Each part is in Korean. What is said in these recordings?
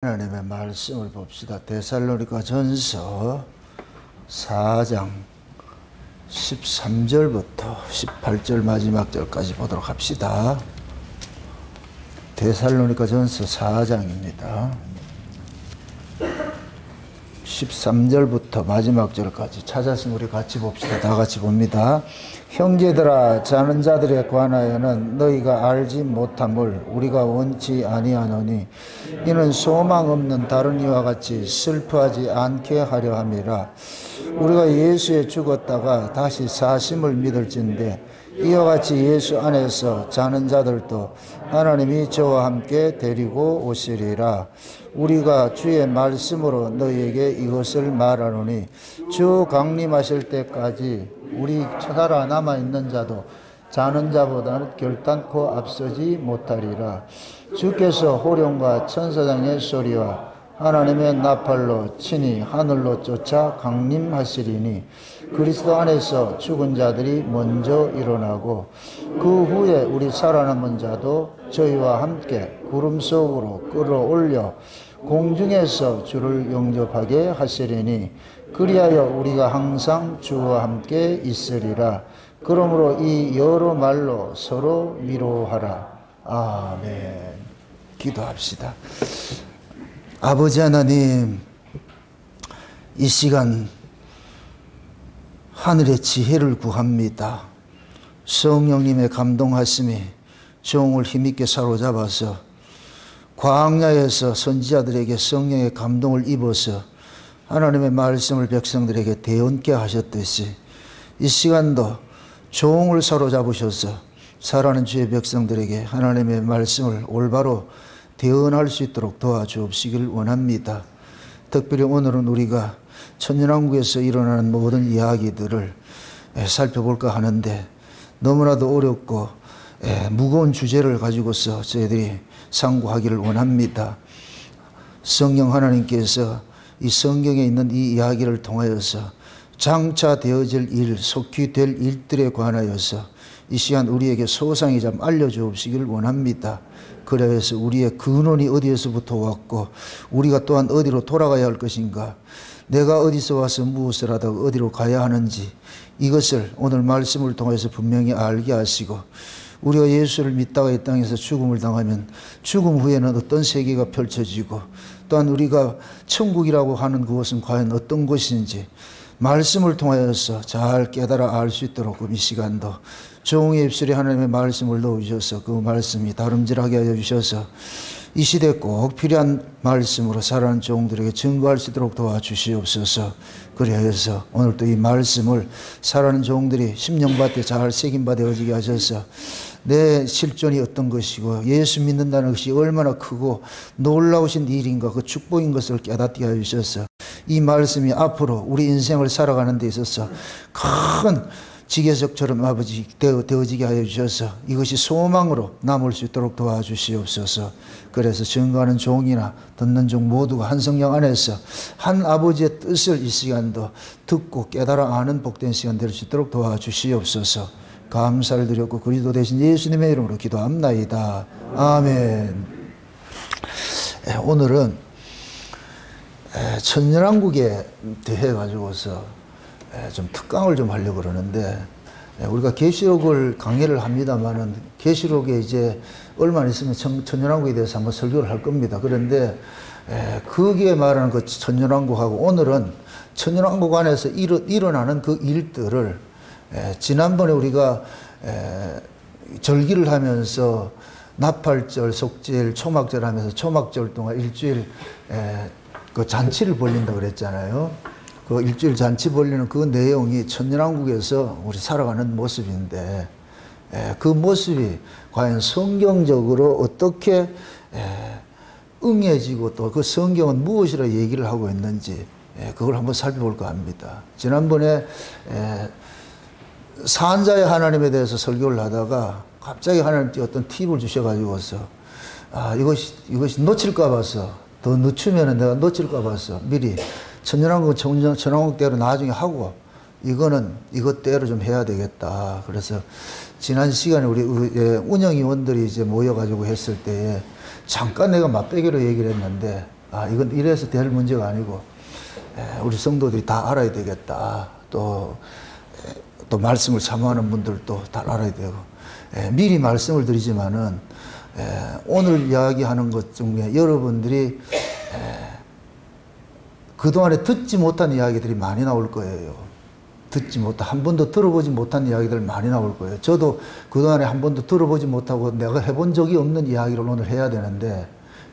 하나님의 말씀을 봅시다. 데살로니가 전서 4장 13절부터 18절 마지막 절까지 보도록 합시다. 데살로니가 전서 4장입니다. 13절부터 마지막 절까지 찾았으면 우리 같이 봅시다. 다 같이 봅니다. 형제들아, 자는 자들에 관하여는 너희가 알지 못함을 우리가 원치 아니하노니 이는 소망 없는 다른 이와 같이 슬퍼하지 않게 하려 함이라. 우리가 예수에 죽었다가 다시 사심을 믿을진대 이와 같이 예수 안에서 자는 자들도 하나님이 저와 함께 데리고 오시리라. 우리가 주의 말씀으로 너희에게 이것을 말하노니 주 강림하실 때까지 우리 살아 남아있는 자도 자는 자보다는 결단코 앞서지 못하리라. 주께서 호령과 천사장의 소리와 하나님의 나팔로 친히 하늘로 쫓아 강림하시리니 그리스도 안에서 죽은 자들이 먼저 일어나고 그 후에 우리 살아남은 자도 저희와 함께 구름 속으로 끌어올려 공중에서 주를 영접하게 하시리니 그리하여 우리가 항상 주와 함께 있으리라. 그러므로 이 여러 말로 서로 위로하라. 아멘. 기도합시다. 아버지 하나님, 이 시간 하늘의 지혜를 구합니다. 성령님의 감동하심이 종을 힘있게 사로잡아서 광야에서 선지자들에게 성령의 감동을 입어서 하나님의 말씀을 백성들에게 대언케 하셨듯이 이 시간도 종을 사로잡으셔서 살아가는 주의 백성들에게 하나님의 말씀을 올바로 대언할 수 있도록 도와주옵시길 원합니다. 특별히 오늘은 우리가 천년왕국에서 일어나는 모든 이야기들을 살펴볼까 하는데 너무나도 어렵고 무거운 주제를 가지고서 저희들이 상고하기를 원합니다. 성령 하나님께서 이 성경에 있는 이 이야기를 통하여서 장차 되어질 일, 속히 될 일들에 관하여서 이 시간 우리에게 소상히 좀 알려주옵시길 원합니다. 그래서 우리의 근원이 어디에서부터 왔고 우리가 또한 어디로 돌아가야 할 것인가, 내가 어디서 와서 무엇을 하다가 어디로 가야 하는지 이것을 오늘 말씀을 통해서 분명히 알게 하시고 우리가 예수를 믿다가 이 땅에서 죽음을 당하면 죽음 후에는 어떤 세계가 펼쳐지고 또한 우리가 천국이라고 하는 그것은 과연 어떤 것인지 말씀을 통하여서 잘 깨달아 알 수 있도록 이 시간도 종의 입술에 하나님의 말씀을 넣으셔서 그 말씀이 다름질하게 하여 주셔서 이 시대에 꼭 필요한 말씀으로 살아가는 종들에게 증거할 수 있도록 도와주시옵소서. 그래서 오늘도 이 말씀을 살아가는 종들이 심령밭에 잘 새김바 되어지게 하셔서 내 실존이 어떤 것이고 예수 믿는다는 것이 얼마나 크고 놀라우신 일인가, 그 축복인 것을 깨닫게 하여 주셔서 이 말씀이 앞으로 우리 인생을 살아가는 데 있어서 큰 지계석처럼 아버지 되어지게 하여 주셔서 이것이 소망으로 남을 수 있도록 도와주시옵소서. 그래서 증거하는 종이나 듣는 종 모두가 한 성령 안에서 한 아버지의 뜻을 이 시간도 듣고 깨달아 아는 복된 시간 될 수 있도록 도와주시옵소서. 감사를 드렸고 그리스도 대신 예수님의 이름으로 기도합나이다. 아멘. 오늘은 천년왕국에 대해 가지고서 좀 특강을 좀 하려고 그러는데, 우리가 계시록을 강의를 합니다만은 계시록에 이제 얼마 안 있으면 천년왕국에 대해서 한번 설교를 할 겁니다. 그런데 거기에 말하는 그 천년왕국하고 오늘은 천년왕국 안에서 일어나는 그 일들을 지난번에 우리가 절기를 하면서 나팔절, 속죄일, 초막절 하면서 초막절 동안 일주일 그 잔치를 벌린다고 그랬잖아요. 그 일주일 잔치 벌리는 그 내용이 천년왕국에서 우리 살아가는 모습인데 그 모습이 과연 성경적으로 어떻게 응해지고 또 그 성경은 무엇이라 얘기를 하고 있는지 그걸 한번 살펴볼까 합니다. 지난번에 산자의 하나님에 대해서 설교를 하다가 갑자기 하나님께 어떤 팁을 주셔가지고서 이것이 놓칠까 봐서 더 늦추면 내가 놓칠까 봐서 미리 천년왕국 천왕국대로 나중에 하고 이것대로 좀 해야 되겠다. 그래서 지난 시간에 우리 운영위원들이 이제 모여가지고 했을 때에 잠깐 내가 맛배기로 얘기를 했는데 아, 이건 이래서 될 문제가 아니고 우리 성도들이 다 알아야 되겠다. 또 말씀을 사모하는 분들도 다 알아야 되고, 미리 말씀을 드리지만은 오늘 이야기하는 것 중에 여러분들이 그동안에 듣지 못한 이야기들이 많이 나올 거예요. 한 번도 들어보지 못한 이야기들 많이 나올 거예요. 저도 그동안에 한 번도 들어보지 못하고 내가 해본 적이 없는 이야기를 오늘 해야 되는데,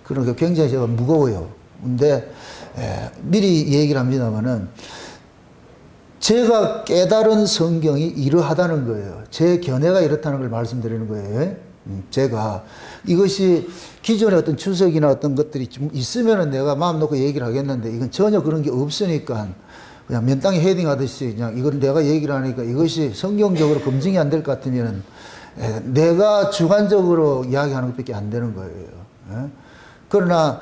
그러니까 굉장히 제가 무거워요. 근데 미리 얘기를 합니다만은 제가 깨달은 성경이 이러하다는 거예요. 제 견해가 이렇다는 걸 말씀드리는 거예요. 제가 이것이 기존에 어떤 주석이나 어떤 것들이 좀 있으면은 내가 마음 놓고 얘기를 하겠는데, 이건 전혀 그런 게 없으니까 그냥 맨땅에 헤딩하듯이 그냥 이걸 내가 얘기를 하니까 이것이 성경적으로 검증이 안 될 것 같으면 내가 주관적으로 이야기하는 것밖에 안 되는 거예요. 그러나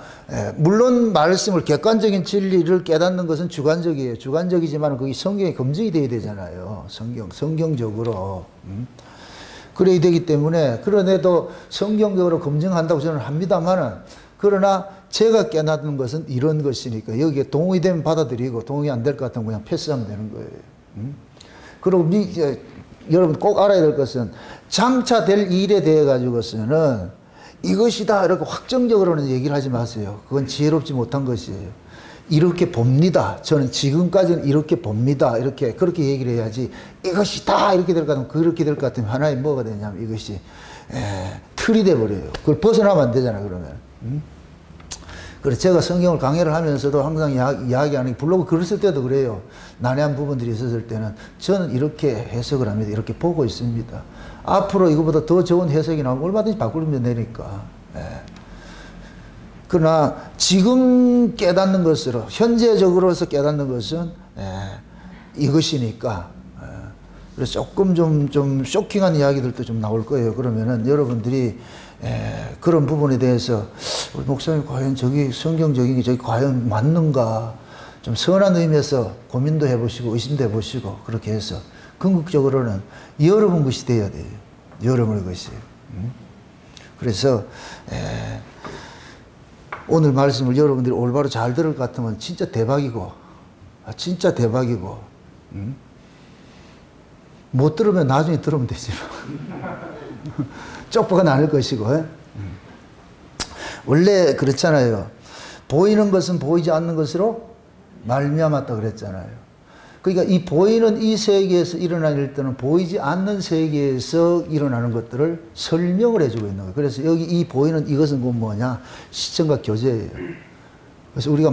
물론 말씀을 객관적인 진리를 깨닫는 것은 주관적이에요. 주관적이지만 그게 성경에 검증이 돼야 되잖아요. 성경적으로. 그래야 되기 때문에, 그런데도 성경적으로 검증한다고 저는 합니다만은, 그러나 제가 깨닫는 것은 이런 것이니까 여기에 동의되면 받아들이고 동의 안 될 것 같으면 그냥 패스하면 되는 거예요. 그리고 여러분 꼭 알아야 될 것은 장차 될 일에 대해 가지고서는 이것이다 이렇게 확정적으로는 얘기를 하지 마세요. 그건 지혜롭지 못한 것이에요. 이렇게 봅니다. 저는 지금까지는 이렇게 봅니다. 그렇게 얘기를 해야지, 이것이다 이렇게 될 것 같으면, 그렇게 될 것 같으면 하나님 뭐가 되냐면 이것이 틀이 돼버려요. 그걸 벗어나면 안 되잖아, 그러면. 그래서 제가 성경을 강의를 하면서도 항상 이야기하는 게, 블로그 글을 쓸 때도 그래요. 난해한 부분들이 있었을 때는 저는 이렇게 해석을 합니다. 이렇게 보고 있습니다. 앞으로 이거보다 더 좋은 해석이 나오면 얼마든지 바꾸면 되니까. 그러나 지금 깨닫는 것으로, 현재적으로서 깨닫는 것은 이것이니까. 그래서 조금 좀 쇼킹한 이야기들도 좀 나올 거예요. 그러면은 여러분들이 그런 부분에 대해서 우리 목사님 과연 저기 성경적인 게 저기 과연 맞는가, 좀 선한 의미에서 고민도 해보시고 의심도 해보시고, 그렇게 해서 궁극적으로는 여러분 것이 돼야 돼요. 여러분의 것이. 그래서 오늘 말씀을 여러분들이 올바로 잘 들을 것 같으면 진짜 대박이고, 진짜 대박이고, 못 들으면 나중에 들으면 되지. 쪽보가 나눌 것이고. 원래 그렇잖아요. 보이는 것은 보이지 않는 것으로 말미암았다 그랬잖아요. 그러니까 이 보이는 이 세계에서 일어나는 일들은 보이지 않는 세계에서 일어나는 것들을 설명을 해주고 있는 거예요. 그래서 여기 이 보이는 이것은 뭐냐? 시청과 교제예요. 그래서 우리가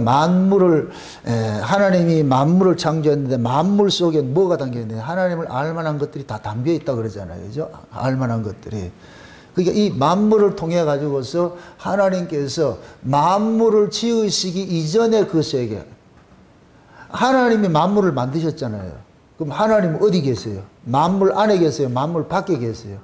하나님이 만물을 창조했는데 만물 속에 뭐가 담겨 있는데, 하나님을 알만한 것들이 다 담겨 있다고 그러잖아요. 그죠? 알만한 것들이. 그러니까 이 만물을 통해 가지고서 하나님께서 만물을 지으시기 이전에 그 세계, 하나님이 만물을 만드셨잖아요. 그럼 하나님은 어디 계세요? 만물 안에 계세요? 만물 밖에 계세요?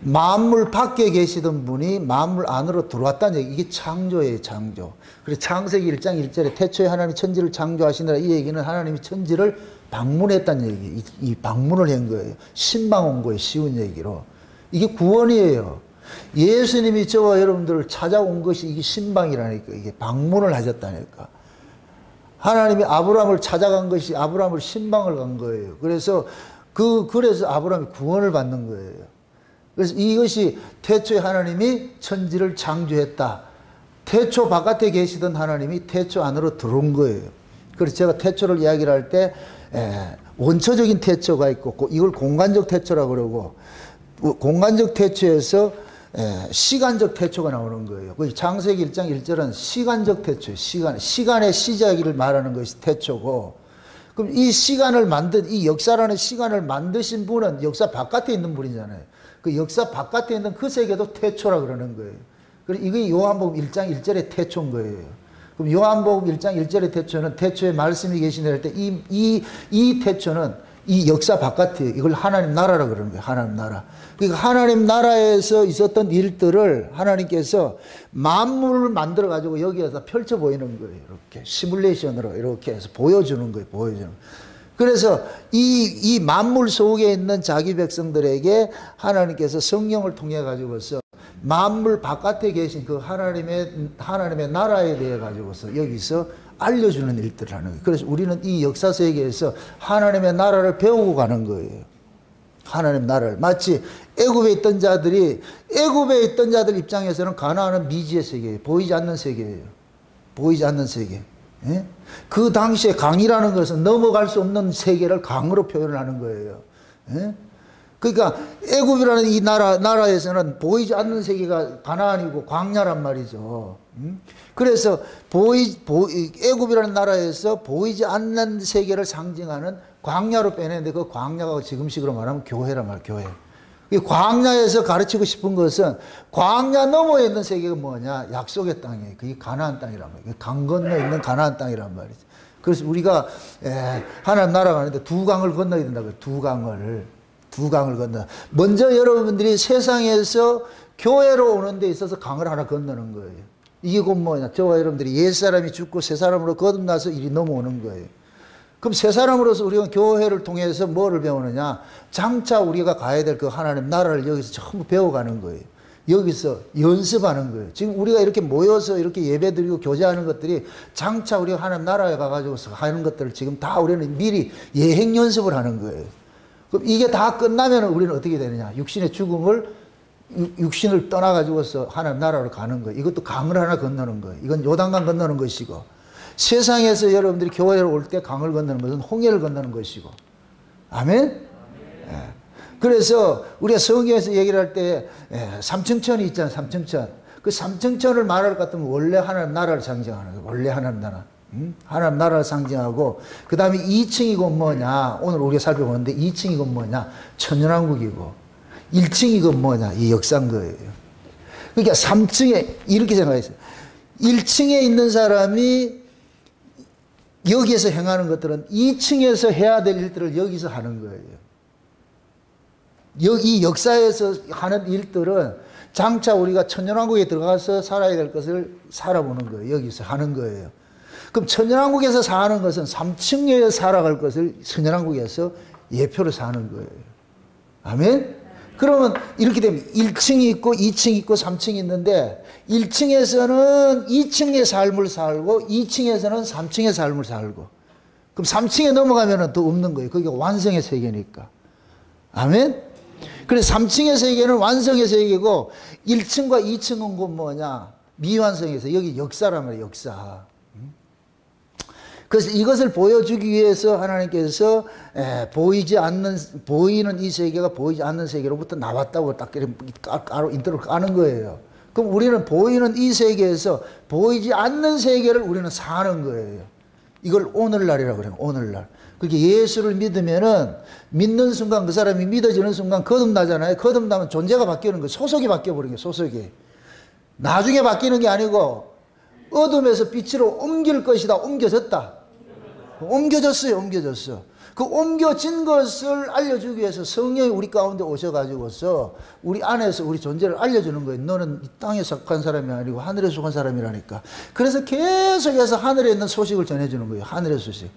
만물 밖에 계시던 분이 만물 안으로 들어왔다는 얘기. 이게 창조예요, 창조. 그래서 창세기 1장 1절에 태초에 하나님이 천지를 창조하시느라, 이 얘기는 하나님이 천지를 방문했다는 얘기. 이 방문을 한 거예요. 신방 온 거예요, 쉬운 얘기로. 이게 구원이에요. 예수님이 저와 여러분들을 찾아온 것이 이게 신방이라니까. 이게 방문을 하셨다니까. 하나님이 아브라함을 찾아간 것이 아브라함을 신방을 간 거예요. 그래서 아브라함이 구원을 받는 거예요. 그래서 이것이 태초에 하나님이 천지를 창조했다. 태초 바깥에 계시던 하나님이 태초 안으로 들어온 거예요. 그래서 제가 태초를 이야기를 할 때 원초적인 태초가 있고, 이걸 공간적 태초라고 그러고, 공간적 태초에서 시간적 태초가 나오는 거예요. 창세기 1장 1절은 시간적 태초예요. 시간의 시작을 말하는 것이 태초고, 그럼 이 시간을 이 역사라는 시간을 만드신 분은 역사 바깥에 있는 분이잖아요. 그 역사 바깥에 있는 그 세계도 태초라 그러는 거예요. 그리고 이게 요한복음 1장 1절의 태초인 거예요. 그럼 요한복음 1장 1절의 태초는 태초에 말씀이 계시네 할 때 이 태초는 이 역사 바깥에, 이걸 하나님 나라라 그러는 거예요. 하나님 나라. 그러니까 하나님 나라에서 있었던 일들을 하나님께서 만물을 만들어 가지고 여기에서 펼쳐 보이는 거예요. 이렇게 시뮬레이션으로 이렇게 해서 보여주는 거예요. 보여주는 거예요. 그래서 이 만물 속에 있는 자기 백성들에게 하나님께서 성령을 통해 가지고서 만물 바깥에 계신 그 하나님의 나라에 대해 가지고서 여기서 알려주는 일들을 하는 거예요. 그래서 우리는 이 역사 세계에서 하나님의 나라를 배우고 가는 거예요. 하나님 나라를. 마치 애굽에 있던 자들 입장에서는 가나안은 미지의 세계예요. 보이지 않는 세계예요. 보이지 않는 세계. 예? 그 당시에 강이라는 것은 넘어갈 수 없는 세계를 강으로 표현을 하는 거예요. 예? 그러니까 애굽이라는 이 나라에서는 보이지 않는 세계가 가나안이고 광야란 말이죠. 그래서 애굽이라는 나라에서 보이지 않는 세계를 상징하는 광야로 빼내는데 그 광야가 지금식으로 말하면 교회란 말이에요. 교회. 이 광야에서 가르치고 싶은 것은 광야 너머에 있는 세계가 뭐냐? 약속의 땅이에요. 그게 가나안 땅이란 말이에요. 강 건너 있는 가나안 땅이란 말이죠. 그래서 우리가 하나님 나라 가는데 두 강을 건너야 된다고요. 두 강을 건너. 먼저 여러분들이 세상에서 교회로 오는 데 있어서 강을 하나 건너는 거예요. 이게 곧 뭐냐? 저와 여러분들이 옛사람이 죽고 새사람으로 거듭나서 이리 넘어오는 거예요. 그럼 새사람으로서 우리가 교회를 통해서 뭐를 배우느냐? 장차 우리가 가야 될 그 하나님 나라를 여기서 전부 배워가는 거예요. 여기서 연습하는 거예요. 지금 우리가 이렇게 모여서 이렇게 예배드리고 교제하는 것들이 장차 우리가 하나님 나라에 가가지고서 하는 것들을 지금 다 우리는 미리 예행 연습을 하는 거예요. 그럼 이게 다 끝나면 우리는 어떻게 되느냐? 육신을 떠나가지고서 하나님 나라로 가는 거예요. 이것도 강을 하나 건너는 거예요. 이건 요단강 건너는 것이고, 세상에서 여러분들이 교회로 올 때 강을 건너는 것은 홍해를 건너는 것이고. 아멘? 예. 그래서 우리가 성경에서 얘기를 할 때 삼층천이 있잖아요. 삼층천. 그 삼층천을 말할 것 같으면 원래 하나님 나라를 상징하는 거예요. 원래 하나님 나라. 하나님 나라를 상징하고, 그 다음에 2층이고 뭐냐? 오늘 우리가 살펴보는데 2층이고 뭐냐? 천연왕국이고, 1층이고 뭐냐? 이 역사인 거예요. 그러니까 3층에 이렇게 생각했어요. 1층에 있는 사람이 여기에서 행하는 것들은 2층에서 해야 될 일들을 여기서 하는 거예요. 이 역사에서 하는 일들은 장차 우리가 천년왕국에 들어가서 살아야 될 것을 살아보는 거예요. 여기서 하는 거예요. 그럼 천년왕국에서 사는 것은 3층에 살아갈 것을 천년왕국에서 예표로 사는 거예요. 아멘? 그러면 이렇게 되면 1층이 있고 2층이 있고 3층이 있는데, 1층에서는 2층의 삶을 살고 2층에서는 3층의 삶을 살고, 그럼 3층에 넘어가면 또 없는 거예요. 그게 완성의 세계니까. 아멘? 그래서 3층의 세계는 완성의 세계고, 1층과 2층은 곧 뭐냐? 미완성에서, 여기 역사란 말이에요. 역사. 그래서 이것을 보여주기 위해서 하나님께서 보이는 이 세계가 보이지 않는 세계로부터 나왔다고 딱 인트로를 까는 거예요. 그럼 우리는 보이는 이 세계에서 보이지 않는 세계를 우리는 사는 거예요. 이걸 오늘날이라고 그래요. 오늘날. 그렇게 예수를 믿으면은, 믿는 순간, 그 사람이 믿어지는 순간 거듭나잖아요. 거듭나면 존재가 바뀌는 거예요. 소속이 바뀌어버린 거예요. 소속이. 나중에 바뀌는 게 아니고 어둠에서 빛으로 옮길 것이다. 옮겨졌다. 옮겨졌어요. 옮겨졌어. 그 옮겨진 것을 알려주기 위해서 성령이 우리 가운데 오셔가지고서 우리 안에서 우리 존재를 알려주는 거예요. 너는 이 땅에 속한 사람이 아니고 하늘에 속한 사람이라니까. 그래서 계속해서 하늘에 있는 소식을 전해주는 거예요. 하늘의 소식.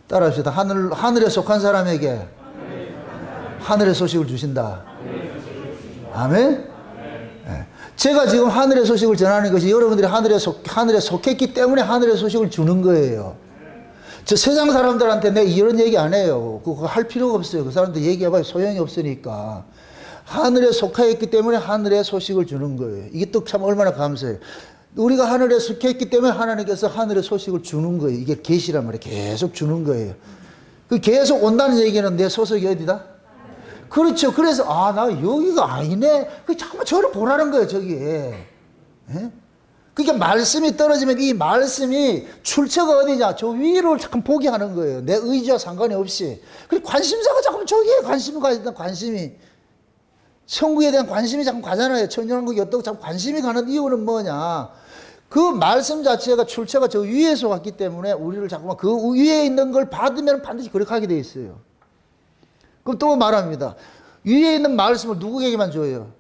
따라합시다. 하늘에 속한 사람에게 하늘의 소식을 주신다. 아멘? 네. 제가 지금 하늘의 소식을 전하는 것이 여러분들이 하늘에 속했기 때문에 하늘의 소식을 주는 거예요. 저 세상 사람들한테 내가 이런 얘기 안 해요. 그거 할 필요가 없어요. 그 사람들 얘기해봐야 소용이 없으니까. 하늘에 속하였기 때문에 하늘의 소식을 주는 거예요. 이게 또 참 얼마나 감사해요. 우리가 하늘에 속했기 때문에 하나님께서 하늘의 소식을 주는 거예요. 이게 계시란 말이에요. 계속 주는 거예요. 그 계속 온다는 얘기는 내 소속이 어디다? 그렇죠. 그래서 나 여기가 아니네. 그 잠깐만 저를 보라는 거예요. 저기에. 예? 그러니까 말씀이 떨어지면 이 말씀이 출처가 어디냐? 저 위를 잠깐 보게 하는 거예요. 내 의지와 상관이 없이. 그리고 관심사가 자꾸 저기에 관심이 가있다. 관심이. 천국에 대한 관심이 자꾸 가잖아요. 천년왕국이 어떻고 자꾸 관심이 가는 이유는 뭐냐? 그 말씀 자체가 출처가 저 위에서 왔기 때문에 우리를 자꾸만 그 위에 있는 걸 받으면 반드시 그렇게 하게 돼 있어요. 그럼 또 말합니다. 위에 있는 말씀을 누구에게만 줘요?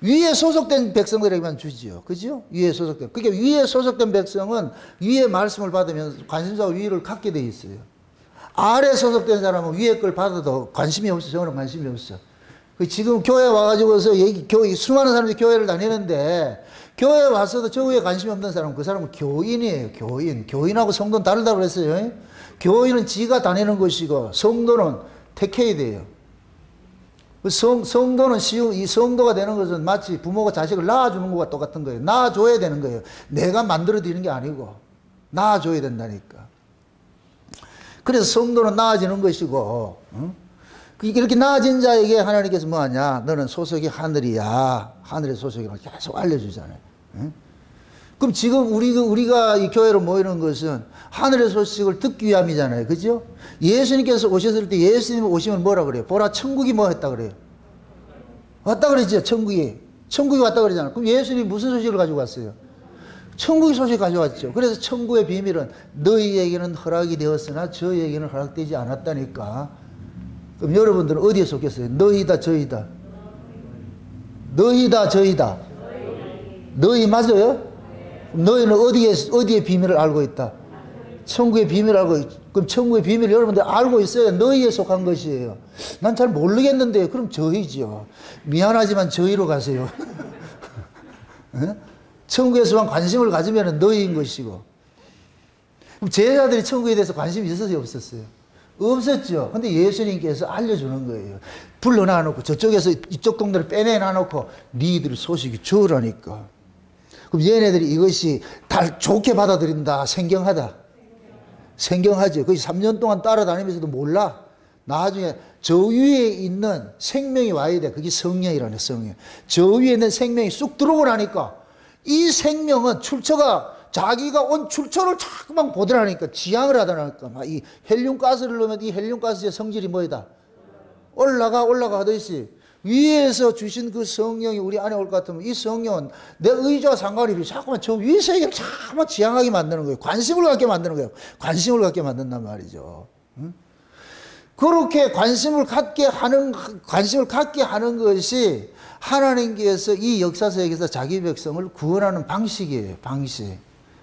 위에 소속된 백성들에게만 주지요. 그죠? 위에 소속된. 그러니까 위에 소속된 백성은 위에 말씀을 받으면 관심사와 위를 갖게 돼 있어요. 아래 소속된 사람은 위에 걸 받아도 관심이 없어. 저는 관심이 없어. 지금 교회 와가지고서 수많은 사람들이 교회를 다니는데 교회에 와서도 저 위에 관심이 없는 사람은 그 사람은 교인이에요. 교인하고 성도는 다르다고 그랬어요. 교인은 지가 다니는 것이고 성도는 택해야 돼요. 성도는 이 성도가 되는 것은 마치 부모가 자식을 낳아주는 것과 똑같은 거예요. 낳아줘야 되는 거예요. 내가 만들어드리는 게 아니고 낳아줘야 된다니까. 그래서 성도는 낳아지는 것이고, 이렇게 낳아진 자에게 하나님께서 뭐하냐? 너는 소속이 하늘이야. 하늘의 소속이라고 계속 알려주잖아요. 그럼 지금 우리가 이 교회로 모이는 것은 하늘의 소식을 듣기 위함이잖아요. 그죠? 예수님께서 오셨을 때 예수님 오시면 뭐라 그래요? 보라, 천국이 뭐 했다 그래요? 왔다 그랬죠, 천국이. 천국이 왔다 그러잖아요. 그럼 예수님이 무슨 소식을 가지고 왔어요? 천국의 소식 가져왔죠. 그래서 천국의 비밀은 너희에게는 허락이 되었으나 저희에게는 허락되지 않았다니까. 그럼 여러분들은 어디에 속했어요? 너희다, 저희다? 너희다, 저희다? 너희 맞아요? 너희는 어디에 비밀을 알고 있다? 천국의 비밀을 알고 있다. 그럼 천국의 비밀을 여러분들 알고 있어야 너희에 속한 것이에요. 난 잘 모르겠는데 그럼 저희지요. 미안하지만 저희로 가세요. 천국에서만 관심을 가지면 너희인 것이고. 그럼 제자들이 천국에 대해서 관심이 있었어요, 없었어요? 없었죠. 근데 예수님께서 알려주는 거예요. 불러놔놓고 저쪽에서 이쪽 동네를 빼내놔놓고 니들 소식이 주라니까. 그럼 얘네들이 이것이 다 좋게 받아들인다, 생경하다. 생경하죠. 거의 3년 동안 따라다니면서도 몰라. 나중에 저 위에 있는 생명이 와야 돼. 그게 성령이라네, 성령. 저 위에 있는 생명이 쑥 들어오고 나니까 이 생명은 출처가 자기가 온 출처를 자꾸만 보더라니까, 지향을 하더라니까. 막 이 헬륨가스를 넣으면 이 헬륨가스의 성질이 뭐이다? 올라가듯이 위에서 주신 그 성령이 우리 안에 올 것 같으면 이 성령은 내 의지와 상관이 없이 자꾸만 저 위의 세계를 자꾸만 지향하게 만드는 거예요. 관심을 갖게 만드는 거예요. 관심을 갖게 만든단 말이죠. 응? 그렇게 관심을 갖게 하는 것이 하나님께서 이 역사석에서 자기 백성을 구원하는 방식이에요. 방식.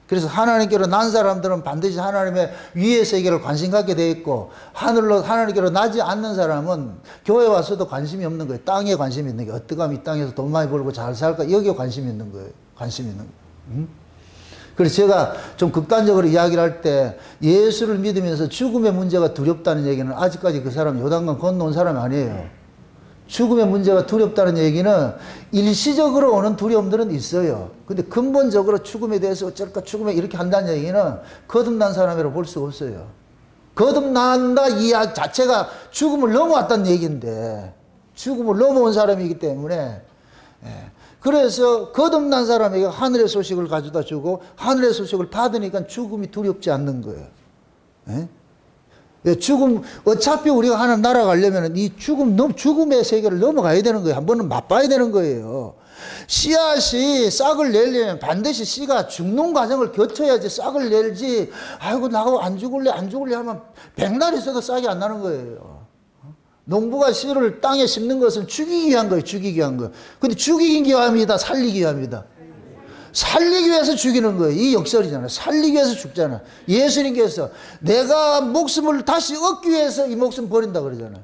그래서 하나님께로 난 사람들은 반드시 하나님의 위의 세계를 관심 갖게 돼 있고, 하나님께로 나지 않는 사람은 교회 와서도 관심이 없는 거예요. 땅에 관심이 있는 게, 어떻게 하면 이 땅에서 돈 많이 벌고 잘 살까? 여기에 관심이 있는 거예요. 관심이 있는 거예요. 그래서 제가 좀 극단적으로 이야기를 할 때, 예수를 믿으면서 죽음의 문제가 두렵다는 얘기는 아직까지 그 사람 요단강 건너온 사람이 아니에요. 죽음의 문제가 두렵다는 얘기는 일시적으로 오는 두려움들은 있어요. 근데 근본적으로 죽음에 대해서 어쩔까, 죽음에 이렇게 한다는 얘기는 거듭난 사람이라고 볼 수가 없어요. 거듭난다 이 이야기 자체가 죽음을 넘어왔다는 얘기인데, 죽음을 넘어온 사람이기 때문에, 그래서 거듭난 사람에게 하늘의 소식을 가져다 주고 하늘의 소식을 받으니까 죽음이 두렵지 않는 거예요. 죽음, 어차피 우리가 하나님 나라 가려면 이 죽음의 세계를 넘어가야 되는 거예요. 한 번은 맛봐야 되는 거예요. 씨앗이 싹을 내려면 반드시 씨가 죽는 과정을 거쳐야지 싹을 내지, 아이고, 나하고 안 죽을래 하면 백날 있어도 싹이 안 나는 거예요. 농부가 씨를 땅에 심는 것은 죽이기 위한 거예요. 죽이기 위한 거. 근데 죽이기 위함이다, 살리기 위함이다. 살리기 위해서 죽이는 거예요. 이 역설이잖아요. 살리기 위해서 죽잖아. 예수님께서 내가 목숨을 다시 얻기 위해서 이 목숨 버린다 그러잖아요.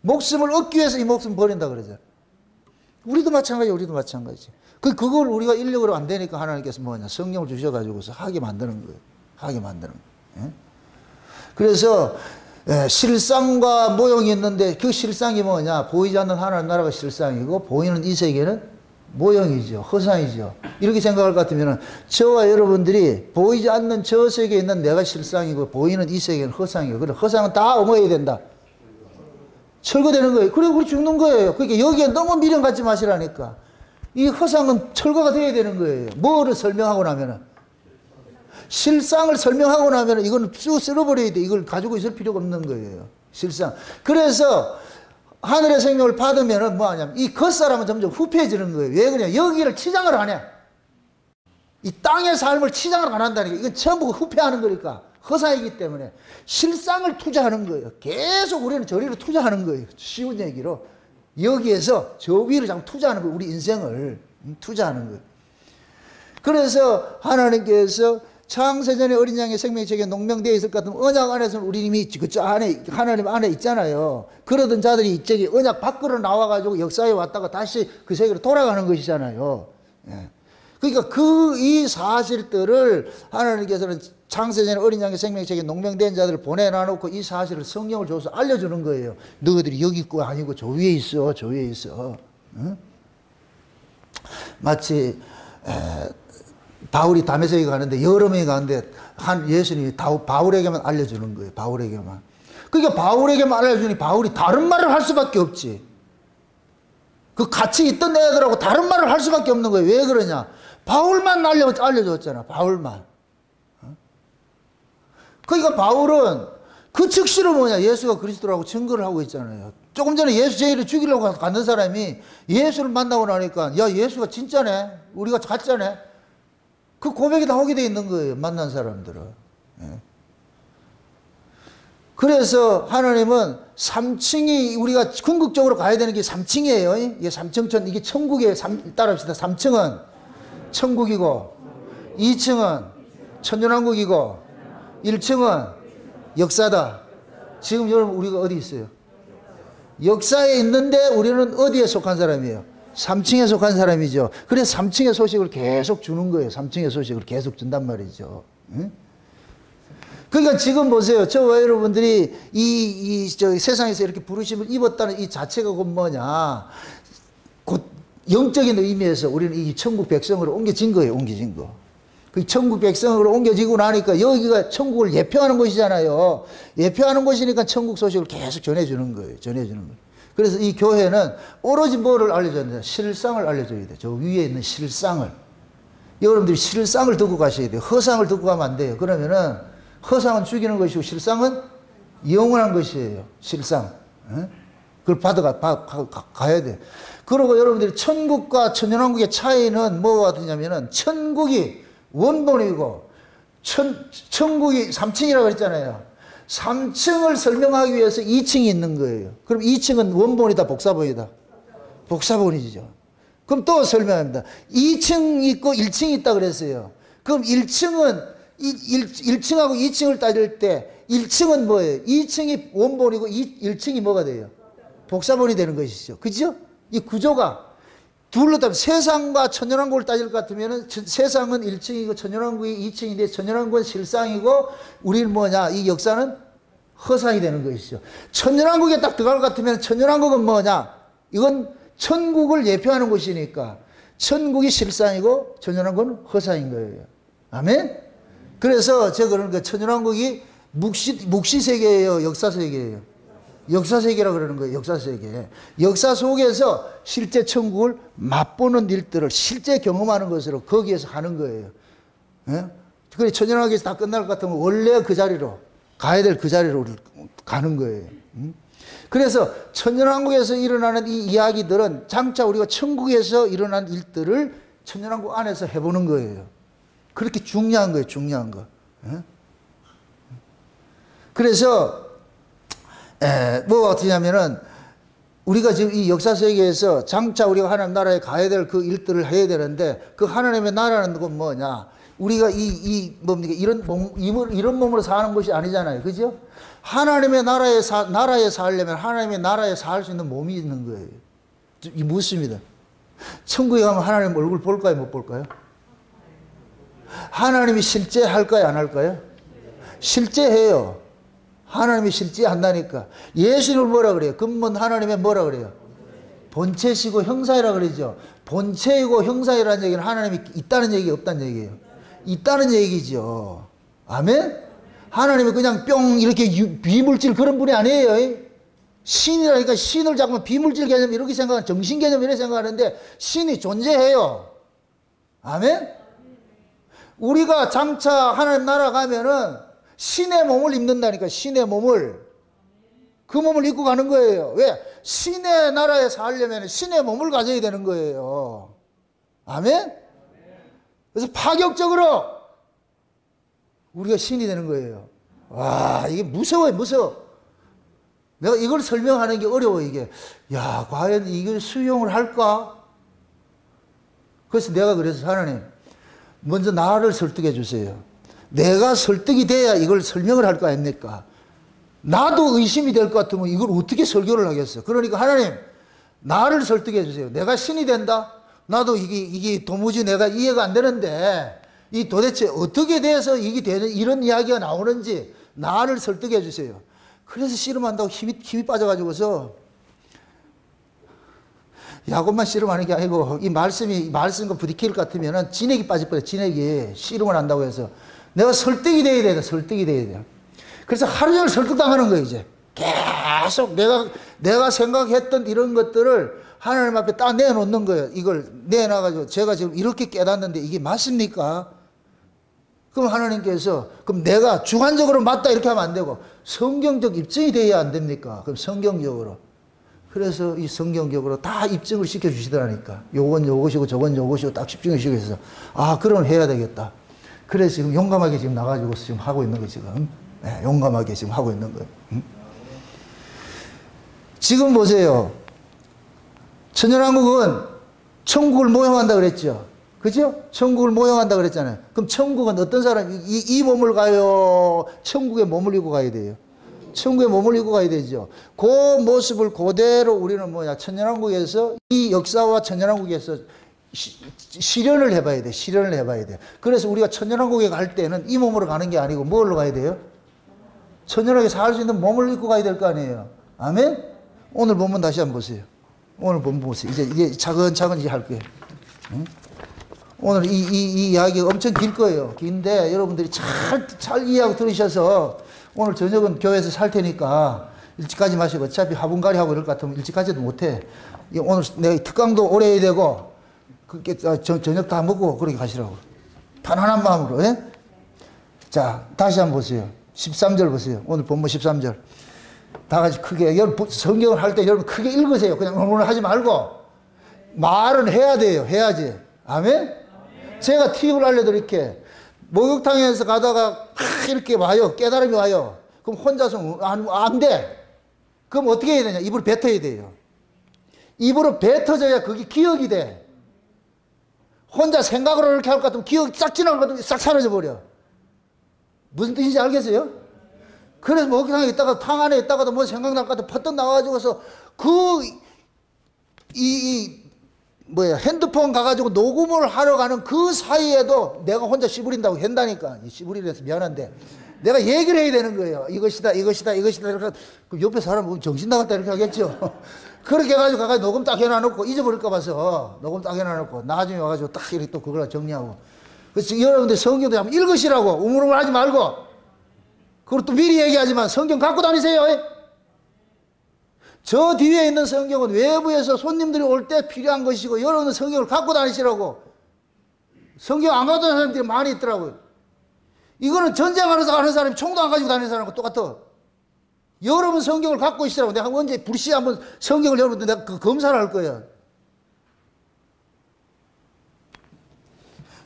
목숨을 얻기 위해서 이 목숨 버린다 그러잖아요. 우리도 마찬가지. 그걸 우리가 인력으로 안 되니까 하나님께서 뭐냐, 성령을 주셔가지고서 하게 만드는 거예요. 그래서 실상과 모형이 있는데 그 실상이 뭐냐, 보이지 않는 하나님 나라가 실상이고 보이는 이 세계는 모형이죠. 허상이죠. 이렇게 생각할 것 같으면 저와 여러분들이 보이지 않는 저 세계에 있는 내가 실상이고 보이는 이 세계는 허상이고, 그래 허상은 다 엉어야 된다. 철거되는 거예요. 그래 우리 죽는 거예요. 그러니까 여기에 너무 미련 갖지 마시라니까. 이 허상은 철거가 돼야 되는 거예요. 뭐를 설명하고 나면은, 실상을 설명하고 나면은 이거는 쭉 쓸어버려야 돼. 이걸 가지고 있을 필요가 없는 거예요. 실상. 그래서 하늘의 생명을 받으면은 뭐 하냐면 이 겉사람은 점점 후패해지는 거예요. 왜 그러냐? 여기를 치장을 안 해. 이 땅의 삶을 치장을 안 한다니까. 이건 전부 후패하는 거니까. 허상이기 때문에 실상을 투자하는 거예요. 계속 우리는 저리로 투자하는 거예요. 쉬운 얘기로 여기에서 저 위를 자꾸 투자하는 거예요. 우리 인생을 투자하는 거예요. 그래서 하나님께서 창세전에 어린 양의 생명책에 농명되어 있을 것 같으면 언약 안에서는 우리 이미 그저 안에 하나님 안에 있잖아요. 그러던 자들이 이쪽에 언약 밖으로 나와가지고 역사에 왔다가 다시 그 세계로 돌아가는 것이잖아요. 예. 그러니까 이 사실들을 하나님께서는 창세전에 어린 양의 생명책에 농명된 자들을 보내놔놓고 이 사실을 성령을 줘서 알려주는 거예요. 너희들이 여기 있고 아니고 저 위에 있어, 저 위에 있어. 응? 마치 바울이 다메섹에 가는데 여러 명이 가는데 예수님이 바울에게만 알려주는 거예요. 바울에게만. 그러니까 바울에게만 알려주니 바울이 다른 말을 할 수밖에 없지. 그 같이 있던 애들하고 다른 말을 할 수밖에 없는 거예요. 왜 그러냐? 바울만 알려줬잖아. 바울만. 그러니까 바울은 그 즉시로 뭐냐? 예수가 그리스도라고 증거를 하고 있잖아요. 조금 전에 예수 제의를 죽이려고 갔는 사람이 예수를 만나고 나니까 야, 예수가 진짜네. 우리가 가짜네. 그 고백이 나오게 돼 있는 거예요. 만난 사람들은. 예. 그래서 하나님은 3층이 우리가 궁극적으로 가야 되는 게 3층이에요. 이게 3층, 이게 천국에 따라합시다. 3층은 천국이고 2층은 천년왕국이고 1층은 역사다. 지금 여러분 우리가 어디 있어요? 역사에 있는데 우리는 어디에 속한 사람이에요? 3층에 속한 사람이죠. 그래서 3층의 소식을 계속 주는 거예요. 3층의 소식을 계속 준단 말이죠. 응? 그러니까 지금 보세요. 저와 여러분들이 저 세상에서 이렇게 부르심을 입었다는 이 자체가 곧 뭐냐. 곧 영적인 의미에서 우리는 이 천국 백성으로 옮겨진 거예요. 옮겨진 거. 그 천국 백성으로 옮겨지고 나니까 여기가 천국을 예표하는 곳이잖아요. 예표하는 곳이니까 천국 소식을 계속 전해주는 거예요. 전해주는 거예요. 그래서 이 교회는 오로지 뭐를 알려줘야 돼요? 실상을 알려줘야 돼요. 저 위에 있는 실상을. 여러분들이 실상을 듣고 가셔야 돼요. 허상을 듣고 가면 안 돼요. 그러면은 허상은 죽이는 것이고 실상은 영원한 것이에요. 실상. 그걸 가야 돼. 그리고 여러분들이 천국과 천년왕국의 차이는 뭐가 되냐면은 천국이 원본이고 천국이 3층이라고 그랬잖아요. 3층을 설명하기 위해서 2층이 있는 거예요. 그럼 2층은 원본이다, 복사본이다? 복사본이죠. 그럼 또 설명합니다. 2층 있고 1층이 있다 그랬어요. 그럼 1층은 1층하고 2층을 따질 때 1층은 뭐예요? 2층이 원본이고 1층이 뭐가 돼요? 복사본이 되는 것이죠. 그죠? 이 구조가 둘로 따면 세상과 천년왕국을 따질 것 같으면 세상은 1층이고 천년왕국이 2층인데 천년왕국은 실상이고 우리는 뭐냐? 이 역사는 허상이 되는 것이죠. 천년왕국에 딱 들어갈 것 같으면 천년왕국은 뭐냐? 이건 천국을 예표하는 곳이니까 천국이 실상이고 천년왕국은 허상인 거예요. 아멘? 그래서 제가 그러는 천년왕국이 묵시세계예요? 역사세계예요? 역사세계라고 그러는 거예요. 역사세계. 역사 속에서 실제 천국을 맛보는 일들을 실제 경험하는 것으로 거기에서 하는 거예요. 예? 그래 천년왕국에서 다 끝날 것 같으면 원래 그 자리로 가야 될 그 자리로 가는 거예요. 그래서 천년왕국에서 일어나는 이 이야기들은 장차 우리가 천국에서 일어난 일들을 천년왕국 안에서 해보는 거예요. 그렇게 중요한 거예요. 중요한 거. 예? 그래서 뭐가 어떠냐면은 우리가 지금 이 역사 세계에서 장차 우리가 하나님 나라에 가야 될 그 일들을 해야 되는데 그 하나님의 나라는 건 뭐냐? 우리가 뭡니까? 이런 몸으로 사는 것이 아니잖아요. 그죠? 하나님의 나라에 살려면 하나님의 나라에 살 수 있는 몸이 있는 거예요. 이 묻습니다. 천국에 가면 하나님 얼굴 볼까요? 못 볼까요? 하나님이 실제 할까요? 안 할까요? 실제 해요. 하나님이 실제 한다니까. 예수님을 뭐라 그래요? 근본 하나님의 뭐라 그래요? 본체시고 형사이라 그러죠. 본체이고 형사이라는 얘기는 하나님이 있다는 얘기 없다는 얘기예요. 있다는 얘기죠. 아멘? 하나님이 그냥 뿅 이렇게 비물질 그런 분이 아니에요. 신이라니까 신을 자꾸만 비물질 개념 이렇게 생각하는 정신 개념 이렇게 생각하는데 신이 존재해요. 아멘? 우리가 장차 하나님 나라 가면은 신의 몸을 입는다니까. 신의 몸을. 그 몸을 입고 가는 거예요. 왜? 신의 나라에 살려면 신의 몸을 가져야 되는 거예요. 아멘? 그래서 파격적으로 우리가 신이 되는 거예요. 와, 이게 무서워요. 무서워. 내가 이걸 설명하는 게 어려워. 이게 야, 과연 이걸 수용을 할까? 그래서 내가 그래서 하나님 먼저 나를 설득해 주세요. 내가 설득이 돼야 이걸 설명을 할 거 아닙니까? 나도 의심이 될 것 같으면 이걸 어떻게 설교를 하겠어? 그러니까 하나님, 나를 설득해 주세요. 내가 신이 된다? 나도 이게 도무지 내가 이해가 안 되는데, 이 도대체 어떻게 돼서 이게 되는, 이런 이야기가 나오는지 나를 설득해 주세요. 그래서 씨름한다고 힘이 빠져가지고서 야곱만 씨름하는 게 아니고 이 말씀과 부딪힐 것 같으면은 진액이 빠질 거예요. 진액이 씨름을 한다고 해서 내가 설득이 돼야 돼. 설득이 돼야 돼요. 그래서 하루 종일 설득당하는 거예요. 이제 계속 내가 생각했던 이런 것들을 하나님 앞에 딱 내놓는 거예요. 이걸 내놔가지고 제가 지금 이렇게 깨닫는데 이게 맞습니까? 그럼 하나님께서 그럼 내가 주관적으로 맞다 이렇게 하면 안 되고 성경적 입증이 돼야 안 됩니까? 그럼 성경적으로. 그래서 이 성경적으로 다 입증을 시켜주시더라니까. 요건 요것이고 저건 요것이고 딱 집중해 주시고 해서 아, 그러면 해야 되겠다. 그래서 지금 용감하게 지금 나가지고 지금 하고 있는 거예요, 지금. 네, 용감하게 지금 하고 있는 거예요. 지금 보세요. 천연왕국은 천국을 모형한다 그랬죠. 그죠? 천국을 모형한다 그랬잖아요. 그럼 천국은 어떤 사람이 이 몸을 가요? 천국에 몸을 입고 가야 돼요. 천국에 몸을 입고 가야 되죠. 그 모습을 그대로 우리는 천연왕국에서 이 역사와 천연왕국에서 실현을 해봐야 돼. 실현을 해봐야 돼. 그래서 우리가 천연왕국에 갈 때는 이 몸으로 가는 게 아니고 뭘로 가야 돼요? 천연하게 살 수 있는 몸을 입고 가야 될 거 아니에요. 아멘? 오늘 본문 다시 한번 보세요. 오늘 본문 보세요. 이제 차근차근 이제 할 거예요. 응? 오늘 이 이야기가 엄청 길 거예요. 긴데 여러분들이 잘 이해하고 들으셔서 오늘 저녁은 교회에서 살 테니까 일찍 가지 마시고 어차피 화분갈이 하고 이럴 것 같으면 일찍 가지도 못해. 오늘 내가 특강도 오래 해야 되고 저녁 다 먹고 그렇게 가시라고. 편안한 마음으로. 예? 자, 다시 한번 보세요. 13절 보세요. 오늘 본문 13절. 다 같이 크게, 성경을 할 때 여러분 크게 읽으세요. 그냥 오늘 하지 말고. 말은 해야 돼요. 해야지. 아멘? 제가 팁을 알려드릴게. 목욕탕에서 가다가 이렇게 와요. 깨달음이 와요. 그럼 혼자서 안 돼. 그럼 어떻게 해야 되냐? 입으로 뱉어야 돼요. 입으로 뱉어져야 그게 기억이 돼. 혼자 생각으로 이렇게 할 것 같으면 기억이 싹 지나갈 것 같으면 싹 사라져 버려. 무슨 뜻인지 알겠어요? 그래서 목욕탕에 있다가 탕 안에 있다가도 뭐 생각날 것 같아 퍼뜩 나와가지고서 핸드폰 가가지고 녹음을 하러 가는 그 사이에도 내가 혼자 씨부린다고 한다니까. 씨부리려서 미안한데 내가 얘기를 해야 되는 거예요. 이것이다 이렇게. 그 옆에 사람 보면 정신 나갔다 이렇게 하겠죠. 그렇게 해가지고 가가지고 녹음 딱 해놔놓고 잊어버릴까 봐서 녹음 딱 해놔놓고 나중에 와가지고 딱 이렇게 또 그걸 정리하고. 그래서 여러분들 성경도 한번 읽으시라고. 우물우물 하지 말고. 그리고 또 미리 얘기하지만 성경 갖고 다니세요. 저 뒤에 있는 성경은 외부에서 손님들이 올 때 필요한 것이고 여러분은 성경을 갖고 다니시라고. 성경 안 갖고 다니는 사람들이 많이 있더라고요. 이거는 전쟁하면서 가는 사람이 총도 안 가지고 다니는 사람과 똑같아. 여러분 성경을 갖고 있으라고. 내가 언제 불시 한번 성경을 여러분들 내가 검사를 할 거예요.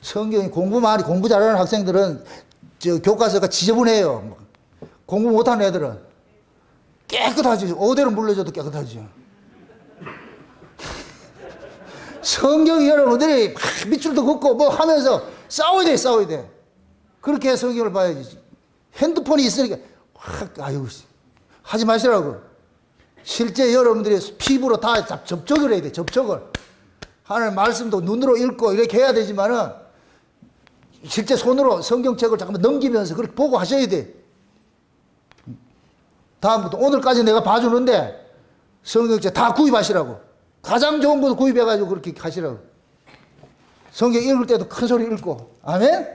성경이 공부 잘하는 학생들은 저 교과서가 지저분해요. 공부 못하는 애들은 깨끗하지. 어디로 물려줘도 깨끗하지. 성경이 여러분들이 밑줄도 긋고 뭐 하면서 싸워야 돼. 그렇게 성경을 봐야지. 핸드폰이 있으니까 아유 하지 마시라고. 실제 여러분들이 피부로 다 접촉을 해야 돼. 접촉을. 하나님 말씀도 눈으로 읽고 이렇게 해야 되지만은 실제 손으로 성경책을 잠깐만 넘기면서 그렇게 보고 하셔야 돼. 다음부터 오늘까지 내가 봐주는데 성경책 다 구입하시라고. 가장 좋은 것도 구입해가지고 그렇게 하시라고. 성경 읽을 때도 큰 소리 읽고. 아멘?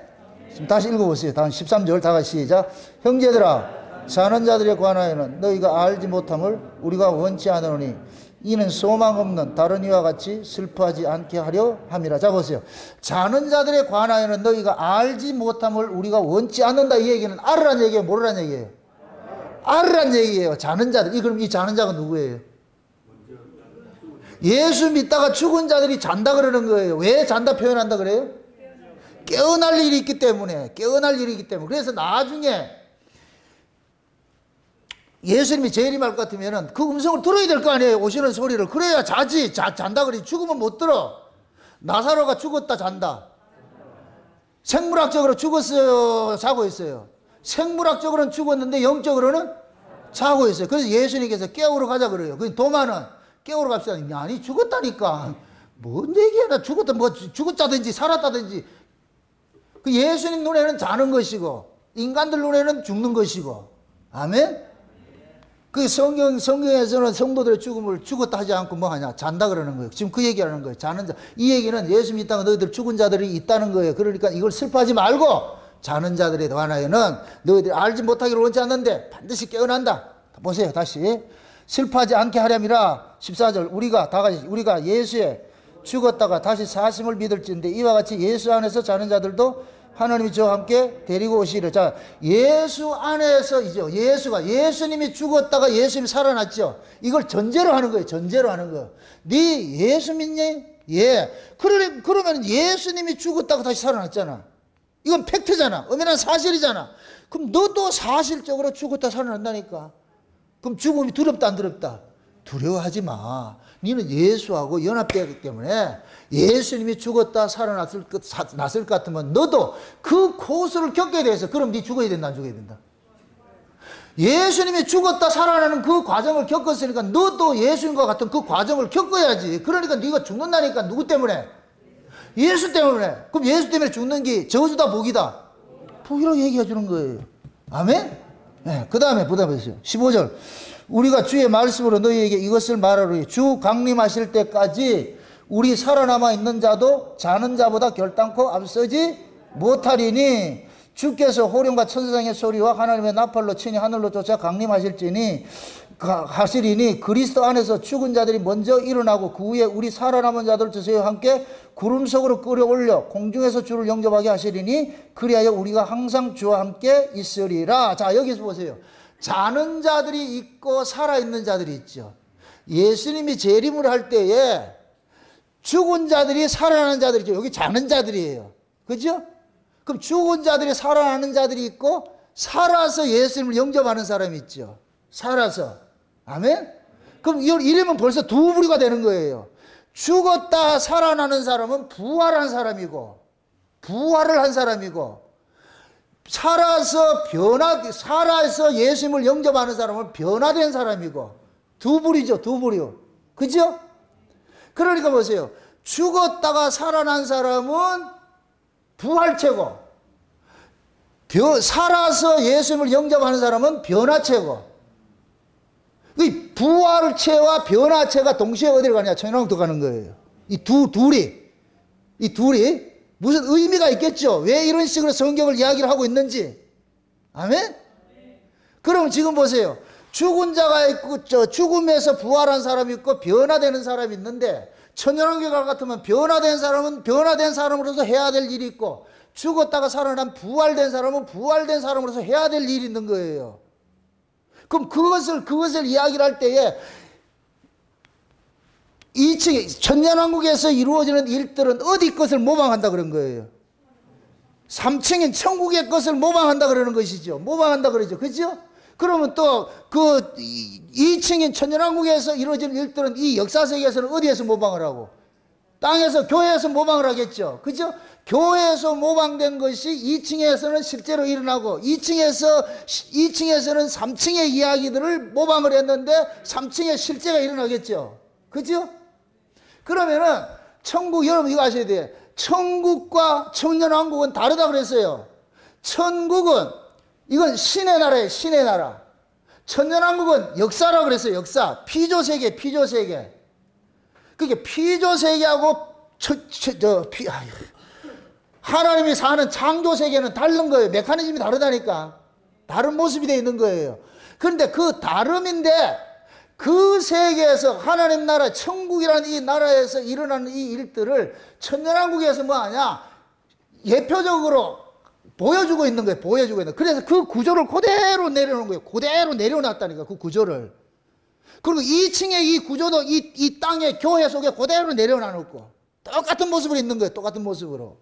지금 다시 읽어보세요. 다음 13절 다 같이 시작. 형제들아, 자는 자들에 관하여는 너희가 알지 못함을 우리가 원치 않으니 이는 소망 없는 다른 이와 같이 슬퍼하지 않게 하려 함이라. 자 보세요. 자는 자들에 관하여는 너희가 알지 못함을 우리가 원치 않는다. 이 얘기는 알으란 얘기예요, 모르란 얘기예요? 알으란 얘기예요. 자는 자들. 그럼 이 자는 자가 누구예요? 예수 믿다가 죽은 자들이 잔다 그러는 거예요. 왜 잔다 표현한다 그래요? 깨어날 일이 있기 때문에. 그래서 나중에 예수님이 재림할 것 같으면 그 음성을 들어야 될 거 아니에요. 오시는 소리를. 그래야 자지. 잔다 그래. 죽으면 못 들어. 나사로가 죽었다 잔다. 생물학적으로 죽었어요, 자고 있어요? 생물학적으로는 죽었는데 영적으로는 자고 있어요. 그래서 예수님께서 깨우러 가자 그래요. 그 도마는 깨우러 갑시다. 아니 죽었다니까. 뭔 얘기야? 나 죽었다, 뭐 죽었다든지 살았다든지. 그 예수님 눈에는 자는 것이고 인간들 눈에는 죽는 것이고. 아멘? 그 성경에서는 성도들의 죽음을 죽었다 하지 않고 뭐 하냐? 잔다 그러는 거예요. 지금 그 얘기하는 거예요. 자는 자. 이 얘기는 예수님 이 땅에 너희들 죽은 자들이 있다는 거예요. 그러니까 이걸 슬퍼하지 말고 자는 자들에 관하여는 너희들이 알지 못하기를 원치 않는데 반드시 깨어난다. 보세요. 다시. 슬퍼하지 않게 하렴이라. 14절. 우리가 예수의 죽었다가 다시 사심을 믿을지인데 이와 같이 예수 안에서 자는 자들도 하나님이 저와 함께 데리고 오시리라. 자, 예수 안에서이죠. 예수님이 죽었다가 예수님이 살아났죠. 이걸 전제로 하는 거예요. 전제로 하는 거. 네 예수 믿니? 예. 그러면 예수님이 죽었다가 다시 살아났잖아. 이건 팩트잖아. 엄연한 사실이잖아. 그럼 너도 사실적으로 죽었다 살아난다니까. 그럼 죽음이 두렵다 안 두렵다? 두려워하지 마. 너는 예수하고 연합되기 때문에 예수님이 죽었다 살아났을 것 같으면 너도 그 고수를 겪게 돼서 그럼 네 죽어야 된다 안 죽어야 된다? 예수님이 죽었다 살아나는 그 과정을 겪었으니까 너도 예수님과 같은 그 과정을 겪어야지. 그러니까 네가 죽는다니까. 누구 때문에? 예수 때문에. 그럼 예수 때문에 죽는 게 저주다 복이다? 복이라고 얘기해 주는 거예요. 아멘? 네, 그 다음에 보세요. 15절. 우리가 주의 말씀으로 너희에게 이것을 말하노니 주 강림하실 때까지 우리 살아남아 있는 자도 자는 자보다 결단코 앞서지 못하리니 주께서 호령과 천사장의 소리와 하나님의 나팔로 친히 하늘로 쫓아 강림하실지니 하시리니 그리스도 안에서 죽은 자들이 먼저 일어나고 그 후에 우리 살아남은 자들 저희와 함께 구름 속으로 끌어올려 공중에서 주를 영접하게 하시리니 그리하여 우리가 항상 주와 함께 있으리라. 자, 여기서 보세요. 자는 자들이 있고 살아있는 자들이 있죠. 예수님이 재림을 할 때에 죽은 자들이 살아나는 자들이죠. 여기 자는 자들이에요. 그죠? 그럼 죽은 자들이 살아나는 자들이 있고 살아서 예수님을 영접하는 사람이 있죠. 살아서. 아멘? 그럼 이러면 벌써 두 부류가 되는 거예요. 죽었다 살아나는 사람은 부활한 사람이고 부활을 한 사람이고 살아서 예수님을 영접하는 사람은 변화된 사람이고 두 부류죠. 두 부류. 그죠? 그러니까 보세요. 죽었다가 살아난 사람은 부활체고 살아서 예수님을 영접하는 사람은 변화체고 이 부활체와 변화체가 동시에 어디를 가냐? 천국으로 가는 거예요. 이 둘이 무슨 의미가 있겠죠? 왜 이런 식으로 성경을 이야기를 하고 있는지. 아멘? 그럼 지금 보세요. 죽은 자가 있고 죽음에서 부활한 사람이 있고 변화되는 사람이 있는데 천연왕국과 같으면 변화된 사람은 변화된 사람으로서 해야 될 일이 있고 죽었다가 살아난 부활된 사람은 부활된 사람으로서 해야 될 일이 있는 거예요. 그럼 그것을 이야기를 할 때에 2층에 천년왕국에서 이루어지는 일들은 어디 것을 모방한다 그런 거예요? 3층인 천국의 것을 모방한다 그러는 것이죠. 모방한다 그러죠. 그죠? 그러면 또 그 2층인 천년왕국에서 이루어지는 일들은 이 역사세계에서는 어디에서 모방을 하고? 땅에서 교회에서 모방을 하겠죠. 그죠? 교회에서 모방된 것이 2층에서는 실제로 일어나고 2층에서는 3층의 이야기들을 모방을 했는데 3층에 실제가 일어나겠죠. 그죠? 그러면은 천국, 여러분 이거 아셔야 돼요. 천국과 천년왕국은 다르다 그랬어요. 천국은 이건 신의 나라예요. 신의 나라. 천년왕국은 역사라고 그랬어요. 역사. 피조세계. 그게 피조세계하고 하나님이 사는 창조세계는 다른 거예요. 메커니즘이 다르다니까. 다른 모습이 되어 있는 거예요. 그런데 그 다름인데 그 세계에서 하나님 나라 천국이라는 이 나라에서 일어나는 이 일들을 천년왕국에서 뭐하냐? 예표적으로 보여주고 있는 거예요. 보여주고 있는. 그래서 그 구조를 그대로 내려놓은 거예요. 그대로 내려놨다니까. 그 구조를. 그리고 2층의 이 구조도 이 땅의 교회 속에 그대로 내려놔놓고 똑같은 모습으로 있는 거예요. 똑같은 모습으로.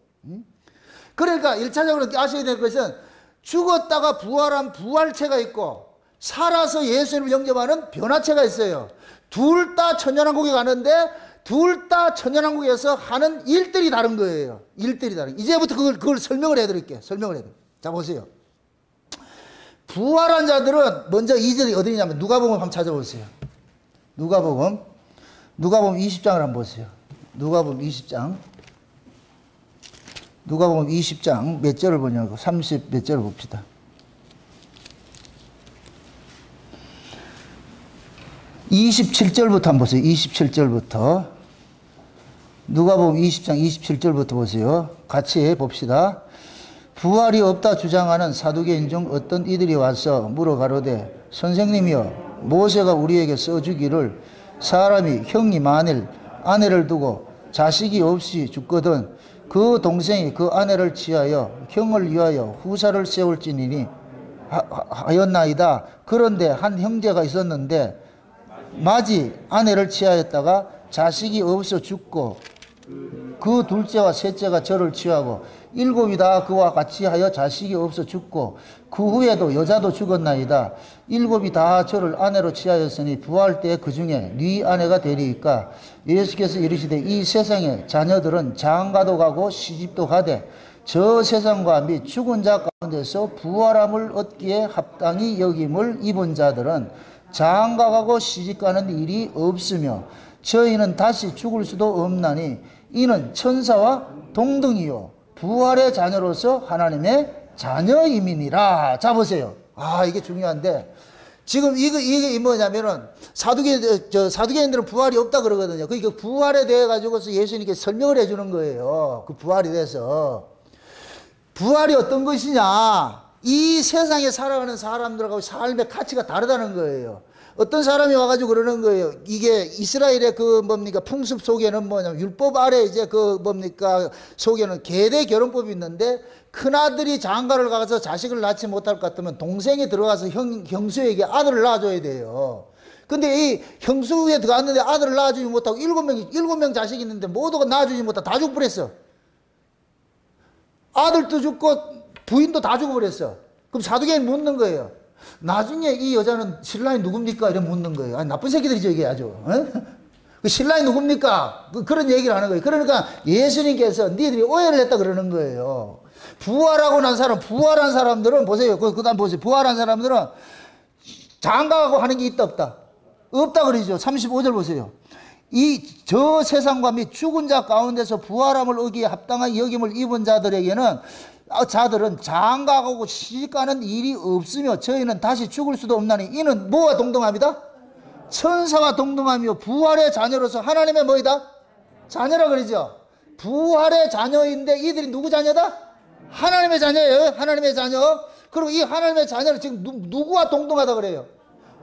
그러니까 1차적으로 아셔야 될 것은 죽었다가 부활한 부활체가 있고 살아서 예수님을 영접하는 변화체가 있어요. 둘 다 천년왕국에 가는데 둘 다 천연왕국에서 하는 일들이 다른 거예요. 일들이 다른. 이제부터 그걸 설명을 해드릴게요. 설명을 해드릴게요. 자, 보세요. 부활한 자들은 먼저 이들이 어디냐면 누가복음 한번 찾아보세요. 누가복음 20장을 한번 보세요. 누가복음 20장. 누가복음 20장 몇 절을 보냐고 30 몇 절을 봅시다. (27절부터) 한번 보세요. 27절부터 누가복음 20장 27절부터 보세요. 같이 봅시다. 부활이 없다 주장하는 사두개인 중 어떤 이들이 와서 물어 가로되 선생님이여 모세가 우리에게 써주기를 사람이 형이 만일 아내를 두고 자식이 없이 죽거든 그 동생이 그 아내를 취하여 형을 위하여 후사를 세울지니니 하였나이다. 그런데 한 형제가 있었는데 마지 아내를 취하였다가 자식이 없어 죽고 그 둘째와 셋째가 저를 취하고 일곱이 다 그와 같이 하여 자식이 없어 죽고 그 후에도 여자도 죽었나이다. 일곱이 다 저를 아내로 취하였으니 부활 때 그 중에 네 아내가 되리이까. 예수께서 이르시되 이 세상의 자녀들은 장가도 가고 시집도 가되 저 세상과 및 죽은 자 가운데서 부활함을 얻기에 합당히 여김을 입은 자들은 장가가고 시집가는 일이 없으며 저희는 다시 죽을 수도 없나니 이는 천사와 동등이요 부활의 자녀로서 하나님의 자녀임이니라. 자, 보세요. 이게 중요한데 지금 이게 뭐냐면은 사두개인들은 부활이 없다 그러거든요. 그러니까 부활에 대해 가지고서 예수님께 설명을 해주는 거예요. 그 부활에 대해서. 부활이 어떤 것이냐? 이 세상에 살아가는 사람들하고 삶의 가치가 다르다는 거예요. 어떤 사람이 와가지고 그러는 거예요. 이게 이스라엘의 그 뭡니까 풍습 속에는 뭐냐면 율법 아래 이제 그 뭡니까 속에는 계대 결혼법이 있는데 큰아들이 장가를 가서 자식을 낳지 못할 것 같으면 동생이 들어가서 형수에게 아들을 낳아줘야 돼요. 근데 이 형수에 들어갔는데 아들을 낳아주지 못하고 일곱 명 자식이 있는데 모두가 낳아주지 못하고 다 죽어버렸어. 아들도 죽고 부인도 다 죽어버렸어. 그럼 사두개인 묻는 거예요. 나중에 이 여자는 신랑이 누굽니까? 이런 묻는 거예요. 나쁜 새끼들이죠, 이게 아주. 그 신랑이 누굽니까? 그런 얘기를 하는 거예요. 그러니까 예수님께서 니들이 오해를 했다 그러는 거예요. 부활하고 난 사람, 부활한 사람들은 보세요. 그 다음 보세요. 부활한 사람들은 장가가고 하는 게 있다, 없다? 없다 그러죠. 35절 보세요. 저 세상과 및 죽은 자 가운데서 부활함을 얻기에 합당한 여김을 입은 자들에게는 자들은 장가가고 시집가는 일이 없으며 저희는 다시 죽을 수도 없나니 이는 뭐와 동등합니다? 천사와 동등하며 부활의 자녀로서 하나님의 뭐이다? 자녀라 그러죠. 부활의 자녀인데 이들이 누구 자녀다? 하나님의 자녀예요. 하나님의 자녀. 그리고 이 하나님의 자녀는 지금 누구와 동등하다 그래요?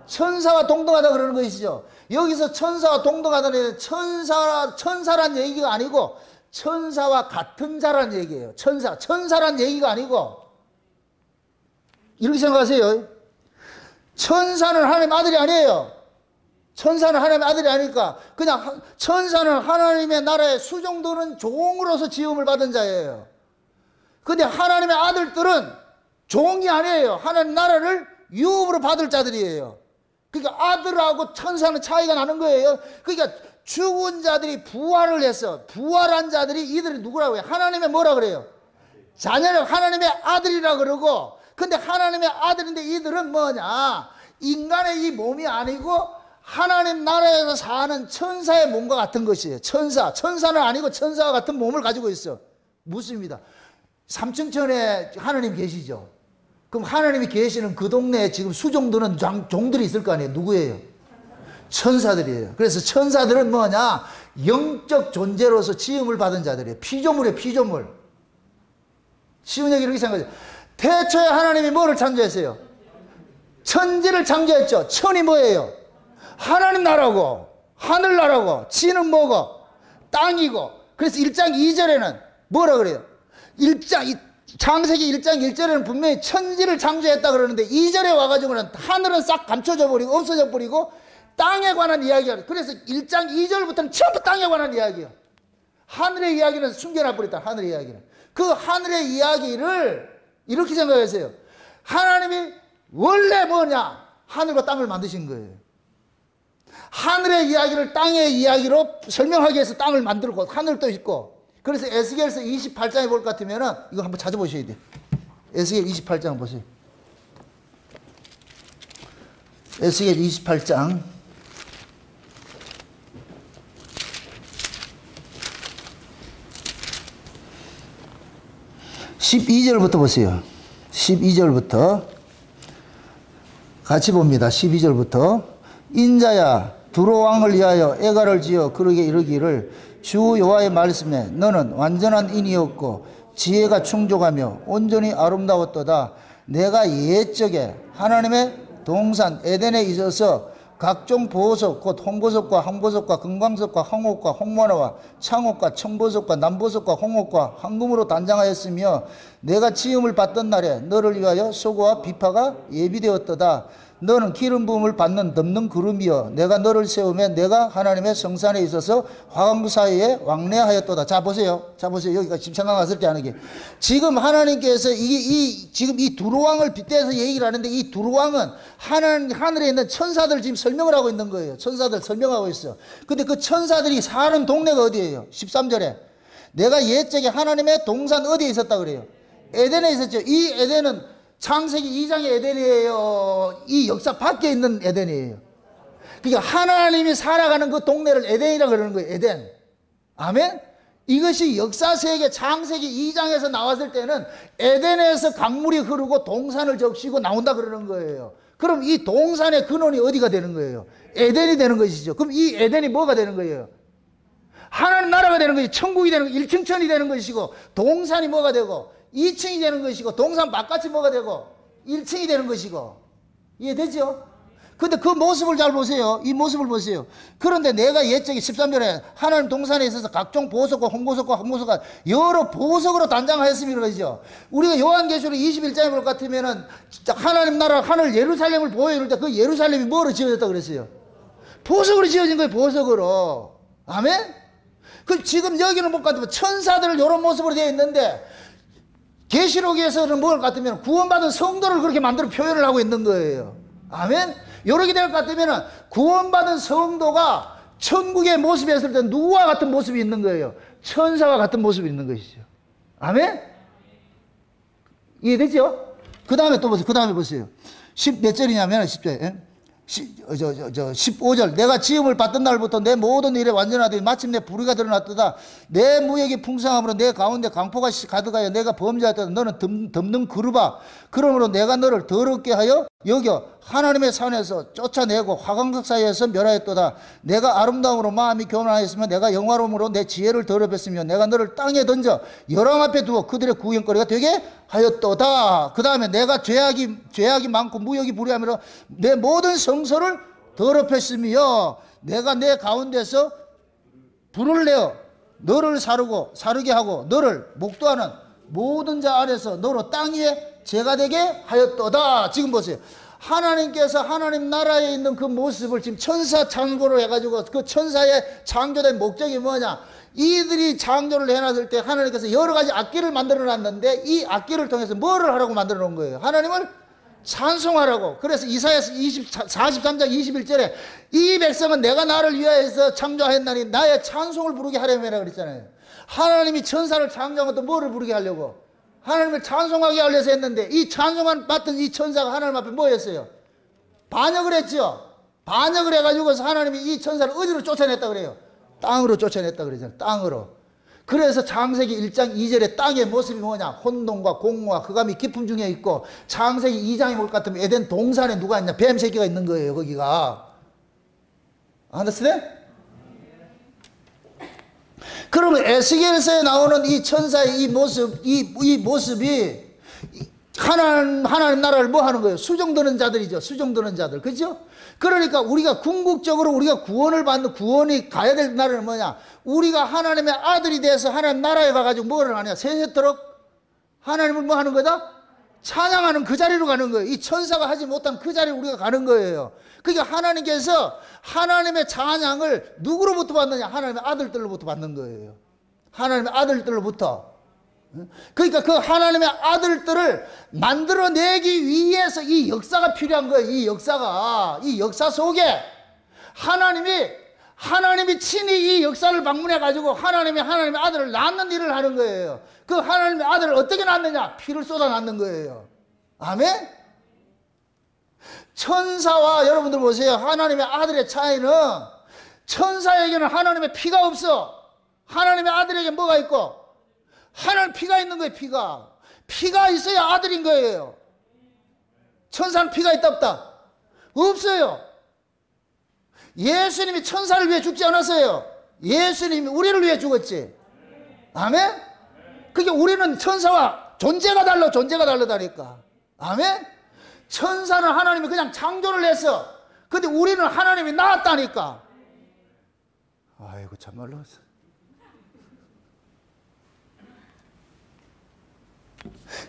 천사와 동등하다 그러는 것이죠. 여기서 천사와 동등하다는 천사란 얘기가 아니고 천사와 같은 자란 얘기예요. 천사란 얘기가 아니고 이렇게 생각하세요. 천사는 하나님 아들이 아니에요. 천사는 하나님의 아들이 아니니까 그냥 천사는 하나님의 나라의 수종드는 종으로서 지음을 받은 자예요. 근데 하나님의 아들들은 종이 아니에요. 하나님 나라를 유업으로 받을 자들이에요. 그러니까 아들하고 천사는 차이가 나는 거예요. 그러니까 죽은 자들이 부활을 해서 부활한 자들이 이들이 누구라고 해요? 하나님의 뭐라 그래요? 자녀는 하나님의 아들이라 그러고 근데 하나님의 아들인데 이들은 뭐냐? 인간의 이 몸이 아니고 하나님 나라에서 사는 천사의 몸과 같은 것이에요. 천사는 아니고 천사와 같은 몸을 가지고 있어. 묻습니다. 삼층천에 하나님 계시죠? 그럼 하나님이 계시는 그 동네에 지금 수종드는 종들이 있을 거 아니에요? 누구예요? 천사들이에요. 그래서 천사들은 뭐냐? 영적 존재로서 지음을 받은 자들이에요. 피조물이에요, 피조물. 쉬운 얘기를 이렇게 생각하세요. 태초에 하나님이 뭐를 창조했어요? 천지를 창조했죠. 천이 뭐예요? 하나님 나라고, 하늘나라고, 지는 뭐고? 땅이고. 그래서 1장 2절에는 뭐라 그래요? 창세기 1장 1절에는 분명히 천지를 창조했다 그러는데 2절에 와가지고는 하늘은 싹 감춰져 버리고 없어져 버리고 땅에 관한 이야기가. 그래서 1장 2절부터는 전부 땅에 관한 이야기예요. 하늘의 이야기는 숨겨놔 버렸다. 하늘의 이야기는. 그 하늘의 이야기를 이렇게 하늘의 이야기를 땅의 이야기로 설명하기 위해서 땅을 만들고 하늘도 있고. 그래서 에스겔서 28장에 볼 것 같으면은 이거 한번 찾아보셔야 돼요. 에스겔 28장 보세요. 에스겔 28장 12절부터 보세요. 12절부터 같이 봅니다. 12절부터 인자야 두로 왕을 위하여 애가를 지어 그러게 이르기를 주 여호와의 말씀에 너는 완전한 인이었고 지혜가 충족하며 온전히 아름다웠도다. 내가 옛적에 하나님의 동산 에덴에 있어서 각종 보석 곧 홍보석과 황보석과 금광석과 황옥과 홍모나와 창옥과 청보석과 남보석과 홍옥과 황금으로 단장하였으며 내가 지음을 받던 날에 너를 위하여 소고와 비파가 예비되었도다. 너는 기름 부음을 받는 덮는 구름이여 내가 너를 세우며 내가 하나님의 성산에 있어서 화강구 사이에 왕래하였도다. 자 보세요. 여기가 지금 생각났을 때 하는 게 지금 하나님께서 지금 이 두루왕을 빗대서 얘기를 하는데 이 두루왕은 하늘에 있는 천사들 지금 설명을 하고 있는 거예요. 천사들 설명하고 있어. 근데 그 천사들이 사는 동네가 어디예요? 13절에 내가 옛적에 하나님의 동산 어디에 있었다 그래요? 에덴에 있었죠. 이 에덴은 창세기 2장의 에덴이에요. 이 역사 밖에 있는 에덴이에요. 그러니까 하나님이 살아가는 그 동네를 에덴이라고 그러는 거예요. 에덴. 아멘? 이것이 역사세계 창세기 2장에서 나왔을 때는 에덴에서 강물이 흐르고 동산을 적시고 나온다 그러는 거예요. 그럼 이 동산의 근원이 어디가 되는 거예요? 에덴이 되는 것이죠. 그럼 이 에덴이 뭐가 되는 거예요? 하나님 나라가 되는 것이 천국이 되는 거, 1층천이 되는 것이고 동산이 뭐가 되고 2층이 되는 것이고 동산 바깥이 뭐가 되고 1층이 되는 것이고 이해되죠? 근데 그 모습을 잘 보세요. 이 모습을 보세요. 그런데 내가 옛적에 13절에 하나님 동산에 있어서 각종 보석과 홍보석과 황보석과 여러 보석으로 단장하였음이라 그러죠. 우리가 요한계시록 21장에 볼 것 같으면은 하나님 나라 하늘 예루살렘을 보여줄 때 그 예루살렘이 뭐로 지어졌다 그랬어요? 보석으로 지어진 거예요. 보석으로. 아멘? 그 지금 여기는 못 같으면 천사들 이런 모습으로 되어 있는데 계시록에서는 뭘 같으면 구원받은 성도를 그렇게 만들어 표현을 하고 있는 거예요. 아멘? 이렇게 될 것 같으면 구원받은 성도가 천국의 모습이 있을 때 누구와 같은 모습이 있는 거예요? 천사와 같은 모습이 있는 것이죠. 아멘? 이해되죠? 그 다음에 또 보세요. 그 다음에 보세요. 몇 절이냐면 10절. 15절 내가 지음을 받던 날부터 내 모든 일에 완전하더니 마침내 불의가 드러났도다. 내 무역이 풍성함으로 내 가운데 강포가 가득하여 내가 범죄하였다. 너는 덮는 그루바. 그러므로 내가 너를 더럽게 하여 여겨 하나님의 산에서 쫓아내고 화강석 사이에서 멸하였도다. 내가 아름다움으로 마음이 교만하였으며 내가 영화로움으로 내 지혜를 더럽혔으며 내가 너를 땅에 던져 열왕 앞에 두어 그들의 구경거리가 되게 하였도다. 그 다음에 내가 죄악이 많고 무역이 불의하므로 내 모든 성소를 더럽혔으며 내가 내 가운데서 불을 내어 너를 사르게 하고 너를 목도하는 모든 자 안에서 너로 땅 위에 죄가 되게 하였도다. 지금 보세요. 하나님께서 하나님 나라에 있는 그 모습을 지금 천사 창조를 해가지고 그 천사의 창조된 목적이 뭐냐? 이들이 창조를 해놨을 때 하나님께서 여러 가지 악기를 만들어 놨는데 이 악기를 통해서 뭐를 하라고 만들어 놓은 거예요? 하나님을 찬송하라고. 그래서 이사야서 43장 21절에 이 백성은 내가 나를 위하여서 창조하였나니 나의 찬송을 부르게 하려면 그랬잖아요. 하나님이 천사를 창조한 것도 뭐를 부르게 하려고? 하나님을 찬송하게 하려서 했는데 이 찬송을 맡은 이 천사가 하나님 앞에 뭐 했어요? 반역을 했죠. 반역을 해가지고서 하나님이 이 천사를 어디로 쫓아냈다 그래요? 땅으로 쫓아냈다 그러잖아요. 땅으로. 그래서 창세기 1장 2절에 땅의 모습이 뭐냐? 혼돈과 공허와 흑암이 깊음 중에 있고 창세기 2장에 볼 것 같으면 에덴 동산에 누가 있냐? 뱀 새끼가 있는 거예요. 거기가. 안됐어요? 그러면 에스겔서에 나오는 이 천사의 이 모습이 하나님 나라를 뭐 하는 거예요? 수종드는 자들이죠. 수종드는 자들. 그죠? 그러니까 우리가 궁극적으로 우리가 구원이 가야 될 나라는 뭐냐? 우리가 하나님의 아들이 돼서 하나님 나라에 가가지고 뭐를 하냐? 세세토록 하나님을 뭐 하는 거다? 찬양하는 그 자리로 가는 거예요. 이 천사가 하지 못한 그 자리로 우리가 가는 거예요. 그러니까 하나님께서 하나님의 찬양을 누구로부터 받느냐? 하나님의 아들들로부터 받는 거예요. 하나님의 아들들로부터. 그러니까 그 하나님의 아들들을 만들어내기 위해서 이 역사가 필요한 거예요. 이 역사 속에 하나님이 친히 이 역사를 방문해 가지고 하나님의 아들을 낳는 일을 하는 거예요. 그 하나님의 아들을 어떻게 낳느냐? 피를 쏟아 낳는 거예요. 아멘? 천사와 여러분들 보세요. 하나님의 아들의 차이는 천사에게는 하나님의 피가 없어. 하나님의 아들에게 뭐가 있고? 하나님 피가 있는 거예요. 피가 있어야 아들인 거예요. 천사는 피가 있다 없다? 없어요. 예수님이 천사를 위해 죽지 않았어요. 예수님이 우리를 위해 죽었지. 아멘? 그게 우리는 천사와 존재가 다르다니까. 아멘? 천사는 하나님이 그냥 창조를 했어. 근데 우리는 하나님이 낳았다니까. 아이고 참말로.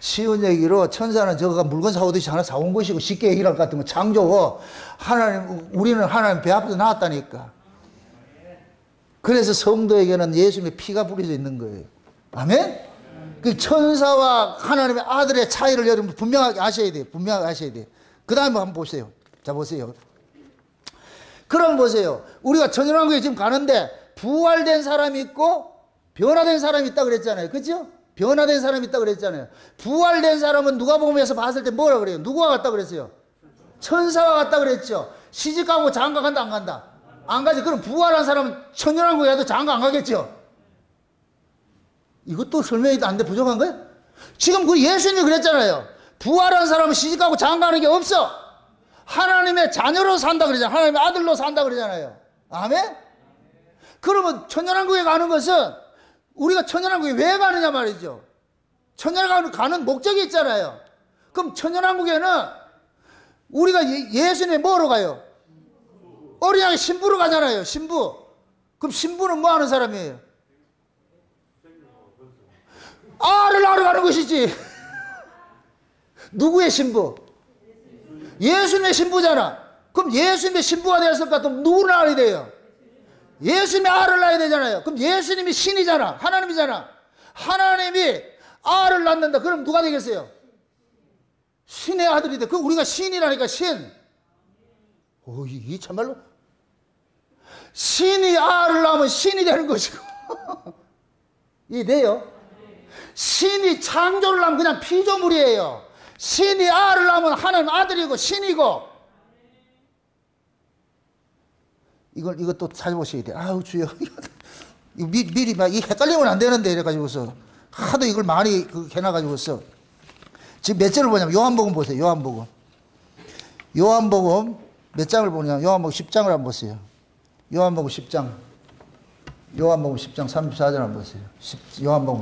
쉬운 얘기로 천사는 저가 물건 사오듯이 하나 사온 것이고, 쉽게 얘기를 할 것 같으면 창조고, 우리는 하나님 배 앞에서 나왔다니까. 그래서 성도에게는 예수님의 피가 뿌려져 있는 거예요. 아멘? 그 천사와 하나님의 아들의 차이를 여러분 분명하게 아셔야 돼요. 그 다음에 한번 보세요. 자, 보세요. 그럼 보세요. 우리가 천연왕국에 지금 가는데 부활된 사람이 있고 변화된 사람이 있다고 그랬잖아요. 그죠? 변화된 사람이 있다고 그랬잖아요. 부활된 사람은 누가복음에서 봤을 때 뭐라 그래요? 누구와 같다 그랬어요? 천사와 같다 그랬죠. 시집가고 장가 간다 안 간다? 안 가지. 그럼 부활한 사람은 천연왕국에 가도 장가 안 가겠죠? 이것도 설명이 안 돼. 부족한 거예요? 지금 그 예수님이 그랬잖아요. 부활한 사람은 시집가고 장가 가는 게 없어. 하나님의 자녀로 산다 그러잖아요. 하나님의 아들로 산다 그러잖아요. 아멘? 그러면 천연왕국에 가는 것은 우리가 천연왕국에 왜 가느냐 말이죠. 천연왕국에 가는 목적이 있잖아요. 그럼 천연왕국에는 우리가 예수님의 뭐로 가요? 어린 양의 신부로 가잖아요. 신부. 그럼 신부는 뭐 하는 사람이에요? 알을 낳으러 가는 것이지. 누구의 신부? 예수님의 신부잖아. 그럼 예수님의 신부가 되었을 것 같으면 누구를 알아야 돼요? 예수님의 알을 낳아야 되잖아요. 그럼 예수님이 신이잖아. 하나님이잖아. 하나님이 알을 낳는다. 그럼 누가 되겠어요? 신의 아들이 돼. 그럼 우리가 신이라니까, 신. 오, 이 참말로. 신이 알을 낳으면 신이 되는 것이고. 이해돼요? 신이 창조를 하면 그냥 피조물이에요. 신이 알을 낳으면 하나님 아들이고 신이고. 이것도 찾아보셔야 돼. 아우 주여. 미리 막 헷갈리면 안 되는데 이래가지고서 하도 이걸 많이 해놔가지고서 지금 몇 절을 보냐면 요한복음 보세요. 요한복음 몇 장을 보냐? 요한복음 10장을 한번 보세요. 요한복음 10장 34절 한번 보세요. 요한복음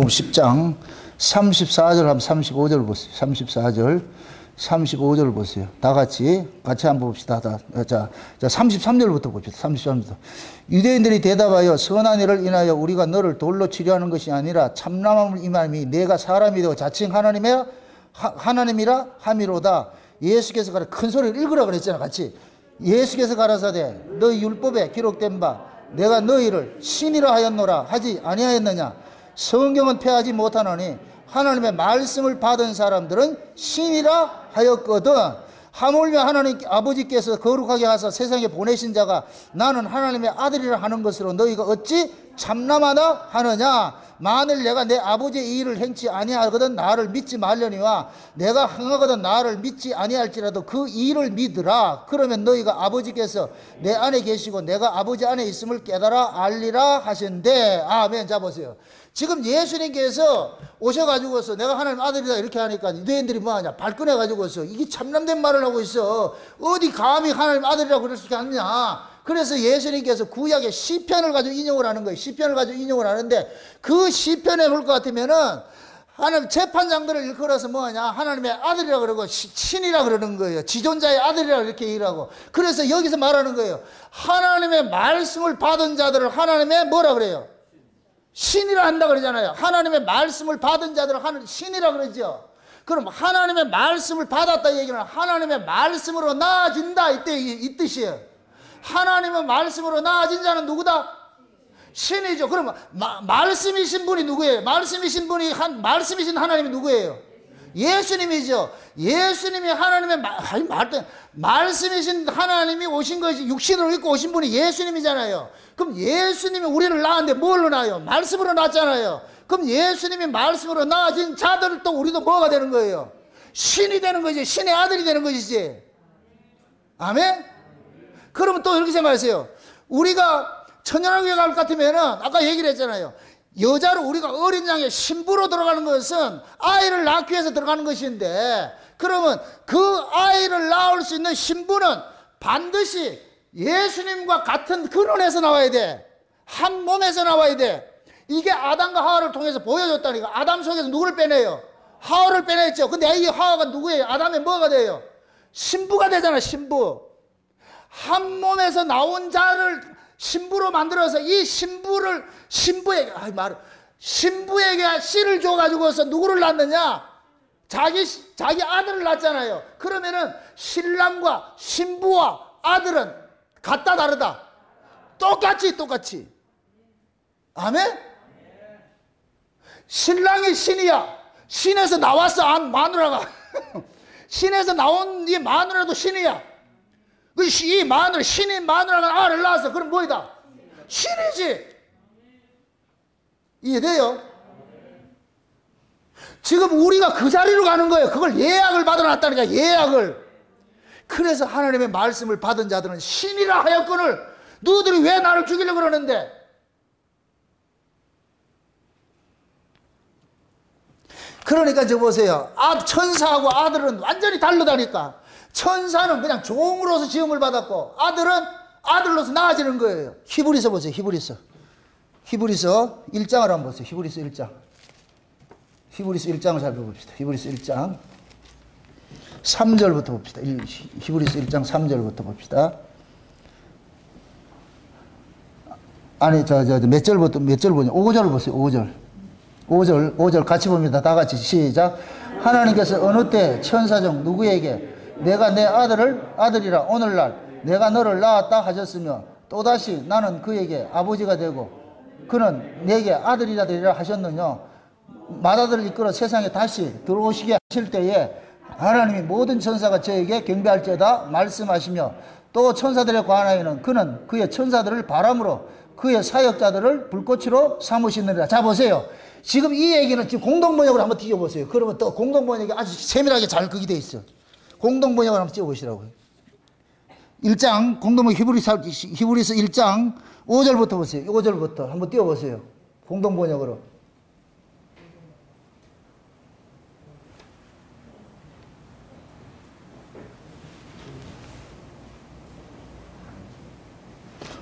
10장 34절 하면 35절 보세요. 35절을 보세요. 다 같이 한번 봅시다. 자, 33절부터 봅시다. 33절부터. 유대인들이 대답하여 선한 일을 인하여 우리가 너를 돌로 치료하는 것이 아니라 참남함을 임함이 내가 사람이 되어 자칭 하나님이라 함이로다. 예수께서 큰 소리를 읽으라 그랬잖아. 같이. 예수께서 가라사대 너희 율법에 기록된 바 내가 너희를 신이라 하였노라 하지 아니하였느냐. 성경은 폐하지 못하노니 하나님의 말씀을 받은 사람들은 신이라 하였거든. 하물며 하나님 아버지께서 거룩하게 하사 세상에 보내신 자가 나는 하나님의 아들이라 하는 것으로 너희가 어찌 참남하다 하느냐. 만일 내가 내 아버지의 이 일을 행치 아니하거든 나를 믿지 말려니와 내가 행하거든 나를 믿지 아니할지라도 그 일을 믿으라. 그러면 너희가 아버지께서 내 안에 계시고 내가 아버지 안에 있음을 깨달아 알리라 하신대. 아멘. 자 보세요. 지금 예수님께서 오셔가지고서 내가 하나님 아들이다 이렇게 하니까 유대인들이 뭐하냐 발끈해가지고서 이게 참남된 말을 하고 있어. 어디 감히 하나님 아들이라고 그럴 수 있겠느냐. 그래서 예수님께서 구약의 시편을 가지고 인용을 하는 거예요. 시편을 가지고 인용을 하는데 그 시편에 볼 것 같으면은 하나님 재판장들을 일컬어서 뭐하냐 하나님의 아들이라 그러고 신이라 그러는 거예요. 지존자의 아들이라 이렇게 얘기를 하고. 그래서 여기서 말하는 거예요. 하나님의 말씀을 받은 자들을 하나님의 뭐라 그래요? 신이라 한다 그러잖아요. 하나님의 말씀을 받은 자들을 신이라 그러죠. 그럼 하나님의 말씀을 받았다 얘기는 하나님의 말씀으로 나아진다 이 뜻이에요. 하나님의 말씀으로 나아진 자는 누구다? 신이죠. 그럼 말씀이신 분이 누구예요? 말씀이신 하나님이 누구예요? 예수님이죠. 예수님이 하나님의 말씀이신 하나님이 오신 것이 육신으로 입고 오신 분이 예수님이잖아요. 그럼 예수님이 우리를 낳았는데 뭘로 낳아요? 말씀으로 낳았잖아요. 그럼 예수님이 말씀으로 낳아진 자들을 또 우리도 뭐가 되는 거예요? 신이 되는 거지. 신의 아들이 되는 것이지. 아멘? 그러면 또 이렇게 생각하세요. 우리가 천연하게 갈 것 같으면은 아까 얘기를 했잖아요. 여자로 우리가 어린 양의 신부로 들어가는 것은 아이를 낳기 위해서 들어가는 것인데, 그러면 그 아이를 낳을 수 있는 신부는 반드시 예수님과 같은 근원에서 나와야 돼. 한 몸에서 나와야 돼. 이게 아담과 하와를 통해서 보여줬다니까. 아담 속에서 누구를 빼내요? 하와를 빼냈죠. 근데 이 하와가 누구예요? 아담의 뭐가 돼요? 신부가 되잖아. 신부. 한 몸에서 나온 자를 신부로 만들어서 이 신부에게 씨를 줘가지고서 누구를 낳느냐? 자기 아들을 낳잖아요. 그러면은 신랑과 신부와 아들은 같다 다르다? 똑같이. 아멘? 신랑이 신이야. 신에서 나왔어. 마누라가. 신에서 나온 이 마누라도 신이야. 이 마누라, 신인 마누라가 알을 낳았어. 그럼 뭐이다? 신이지. 이해돼요? 지금 우리가 그 자리로 가는 거예요. 그걸 예약을 받아놨다니까. 예약을. 그래서 하나님의 말씀을 받은 자들은 신이라 하였거늘 너희들이 왜 나를 죽이려고 그러는데? 그러니까 저 보세요. 천사하고 아들은 완전히 다르다니까. 천사는 그냥 종으로서 지음을 받았고 아들은 아들로서 나아지는 거예요. 히브리서 보세요. 히브리서 1장을 한번 보세요. 히브리서 1장. 히브리서 1장을 살펴봅시다. 히브리서 1장 3절부터 봅시다. 히브리서 1장 3절부터 봅시다. 아니 몇 절부터 몇 절 보냐? 5절 보세요. 5절 같이 봅니다. 다 같이 시작. 하나님께서 어느 때 천사 중 누구에게 내가 내 아들이라 오늘날 내가 너를 낳았다 하셨으며 또다시 나는 그에게 아버지가 되고 그는 내게 아들이라 되리라 하셨느냐. 맏아들을 이끌어 세상에 다시 들어오시게 하실 때에 하나님이 모든 천사가 저에게 경배할지어다 말씀하시며 또 천사들에 관하여는 그는 그의 천사들을 바람으로 그의 사역자들을 불꽃으로 삼으시느니라. 자 보세요. 지금 이 얘기는 지금 공동번역으로 한번 띄워보세요. 그러면 또 공동번역이 아주 세밀하게 잘 그게 돼 있어. 공동번역을 한번 띄워보시라고요. 1장 공동번역 히브리서 1장 5절부터 보세요. 5절부터 한번 띄워보세요. 공동번역으로.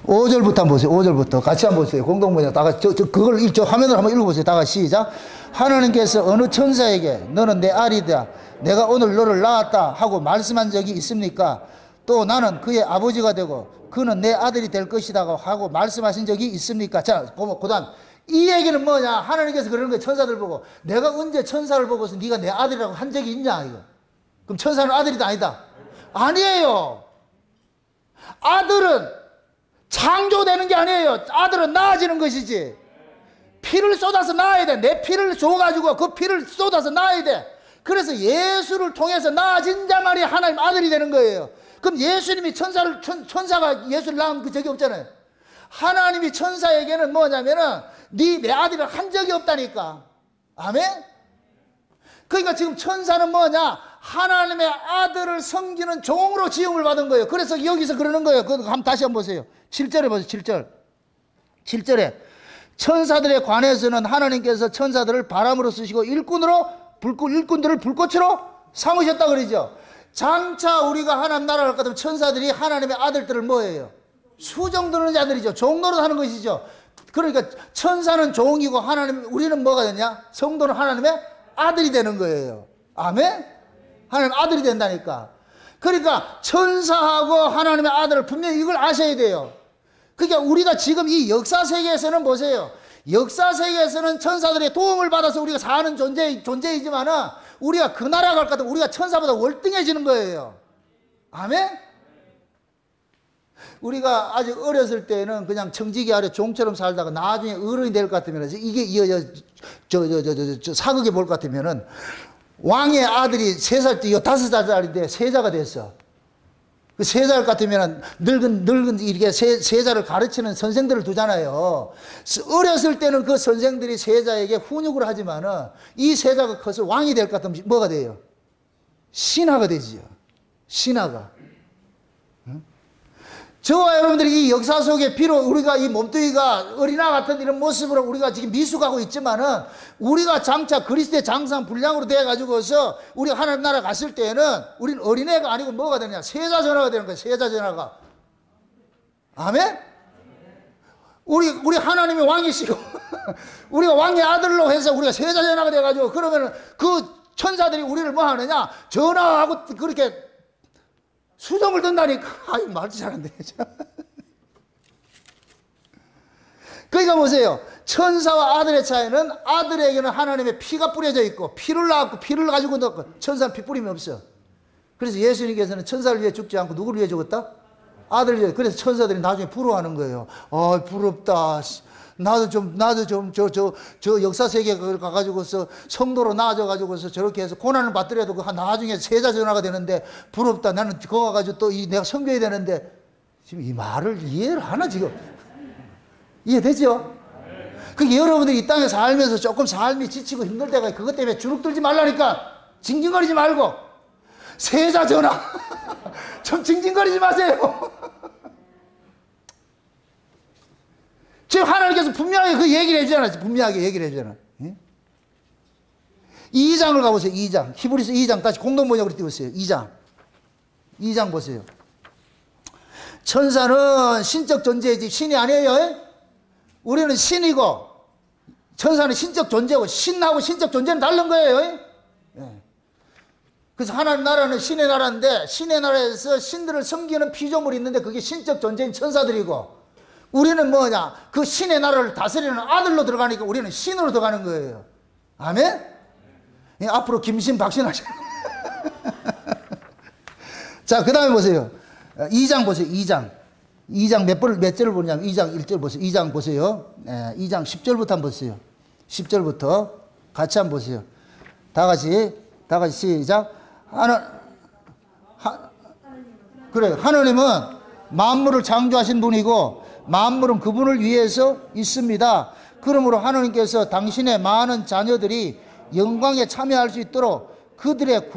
(5절부터) 한번 보세요. 5절부터 같이 한번 보세요. 공동번역 다 같이 그걸 저 화면으로 한번 읽어보세요. 다 같이 시작. 하나님께서 어느 천사에게 너는 내 아들이다 내가 오늘 너를 낳았다 하고 말씀한 적이 있습니까? 또 나는 그의 아버지가 되고 그는 내 아들이 될 것이다 하고 말씀하신 적이 있습니까? 자, 그 다음 이 얘기는 뭐냐? 하나님께서 그러는 거예요. 천사들 보고 내가 언제 천사를 보고서 네가 내 아들이라고 한 적이 있냐 이거. 그럼 천사는 아들이다 아니다? 아니에요. 아들은 창조되는 게 아니에요. 아들은 낳아지는 것이지. 피를 쏟아서 낳아야 돼. 내 피를 줘가지고 그 피를 쏟아서 낳아야 돼. 그래서 예수를 통해서 낳아진 자만이 하나님 아들이 되는 거예요. 그럼 예수님이 천사가 예수를 낳은 그 적이 없잖아요. 하나님이 천사에게는 뭐냐면은 네 내 아들을 한 적이 없다니까. 아멘? 그러니까 지금 천사는 뭐냐? 하나님의 아들을 섬기는 종으로 지음을 받은 거예요. 그래서 여기서 그러는 거예요. 그거 한번 다시 한번 보세요. 7절에 보세요. 7절에 천사들에 관해서는 하나님께서 천사들을 바람으로 쓰시고 일꾼들을 불꽃으로 삼으셨다 그러죠. 장차 우리가 하나님 나라를 갈 것 같으면 천사들이 하나님의 아들들을 뭐예요? 수종드는 자들이죠. 종노릇 하는 것이죠. 그러니까 천사는 종이고 우리는 뭐가 되냐? 성도는 하나님의 아들이 되는 거예요. 아멘? 하나님 아들이 된다니까. 그러니까 천사하고 하나님의 아들을 분명히 이걸 아셔야 돼요. 그러니까 우리가 지금 이 역사 세계에서는 보세요. 역사 세계에서는 천사들의 도움을 받아서 우리가 사는 존재이지만은 우리가 그 나라 갈 것 같으면 우리가 천사보다 월등해지는 거예요. 아멘? 우리가 아직 어렸을 때는 그냥 청지기 아래 종처럼 살다가 나중에 어른이 될 것 같으면 이게 사극에 볼 것 같으면은 왕의 아들이 3살 때 5살짜리인데 세자가 됐어. 그 세자 같으면 늙은 이렇게 세자를 가르치는 선생들을 두잖아요. 어렸을 때는 그 선생들이 세자에게 훈육을 하지만은 이 세자가 커서 왕이 될 것 같으면 뭐가 돼요? 신하가 되지요. 신하가. 저와 여러분들이 이 역사 속에 비록 우리가 이 몸뚱이가 어린아 같은 이런 모습으로 우리가 지금 미숙하고 있지만은 우리가 장차 그리스도의 장상 분량으로 돼가지고서 우리가 하나님 나라 갔을 때에는 우리는 어린애가 아니고 뭐가 되느냐? 세자전화가 되는 거예요. 세자전화가. 아멘? 우리 하나님이 왕이시고 우리가 왕의 아들로 해서 우리가 세자전화가 돼가지고 그러면은 그 천사들이 우리를 뭐 하느냐? 전화하고 그렇게 수정을 든다니까. 아이, 말도 잘 안 되죠. 그러니까 보세요. 천사와 아들의 차이는 아들에게는 하나님의 피가 뿌려져 있고 피를 낳았고 피를 가지고 넣고 천사는 피 뿌림이 없어. 그래서 예수님께서는 천사를 위해 죽지 않고 누구를 위해 죽었다? 아들을 위해. 그래서 천사들이 나중에 부러워하는 거예요. 아, 부럽다. 나도 좀 저 역사 세계에 가가지고서 성도로 나아져가지고서 저렇게 해서 고난을 받더라도 그 나중에 세자 전화가 되는데 부럽다. 나는 그거 가지고 또 내가 섬겨야 되는데. 지금 이 말을 이해를 하나 지금? 이해되죠? 그게 여러분들이 이 땅에 살면서 조금 삶이 지치고 힘들 때가 그것 때문에 주눅들지 말라니까. 징징거리지 말고 세자 전화 좀 징징거리지 마세요. 지금 하나님께서 분명하게 그 얘기를 해주잖아. 분명하게 얘기를 해주잖아. 2장을 가보세요. 2장. 히브리서 2장 다시 공동번역으로 띄우세요. 2장 보세요. 천사는 신적 존재이지 신이 아니에요. 우리는 신이고 천사는 신적 존재고 신하고 신적 존재는 다른 거예요. 그래서 하나님 나라는 신의 나라인데 신의 나라에서 신들을 섬기는 피조물이 있는데 그게 신적 존재인 천사들이고 우리는 뭐냐? 그 신의 나라를 다스리는 아들로 들어가니까 우리는 신으로 들어가는 거예요. 아멘? 예, 앞으로 김신 박신 하시는 자, 그 다음에 보세요. 2장 보세요. 2장 몇 절을 보냐면 2장 1절 보세요. 2장 보세요. 2장 10절부터 한번 보세요. 10절부터 같이 한번 보세요. 다 같이 시작. 그래요. 하나님은 만물을 창조하신 분이고 만물은 그분을 위해서 있습니다. 그러므로 하나님께서 당신의 많은 자녀들이 영광에 참여할 수 있도록 그들의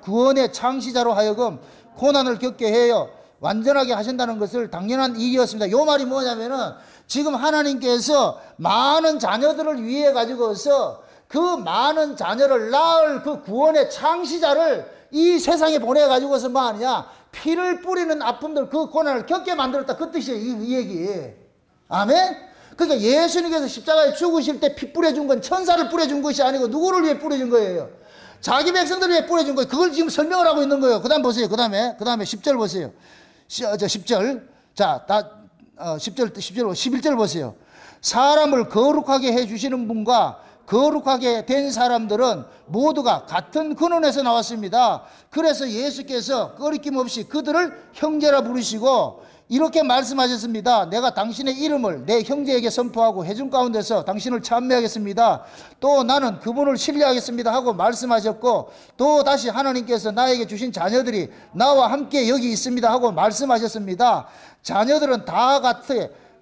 구원의 창시자로 하여금 고난을 겪게 해요 완전하게 하신다는 것을 당연한 일이었습니다. 이 말이 뭐냐면은 지금 하나님께서 많은 자녀들을 위해 가지고서 그 많은 자녀를 낳을 그 구원의 창시자를 이 세상에 보내가지고서 뭐 하느냐? 피를 뿌리는 아픔들 그 고난을 겪게 만들었다. 그 뜻이에요. 이 얘기. 아멘? 그러니까 예수님께서 십자가에 죽으실 때 피 뿌려준 건 천사를 뿌려준 것이 아니고 누구를 위해 뿌려준 거예요? 자기 백성들을 위해 뿌려준 거예요. 그걸 지금 설명을 하고 있는 거예요. 그 다음 보세요. 그 다음에 10절 보세요. 10절. 자, 10절, 11절 보세요. 사람을 거룩하게 해주시는 분과 거룩하게 된 사람들은 모두가 같은 근원에서 나왔습니다. 그래서 예수께서 꺼리낌 없이 그들을 형제라 부르시고 이렇게 말씀하셨습니다. 내가 당신의 이름을 내 형제에게 선포하고 회중 가운데서 당신을 찬미하겠습니다. 또 나는 그분을 신뢰하겠습니다 하고 말씀하셨고 또 다시 하나님께서 나에게 주신 자녀들이 나와 함께 여기 있습니다 하고 말씀하셨습니다. 자녀들은 다 같아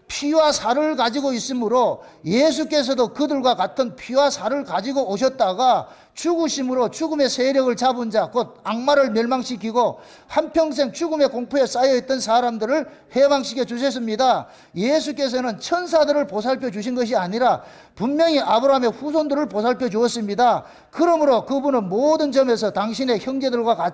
피와 살을 가지고 있으므로 예수께서도 그들과 같은 피와 살을 가지고 오셨다가 죽으심으로 죽음의 세력을 잡은 자 곧 악마를 멸망시키고 한평생 죽음의 공포에 쌓여있던 사람들을 해방시켜 주셨습니다. 예수께서는 천사들을 보살펴 주신 것이 아니라 분명히 아브라함의 후손들을 보살펴 주었습니다. 그러므로 그분은 모든 점에서 당신의 형제들과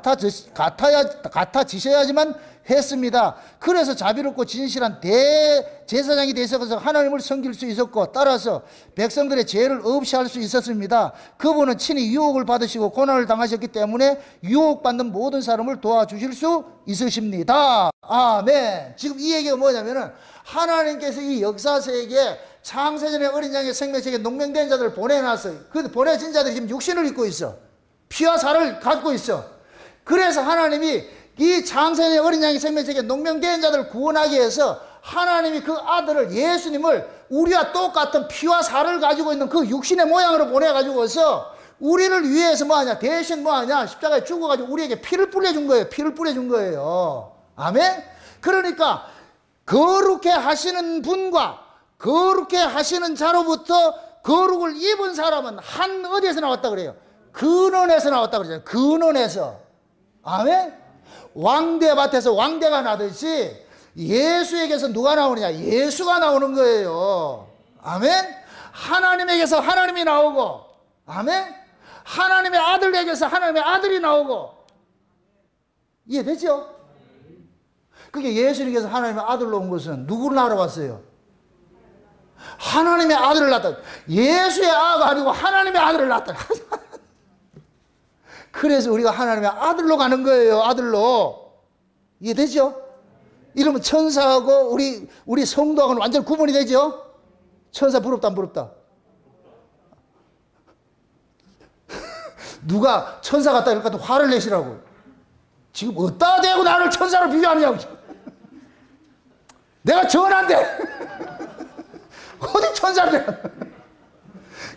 같아지셔야지만 했습니다. 그래서 자비롭고 진실한 대제사장이 되셔서 하나님을 섬길 수 있었고 따라서 백성들의 죄를 없이 할 수 있었습니다. 그분은 친히 유혹을 받으시고 고난을 당하셨기 때문에 유혹받는 모든 사람을 도와주실 수 있으십니다. 아멘. 지금 이 얘기가 뭐냐면은 하나님께서 이 역사세계에 창세전의 어린 양의 생명책에 농명된 자들을 보내놨어요. 그 보내진 자들이 지금 육신을 입고 있어. 피와 살을 갖고 있어. 그래서 하나님이 이 창세전의 어린 양의 생명책에 농명된 자들을 구원하기 위해서 하나님이 그 아들을 예수님을 우리와 똑같은 피와 살을 가지고 있는 그 육신의 모양으로 보내가지고서 우리를 위해서 뭐하냐? 대신 뭐하냐? 십자가에 죽어가지고 우리에게 피를 뿌려준 거예요. 피를 뿌려준 거예요. 아멘? 그러니까 거룩해 하시는 분과 거룩해 하시는 자로부터 거룩을 입은 사람은 한 어디에서 나왔다 그래요? 근원에서 나왔다 그러잖아요. 근원에서. 아멘? 왕대밭에서 왕대가 나듯이 예수에게서 누가 나오느냐? 예수가 나오는 거예요. 아멘? 하나님에게서 하나님이 나오고, 아멘? 하나님의 아들에게서 하나님의 아들이 나오고. 이해되죠? 그게 예수님께서 하나님의 아들로 온 것은 누구를 알아봤어요? 하나님의 아들을 낳았다. 예수의 아가 아니고 하나님의 아들을 낳았다. 그래서 우리가 하나님의 아들로 가는 거예요. 아들로. 이해되죠? 이러면 천사하고 우리 성도하고는 완전 구분이 되죠? 천사 부럽다 안 부럽다? 누가 천사 같다 이럴까 또 화를 내시라고. 지금 어디다 대고 나를 천사로 비교하느냐고. 내가 전한데 어디 천사를.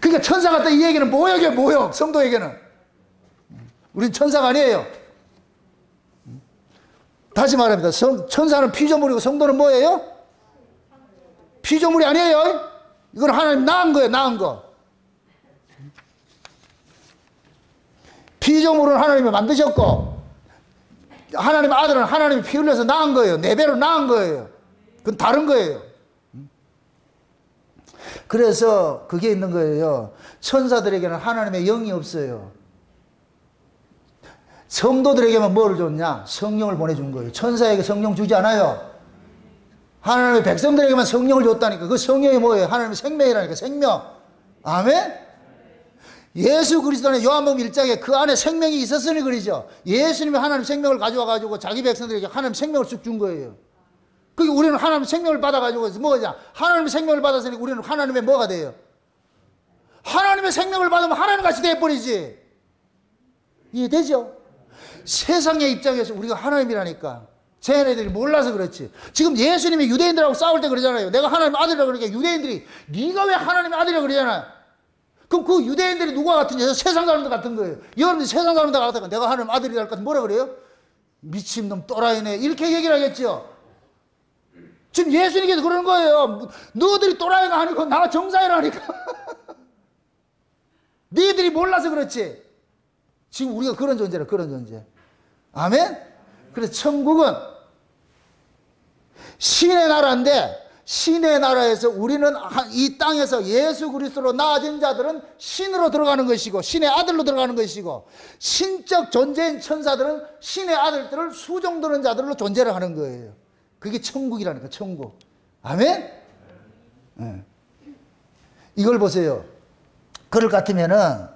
그러니까 천사 같다 이 얘기는 모욕이에요. 모욕. 성도에게는. 우린 천사가 아니에요. 다시 말합니다. 천사는 피조물이고 성도는 뭐예요? 피조물이 아니에요. 이건 하나님 낳은 거예요. 낳은 거. 피조물은 하나님이 만드셨고 하나님의 아들은 하나님이 피 흘려서 낳은 거예요. 내 배로 낳은 거예요. 그건 다른 거예요. 그래서 그게 있는 거예요. 천사들에게는 하나님의 영이 없어요. 성도들에게만 뭐를 줬냐? 성령을 보내준 거예요. 천사에게 성령 주지 않아요. 하나님의 백성들에게만 성령을 줬다니까. 그 성령이 뭐예요? 하나님의 생명이라니까. 생명. 아멘? 예수 그리스도는 요한복음 1장에 그 안에 생명이 있었으니 그러죠. 예수님이 하나님 생명을 가져와가지고 자기 백성들에게 하나님 생명을 쑥 준 거예요. 그게 우리는 하나님 생명을 받아가지고 뭐냐? 하나님의 생명을 받았으니 우리는 하나님의 뭐가 돼요? 하나님의 생명을 받으면 하나님같이 돼버리지. 이해되죠? 세상의 입장에서 우리가 하나님이라니까. 쟤네들이 몰라서 그렇지. 지금 예수님이 유대인들하고 싸울 때 그러잖아요. 내가 하나님 아들이라고 그러니까 유대인들이 네가 왜 하나님의 아들이라고 그러잖아요. 그럼 그 유대인들이 누가 같은지 세상 사람들 같은 거예요. 여러분들 세상 사람들 같다가 내가 하나님 아들이랄 것 같으면 뭐라 그래요? 미친놈 또라이네 이렇게 얘기를 하겠죠. 지금 예수님께서 그러는 거예요. 너희들이 또라이가 아니고 나 정사이라니까. 너희들이 몰라서 그렇지. 지금 우리가 그런 존재라. 그런 존재. 아멘? 그래서 천국은 신의 나라인데 신의 나라에서 우리는 이 땅에서 예수 그리스도로 나아진 자들은 신으로 들어가는 것이고 신의 아들로 들어가는 것이고 신적 존재인 천사들은 신의 아들들을 수종드는 자들로 존재를 하는 거예요. 그게 천국이라니까. 천국. 아멘? 네. 이걸 보세요. 그럴 것 같으면은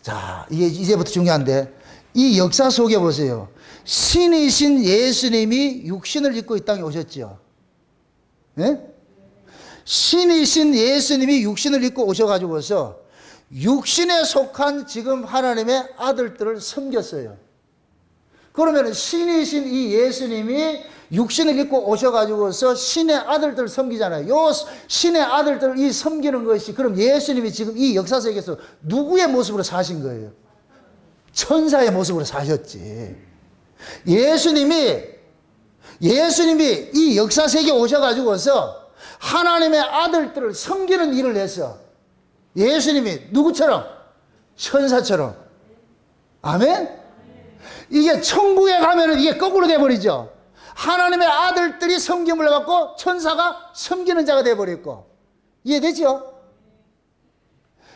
자 이게 이제부터 중요한데 이 역사 속에 보세요. 신이신 예수님이 육신을 입고 이 땅에 오셨죠. 예? 신이신 예수님이 육신을 입고 오셔가지고서 육신에 속한 지금 하나님의 아들들을 섬겼어요. 그러면 신이신 이 예수님이 육신을 입고 오셔가지고서 신의 아들들을 섬기잖아요. 요 신의 아들들을 이 섬기는 것이 그럼 예수님이 지금 이 역사 속에서 누구의 모습으로 사신 거예요? 천사의 모습으로 사셨지. 예수님이 이 역사 세계에 오셔가지고서 하나님의 아들들을 섬기는 일을 해서 예수님이 누구처럼? 천사처럼. 아멘? 이게 천국에 가면은 이게 거꾸로 돼버리죠. 하나님의 아들들이 섬김을 받고 천사가 섬기는 자가 돼버렸고. 이해되죠?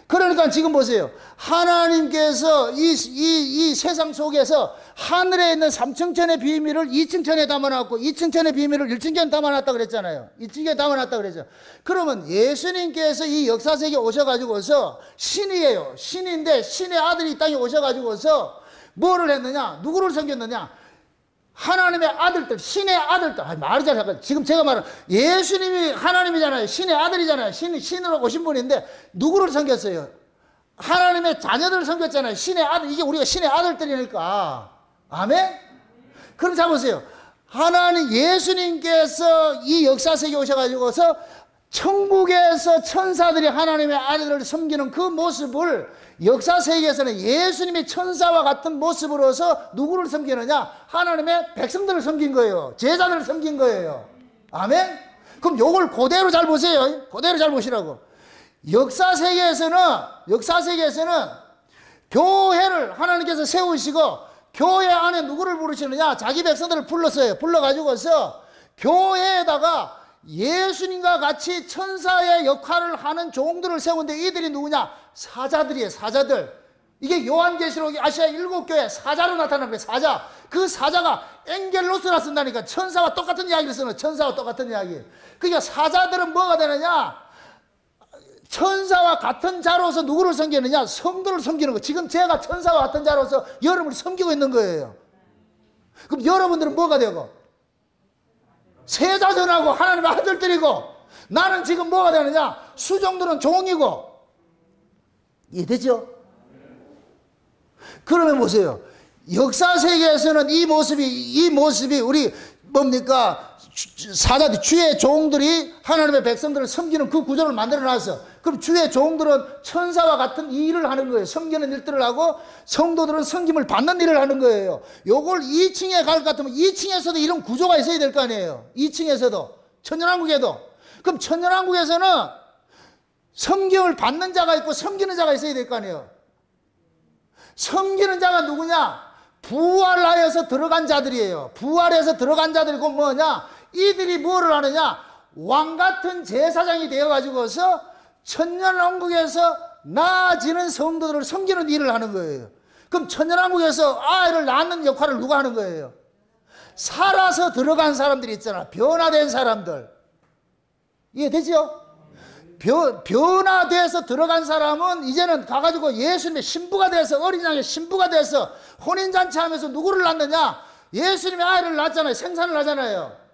그러니까 지금 보세요. 하나님께서 이 세상 속에서 하늘에 있는 3층천의 비밀을 2층천에 담아놨고 2층천의 비밀을 1층천에 담아놨다 그랬잖아요. 2층에 담아놨다 그랬죠. 그러면 예수님께서 이 역사 세계에 오셔가지고서 신이에요. 신인데 신의 아들이 이 땅에 오셔가지고서 뭐를 했느냐? 누구를 섬겼느냐? 하나님의 아들들, 신의 아들들. 말이 잘 잠깐. 지금 제가 말한 예수님이 하나님이잖아요. 신의 아들이잖아요. 신으로 오신 분인데 누구를 섬겼어요? 하나님의 자녀들을 섬겼잖아요. 신의 아들. 이게 우리가 신의 아들들이니까. 아멘? 그럼 자 보세요. 하나님 예수님께서 이 역사 세계에 오셔가지고서 천국에서 천사들이 하나님의 아들을 섬기는 그 모습을 역사 세계에서는 예수님이 천사와 같은 모습으로서 누구를 섬기느냐? 하나님의 백성들을 섬긴 거예요. 제자들을 섬긴 거예요. 아멘? 그럼 요걸 그대로 잘 보세요. 그대로 잘 보시라고. 역사 세계에서는 교회를 하나님께서 세우시고 교회 안에 누구를 부르시느냐? 자기 백성들을 불렀어요. 불러가지고서 교회에다가 예수님과 같이 천사의 역할을 하는 종들을 세우는데 이들이 누구냐? 사자들이에요. 사자들. 이게 요한계시록 아시아 7교회 사자로 나타나는 거예요. 사자. 그 사자가 엔겔로스라 쓴다니까. 천사와 똑같은 이야기를 쓰는, 천사와 똑같은 이야기. 그러니까 사자들은 뭐가 되느냐? 천사와 같은 자로서 누구를 섬기느냐? 성도를 섬기는 거. 지금 제가 천사와 같은 자로서 여러분을 섬기고 있는 거예요. 그럼 여러분들은 뭐가 되고? 세자전하고 하나님의 아들들이고, 나는 지금 뭐가 되느냐? 수종들은 종이고. 이해되죠? 그러면 보세요. 역사 세계에서는 이 모습이 우리 뭡니까? 사자들, 주의 종들이 하나님의 백성들을 섬기는 그 구조를 만들어 놨어. 그럼 주의 종들은 천사와 같은 이 일을 하는 거예요. 섬기는 일들을 하고 성도들은 섬김을 받는 일을 하는 거예요. 요걸 2층에 갈 것 같으면 2층에서도 이런 구조가 있어야 될 거 아니에요. 2층에서도. 천년왕국에도. 그럼 천년왕국에서는 섬김을 받는 자가 있고 섬기는 자가 있어야 될 거 아니에요. 섬기는 자가 누구냐? 부활하여서 들어간 자들이에요. 부활해서 들어간 자들이고 뭐냐? 이들이 뭐를 하느냐? 왕같은 제사장이 되어가지고서 천년왕국에서 나아지는 성도들을 섬기는 일을 하는 거예요. 그럼 천년왕국에서 아이를 낳는 역할을 누가 하는 거예요? 살아서 들어간 사람들이 있잖아. 변화된 사람들. 이해되죠? 변화돼서 들어간 사람은 이제는 가가지고 예수님의 신부가 돼서, 어린 양의 신부가 돼서 혼인잔치 하면서 누구를 낳느냐? 예수님의 아이를 낳잖아요. 생산을 하잖아요.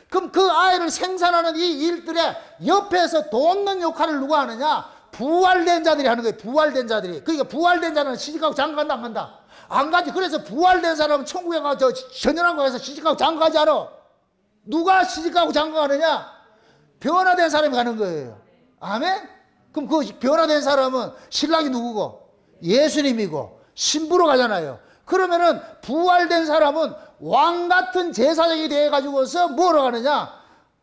그럼 그 아이를 생산하는 이 일들에 옆에서 돕는 역할을 누가 하느냐? 부활된 자들이 하는 거예요. 부활된 자들이. 그러니까 부활된 자는 시집가고 장가간다 안 간다? 안 가지. 그래서 부활된 사람은 천국에 가서 천년왕국에서 시집가고 장가가지 않아. 누가 시집가고 장가가느냐? 변화된 사람이 가는 거예요. 아멘? 그럼 그 변화된 사람은 신랑이 누구고? 예수님이고 신부로 가잖아요. 그러면은 부활된 사람은 왕같은 제사장이 되어가지고서 뭐로 가느냐?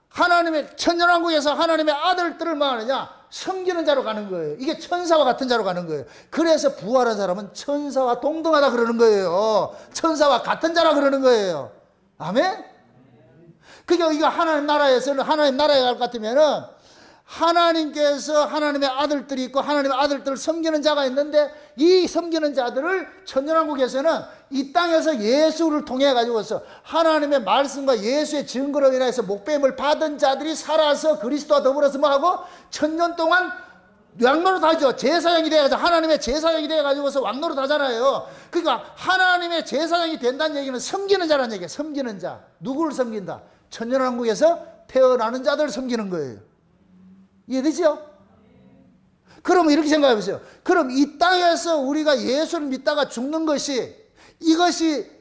하나님의 천년왕국에서 하나님의 아들들을 뭐 하느냐? 섬기는 자로 가는 거예요. 이게 천사와 같은 자로 가는 거예요. 그래서 부활한 사람은 천사와 동등하다 그러는 거예요. 천사와 같은 자라 그러는 거예요. 아멘? 그러니까 이거 하나님 나라에서는, 하나님 나라에 갈 것 같으면은 하나님께서 하나님의 아들들이 있고 하나님의 아들들을 섬기는 자가 있는데, 이 섬기는 자들을 천년왕국에서는 이 땅에서 예수를 통해 가지고서 하나님의 말씀과 예수의 증거로 인해서 목배임을 받은 자들이 살아서 그리스도와 더불어서 뭐하고 천년 동안 왕노릇 하죠. 제사장이 돼가지고 하나님의 제사장이 돼가지고서 왕노릇 하잖아요. 그러니까 하나님의 제사장이 된다는 얘기는 섬기는 자라는 얘기예요. 섬기는 자. 누구를 섬긴다? 천년왕국에서 태어나는 자들을 섬기는 거예요. 이해되죠? 그러면 이렇게 생각해 보세요. 그럼 이 땅에서 우리가 예수를 믿다가 죽는 것이, 이것이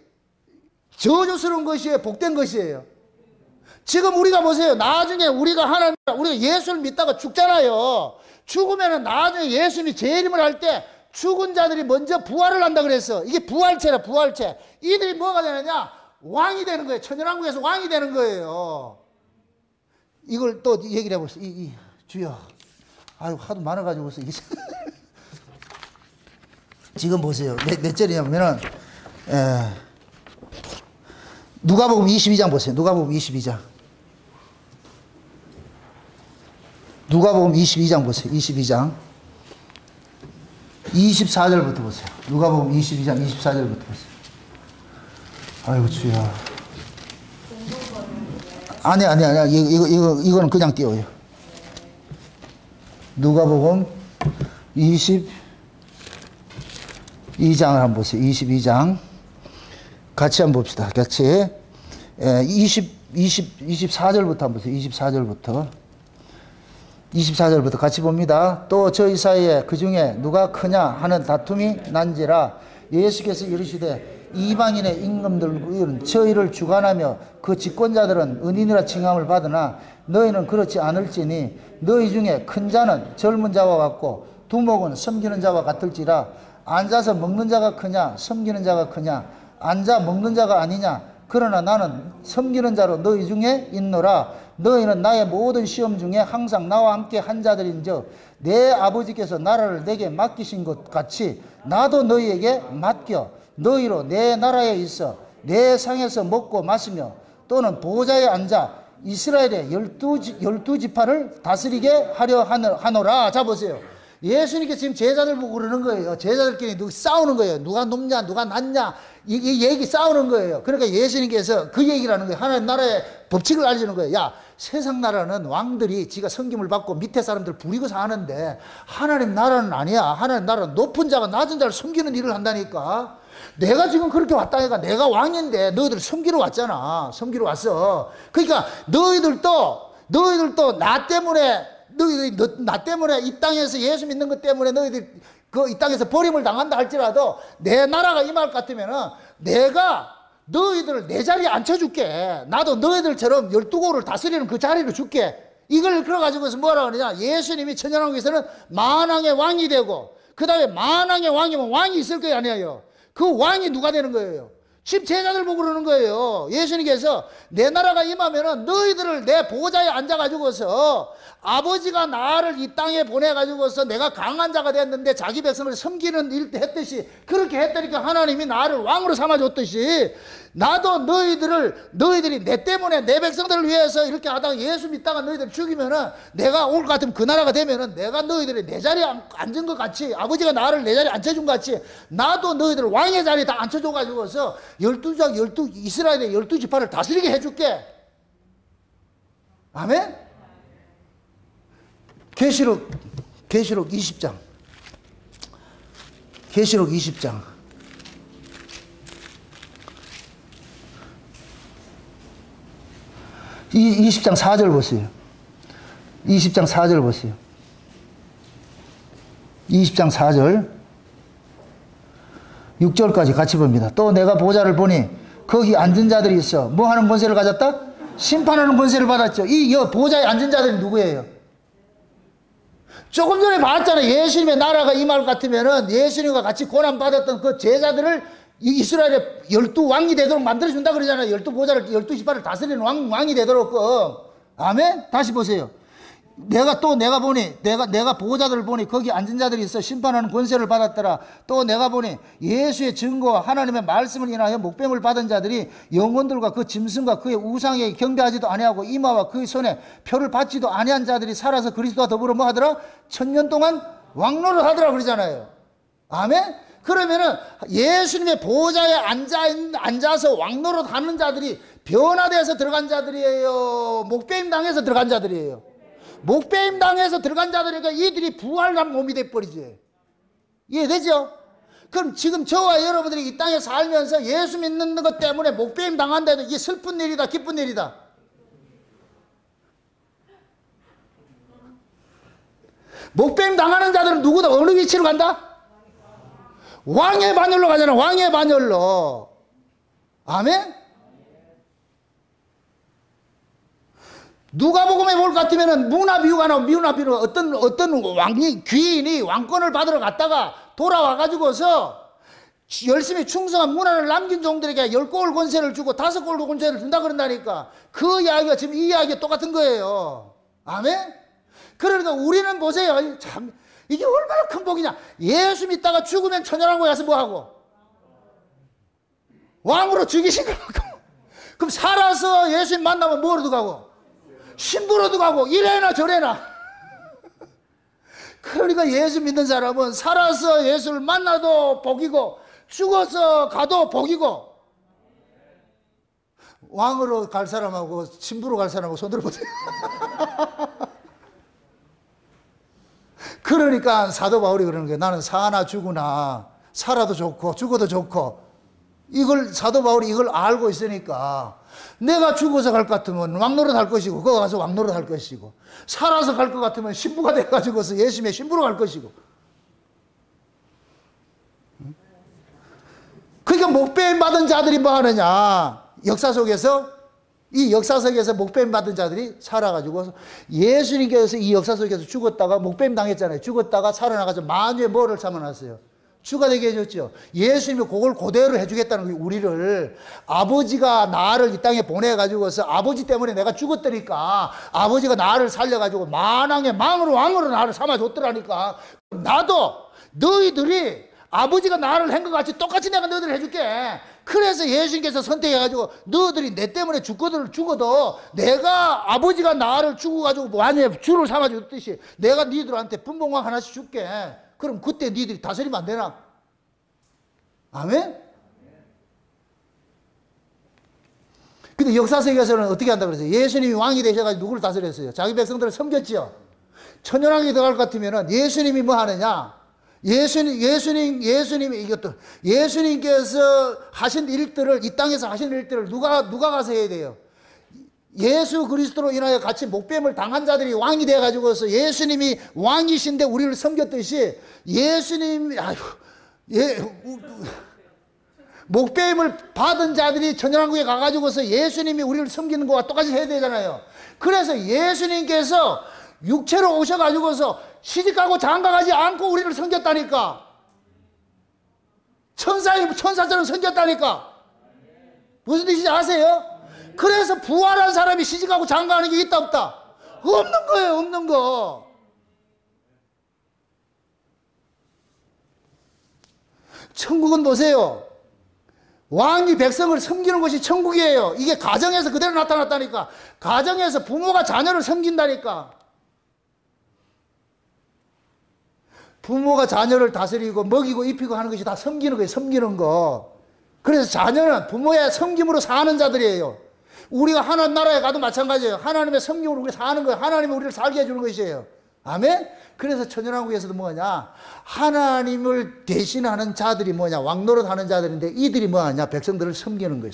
저주스러운 것이에요? 복된 것이에요? 지금 우리가 보세요. 나중에 우리가 예수를 믿다가 죽잖아요. 죽으면은 나중에 예수님이 재림을 할 때 죽은 자들이 먼저 부활을 한다 그랬어. 이게 부활체라, 부활체. 이들이 뭐가 되느냐? 왕이 되는 거예요. 천년왕국에서 왕이 되는 거예요. 이걸 또 얘기를 해보세요. 주여, 아유, 하도 많아가지고서 이게 지금 보세요. 몇 절이냐면은 누가복음 22장 보세요. 누가복음 22장. 누가복음 22장 보세요. 22장 24절부터 보세요. 누가복음 22장 24절부터 보세요. 아이고 주여. 아니 이거는 그냥 띄워요. 누가복음 22장을 한번 보세요. 22장 같이 한번 봅시다. 같이 24절부터 한번 보세요. 24절부터 같이 봅니다. 또 저희 사이에 그 중에 누가 크냐 하는 다툼이 난지라 예수께서 이르시되 이방인의 임금들 저희를 주관하며 그 집권자들은 은인이라 칭함을 받으나 너희는 그렇지 않을지니 너희 중에 큰 자는 젊은 자와 같고 두목은 섬기는 자와 같을지라. 앉아서 먹는 자가 크냐 섬기는 자가 크냐? 앉아 먹는 자가 아니냐? 그러나 나는 섬기는 자로 너희 중에 있노라. 너희는 나의 모든 시험 중에 항상 나와 함께 한 자들인즉 내 아버지께서 나라를 내게 맡기신 것 같이 나도 너희에게 맡겨 너희로 내 나라에 있어 내 상에서 먹고 마시며 또는 보좌에 앉아 이스라엘의 열두 지파를 다스리게 하려 하노라. 자 보세요. 예수님께 지금 제자들 보고 그러는 거예요. 제자들끼리 싸우는 거예요. 누가 높냐 누가 낮냐 이 얘기 싸우는 거예요. 그러니까 예수님께서 그 얘기를 하는 거예요. 하나님 나라의 법칙을 알려주는 거예요. 야, 세상 나라는 왕들이 지가 섬김을 받고 밑에 사람들 부리고 사는데 하나님 나라는 아니야. 하나님 나라는 높은 자가 낮은 자를 섬기는 일을 한다니까. 내가 지금 그렇게 왔다니까. 내가 왕인데 너희들 섬기러 왔잖아. 섬기러 왔어. 그러니까 너희들도 나 때문에 이 땅에서 예수 믿는 것 때문에 너희들 이 땅에서 버림을 당한다 할지라도 내 나라가 임할 것 같으면은 내가 너희들을 내 자리에 앉혀줄게. 나도 너희들처럼 12고를 다스리는 그 자리를 줄게. 이걸 그래가지고서 뭐라 그러냐. 예수님이 천연왕국에서는 만왕의 왕이 되고 그 다음에 만왕의 왕이면 왕이 있을 거 아니에요. 그 왕이 누가 되는 거예요? 지금 제자들 보고 그러는 거예요. 예수님께서 내 나라가 임하면은 너희들을 내 보좌에 앉아가지고서 아버지가 나를 이 땅에 보내가지고서 내가 강한 자가 됐는데 자기 백성을 섬기는 일 했듯이 그렇게 했다니까. 하나님이 나를 왕으로 삼아줬듯이 나도 너희들이 내 때문에 내 백성들을 위해서 이렇게 하다가 예수 믿다가 너희들 죽이면은 내가 올 것 같으면 그 나라가 되면은 내가 너희들이 내 자리에 앉은 것 같이 아버지가 나를 내 자리에 앉혀준 것 같이 나도 너희들 왕의 자리에 다 앉혀줘가지고서 이스라엘의 12지파를 다스리게 해줄게. 아멘? 계시록 20장. 계시록 20장. 이 20장 4절 보세요. 20장 4절 보세요. 20장 4절 6절까지 같이 봅니다. 또 내가 보좌를 보니 거기 앉은 자들이 있어. 뭐 하는 권세를 가졌다? 심판하는 권세를 받았죠. 이 보좌에 앉은 자들이 누구예요? 조금 전에 봤잖아요. 예수님의 나라가 임할 것 같으면은 예수님과 같이 고난받았던 그 제자들을 이스라엘의 12왕이 되도록 만들어준다 그러잖아요. 12보좌를, 12지파를 다스리는 왕이 되도록. 아멘? 다시 보세요. 내가 보니, 내가 보호자들을 보니 거기 앉은 자들이 있어 심판하는 권세를 받았더라. 또 내가 보니 예수의 증거와 하나님의 말씀을 인하여 목배임을 받은 자들이 영혼들과 그 짐승과 그의 우상에 경배하지도 아니하고 이마와 그의 손에 표를 받지도 아니한 자들이 살아서 그리스도와 더불어 뭐 하더라? 1000년 동안 왕노를 하더라 그러잖아요. 아멘? 그러면은 예수님의 보호자에 앉아서 왕노릇 하는 자들이 변화되어서 들어간 자들이에요? 목배임 당해서 들어간 자들이에요? 목배임 당해서 들어간 자들이니까 이들이 부활한 몸이 돼버리지. 이해되죠? 그럼 지금 저와 여러분들이 이 땅에 살면서 예수 믿는 것 때문에 목배임 당한다 해도 이게 슬픈 일이다 기쁜 일이다? 목배임 당하는 자들은 누구다? 어느 위치로 간다? 왕의 반열로 가잖아. 왕의 반열로. 아멘? 누가복음에 볼 것 같으면은 문화비유가 나오고 문화비유는 어떤 왕이 귀인이 왕권을 받으러 갔다가 돌아와가지고서 열심히 충성한 문화를 남긴 종들에게 10골 권세를 주고 5골 권세를 준다 그런다니까. 그 이야기가 지금 이 이야기가 똑같은 거예요. 아멘? 그러니까 우리는 보세요. 참 이게 얼마나 큰 복이냐. 예수 믿다가 죽으면 천연왕국에 가서 뭐하고? 왕으로 죽이신 거고. 그럼 살아서 예수님 만나면 뭐로도 가고? 신부로도 가고 이래나 저래나. 그러니까 예수 믿는 사람은 살아서 예수를 만나도 복이고 죽어서 가도 복이고. 왕으로 갈 사람하고 신부로 갈 사람하고 손 들어보세요. 그러니까 사도 바울이 그러는 거예요. 나는 사나 죽으나 살아도 좋고 죽어도 좋고. 이걸 사도 바울이 이걸 알고 있으니까 내가 죽어서 갈 것 같으면 왕노릇 할 것이고 거기 가서 왕노릇 할 것이고 살아서 갈 것 같으면 신부가 돼가지고서 예수님의 신부로 갈 것이고. 그러니까 목배임 받은 자들이 뭐 하느냐? 역사 속에서, 이 역사 속에서 목배임 받은 자들이 살아가지고 예수님께서 이 역사 속에서 죽었다가 목배임 당했잖아요. 죽었다가 살아나가서 만유의 뭐를 삼아놨어요? 주가 되게 해줬죠. 예수님이 그걸 그대로 해주겠다는 거예요. 우리를. 아버지가 나를 이 땅에 보내가지고서 아버지 때문에 내가 죽었더니까 아버지가 나를 살려가지고 만왕의 망으로 왕으로 나를 삼아줬더라니까. 나도 너희들이 아버지가 나를 한 것 같이 똑같이 내가 너희들을 해줄게. 그래서 예수님께서 선택해가지고 너희들이 내 때문에 죽어도 내가 아버지가 나를 죽어가지고 완전히 주를 삼아줬듯이 내가 너희들한테 분봉왕 하나씩 줄게. 그럼 그때 니들이 다스리면 안 되나? 아멘? 근데 역사 속에서는 어떻게 한다 그랬어요? 예수님이 왕이 되셔가지고 누구를 다스렸어요? 자기 백성들을 섬겼지요. 천연왕이 들어갈 것 같으면 예수님이 뭐 하느냐? 예수님께서 하신 일들을, 이 땅에서 하신 일들을 누가 가서 해야 돼요? 예수 그리스도로 인하여 같이 목배임을 당한 자들이 왕이 돼가지고서 예수님이 왕이신데 우리를 섬겼듯이 목배임을 받은 자들이 천연왕국에 가가지고서 예수님이 우리를 섬기는 것과 똑같이 해야 되잖아요. 그래서 예수님께서 육체로 오셔가지고서 시집가고 장가가지 않고 우리를 섬겼다니까. 천사처럼 섬겼다니까. 무슨 뜻인지 아세요? 그래서 부활한 사람이 시집가고 장가가는 게 있다 없다? 없는 거예요. 없는 거. 천국은 보세요. 왕이 백성을 섬기는 것이 천국이에요. 이게 가정에서 그대로 나타났다니까. 가정에서 부모가 자녀를 섬긴다니까. 부모가 자녀를 다스리고 먹이고 입히고 하는 것이 다 섬기는 거예요. 섬기는 거. 그래서 자녀는 부모의 섬김으로 사는 자들이에요. 우리가 하나님 나라에 가도 마찬가지예요. 하나님의 성령으로 우리 사는 거예요. 하나님이 우리를 살게 해주는 것이에요. 아멘? 그래서 천연왕국에서도 뭐냐? 하나님을 대신하는 자들이 뭐냐? 왕노릇 하는 자들인데 이들이 뭐하냐? 백성들을 섬기는 거예요.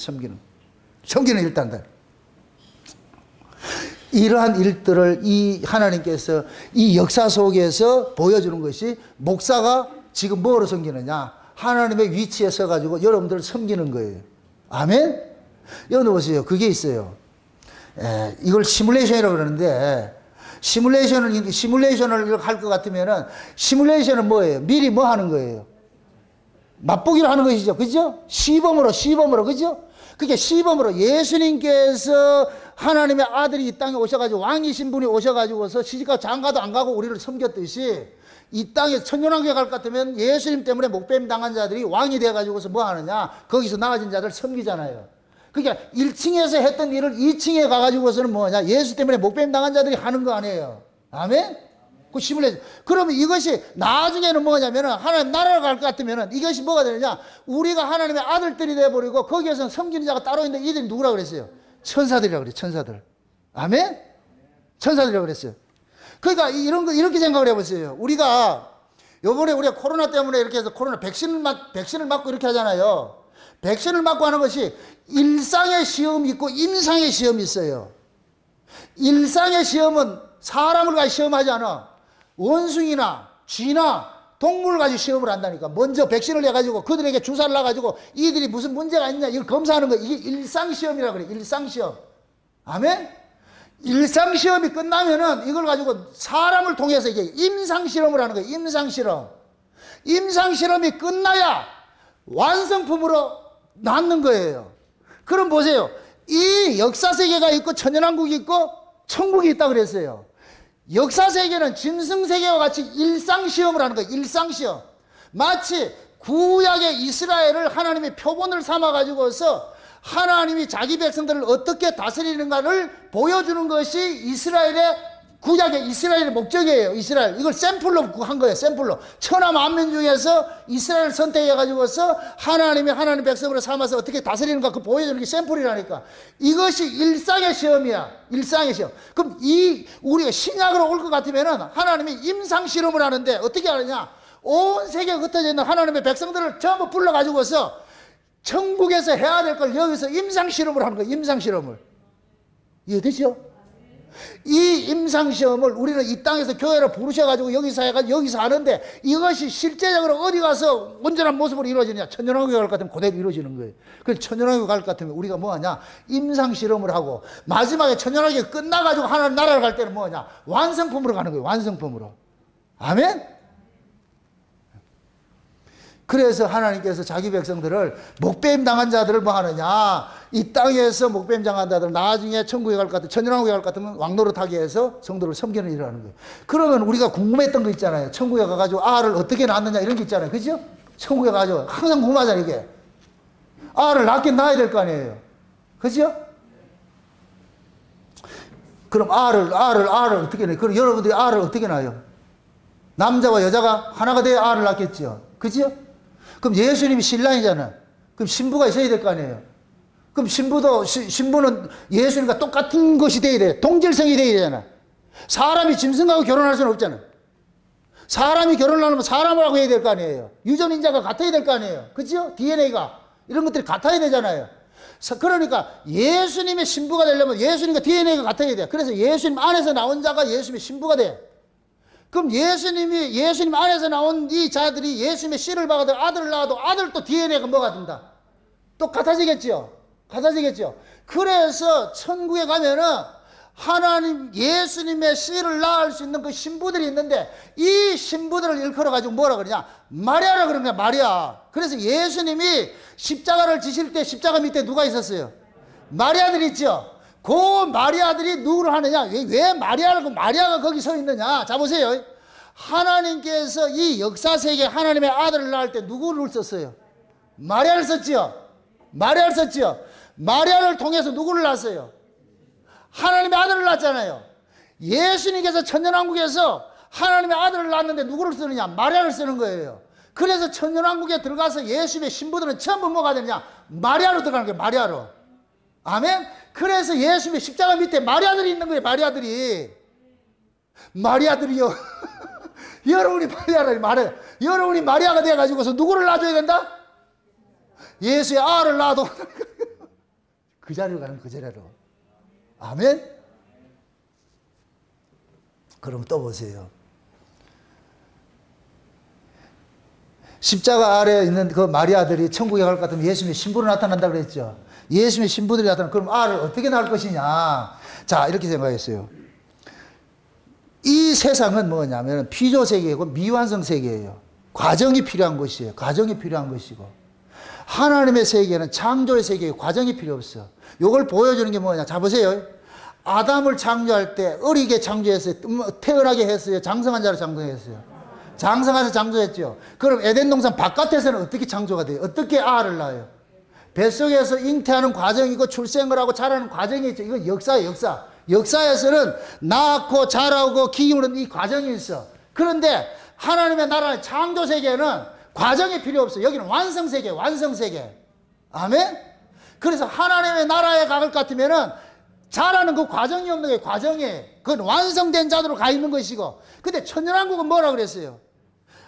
섬기는 일단들. 이러한 일들을 이 하나님께서 이 역사 속에서 보여주는 것이 목사가 지금 뭐로 섬기느냐? 하나님의 위치에 서가지고 여러분들을 섬기는 거예요. 아멘? 여러분 보세요. 그게 있어요. 이걸 시뮬레이션이라고 그러는데 시뮬레이션을 할 것 같으면은 시뮬레이션은 뭐예요? 미리 뭐 하는 거예요? 맛보기를 하는 것이죠. 그죠? 시범으로 그죠? 그게 시범으로 예수님께서 하나님의 아들이 이 땅에 오셔가지고 왕이신 분이 오셔가지고서 시집가 장가도 안 가고 우리를 섬겼듯이 이 땅에 천년왕국에 갈 것 같으면 예수님 때문에 목배임 당한 자들이 왕이 돼가지고서 뭐 하느냐? 거기서 나아진 자들 섬기잖아요. 그러니까 1층에서 했던 일을 2층에 가가지고서는 뭐냐? 예수 때문에 목배임 당한 자들이 하는 거 아니에요. 아멘? 그 시뮬레이션. 그러면 이것이 나중에는 뭐냐면은 하나님 나라로 갈 것 같으면은 이것이 뭐가 되느냐? 우리가 하나님의 아들들이 돼버리고 거기에서는 섬기는 자가 따로 있는데 이들이 누구라고 그랬어요? 천사들이라고 그래요. 천사들. 아멘? 천사들이라고 그랬어요. 그러니까 이렇게 생각을 해보세요. 요번에 우리가 코로나 때문에 이렇게 해서 백신을 맞고 이렇게 하잖아요. 백신을 맞고 하는 것이 일상의 시험이 있고 임상의 시험이 있어요. 일상의 시험은 사람을 가지고 시험하지 않아. 원숭이나 쥐나 동물을 가지고 시험을 한다니까. 먼저 백신을 해가지고 그들에게 주사를 놔가지고 이들이 무슨 문제가 있냐 이걸 검사하는 거예요. 이게 일상시험이라고 그래요. 일상시험. 아멘? 일상시험이 끝나면은 이걸 가지고 사람을 통해서 이게 임상실험을 하는 거예요. 임상실험. 임상실험이 끝나야 완성품으로 낳는 거예요. 그럼 보세요. 이 역사세계가 있고 천연왕국이 있고 천국이 있다고 그랬어요. 역사세계는 짐승세계와 같이 일상시험을 하는 거예요. 일상시험. 마치 구약의 이스라엘을 하나님의 표본을 삼아가지고서 하나님이 자기 백성들을 어떻게 다스리는가를 보여주는 것이 구약의 이스라엘의 목적이에요. 이스라엘. 이걸 샘플로 한 거예요. 샘플로. 천하 만민 중에서 이스라엘을 선택해가지고서 하나님의 백성으로 삼아서 어떻게 다스리는가 그 보여주는 게 샘플이라니까. 이것이 일상의 시험이야. 일상의 시험. 그럼 우리가 신약으로 올 것 같으면은 하나님이 임상실험을 하는데 어떻게 하느냐. 온 세계에 흩어져 있는 하나님의 백성들을 전부 불러가지고서 천국에서 해야 될 걸 여기서 임상실험을 하는 거예요. 임상실험을. 이해되죠? 이 임상시험을 우리는 이 땅에서 교회를 부르셔가지고 여기서 해가지고 여기서 하는데 이것이 실제적으로 어디 가서 온전한 모습으로 이루어지느냐? 천연왕국에 갈 것 같으면 그대로 이루어지는 거예요. 그래서 천연왕국에 갈 것 같으면 우리가 뭐하냐? 임상실험을 하고 마지막에 천연왕국이 끝나가지고 하나님 나라를 갈 때는 뭐하냐? 완성품으로 가는 거예요. 완성품으로. 아멘? 그래서 하나님께서 자기 백성들을 목배임 당한 자들을 뭐 하느냐? 이 땅에서 목배임 당한 자들 나중에 천국에 갈 것 같으면 천연왕국에 갈 것 같으면 왕노릇하게 해서 성도를 섬기는 일을 하는 거예요. 그러면 우리가 궁금했던 거 있잖아요. 천국에 가가지고 알을 어떻게 낳느냐 이런 게 있잖아요. 그죠? 천국에 가가지고 항상 궁금하잖아요. 이게 알을 낳긴 낳아야 될 거 아니에요. 그죠? 그럼 알을 어떻게 낳아요? 그럼 여러분들이 알을 어떻게 낳아요? 남자와 여자가 하나가 돼야 알을 낳겠죠. 그죠? 그럼 예수님이 신랑이잖아. 그럼 신부가 있어야 될 거 아니에요. 그럼 신부는 예수님과 똑같은 것이 돼야 돼. 동질성이 돼야 되잖아. 사람이 짐승하고 결혼할 수는 없잖아. 사람이 결혼을 하려면 사람하고 해야 될 거 아니에요. 유전인자가 같아야 될 거 아니에요. 그죠? DNA가. 이런 것들이 같아야 되잖아요. 그러니까 예수님의 신부가 되려면 예수님과 DNA가 같아야 돼. 그래서 예수님 안에서 나온 자가 예수님의 신부가 돼. 그럼 예수님 안에서 나온 이 자들이 예수님의 씨를 받아도 아들을 낳아도 아들도 DNA가 뭐가 된다? 또 같아지겠죠? 같아지겠죠? 그래서 천국에 가면은 하나님 예수님의 씨를 낳을 수 있는 그 신부들이 있는데 이 신부들을 일컬어가지고 뭐라 그러냐? 마리아라 그런 거야, 마리아. 그래서 예수님이 십자가를 지실 때 십자가 밑에 누가 있었어요? 마리아들이 있죠? 그 마리아들이 누구를 하느냐? 왜 마리아가 거기 서 있느냐? 자, 보세요. 하나님께서 이 역사세계에 하나님의 아들을 낳을 때 누구를 썼어요? 마리아를 썼지요? 마리아를 썼지요? 마리아를 통해서 누구를 낳았어요? 하나님의 아들을 낳았잖아요. 예수님께서 천년왕국에서 하나님의 아들을 낳았는데 누구를 쓰느냐? 마리아를 쓰는 거예요. 그래서 천년왕국에 들어가서 예수님의 신부들은 전부 뭐가 되느냐? 마리아로 들어가는 거예요. 마리아로. 아멘? 그래서 예수님의 십자가 밑에 마리아들이 있는 거예요. 마리아들이요. 여러분이 마리아가 돼가지고서 누구를 낳아줘야 된다? 예수의 알을 낳아도 그 자리로 가는 그 자리로. 아멘? 그럼 또 보세요. 십자가 아래에 있는 그 마리아들이 천국에 갈 것 같으면 예수님의 신부로 나타난다고 그랬죠. 예수님의 신부들이 나타나면 그럼 알을 어떻게 낳을 것이냐. 자, 이렇게 생각했어요. 이 세상은 뭐냐면 피조 세계이고 미완성 세계예요. 과정이 필요한 것이에요. 과정이 필요한 것이고 하나님의 세계는 창조의 세계에 과정이 필요 없어. 이걸 보여주는 게 뭐냐. 자, 보세요. 아담을 창조할 때 어리게 창조했어요. 태어나게 했어요. 장성한 자로 창조했어요. 장성해서 창조했죠. 그럼 에덴 동산 바깥에서는 어떻게 창조가 돼요? 어떻게 알을 낳아요? 뱃속에서 잉태하는 과정이고 출생을 하고 자라는 과정이 있죠. 이건 역사예요, 역사. 역사에서는 낳고 자라고 기우는 이 과정이 있어. 그런데 하나님의 나라의 창조 세계는 과정이 필요 없어. 여기는 완성 세계, 완성 세계. 아멘? 그래서 하나님의 나라에 갈 것 같으면은 자라는 그 과정이 없는 거예요, 과정이. 그건 완성된 자들로 가 있는 것이고. 근데 천년왕국은 뭐라 그랬어요?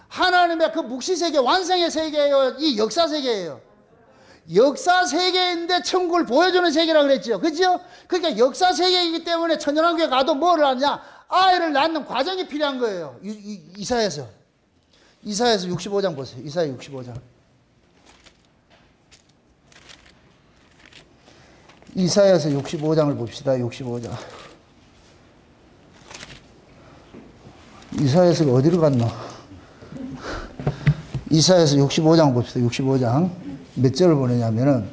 하나님의 그 묵시 세계, 완성의 세계예요. 이 역사 세계예요. 역사 세계인데 천국을 보여주는 세계라고 그랬죠. 그죠? 그러니까 역사 세계이기 때문에 천년왕국에 가도 뭐를 하냐? 아이를 낳는 과정이 필요한 거예요. 이사야서 65장 보세요. 이사야 65장. 이사야서 65장을 봅시다. 65장. 이사야서가 어디로 갔나? 이사야서 65장 봅시다. 65장. 몇 절을 보내냐면은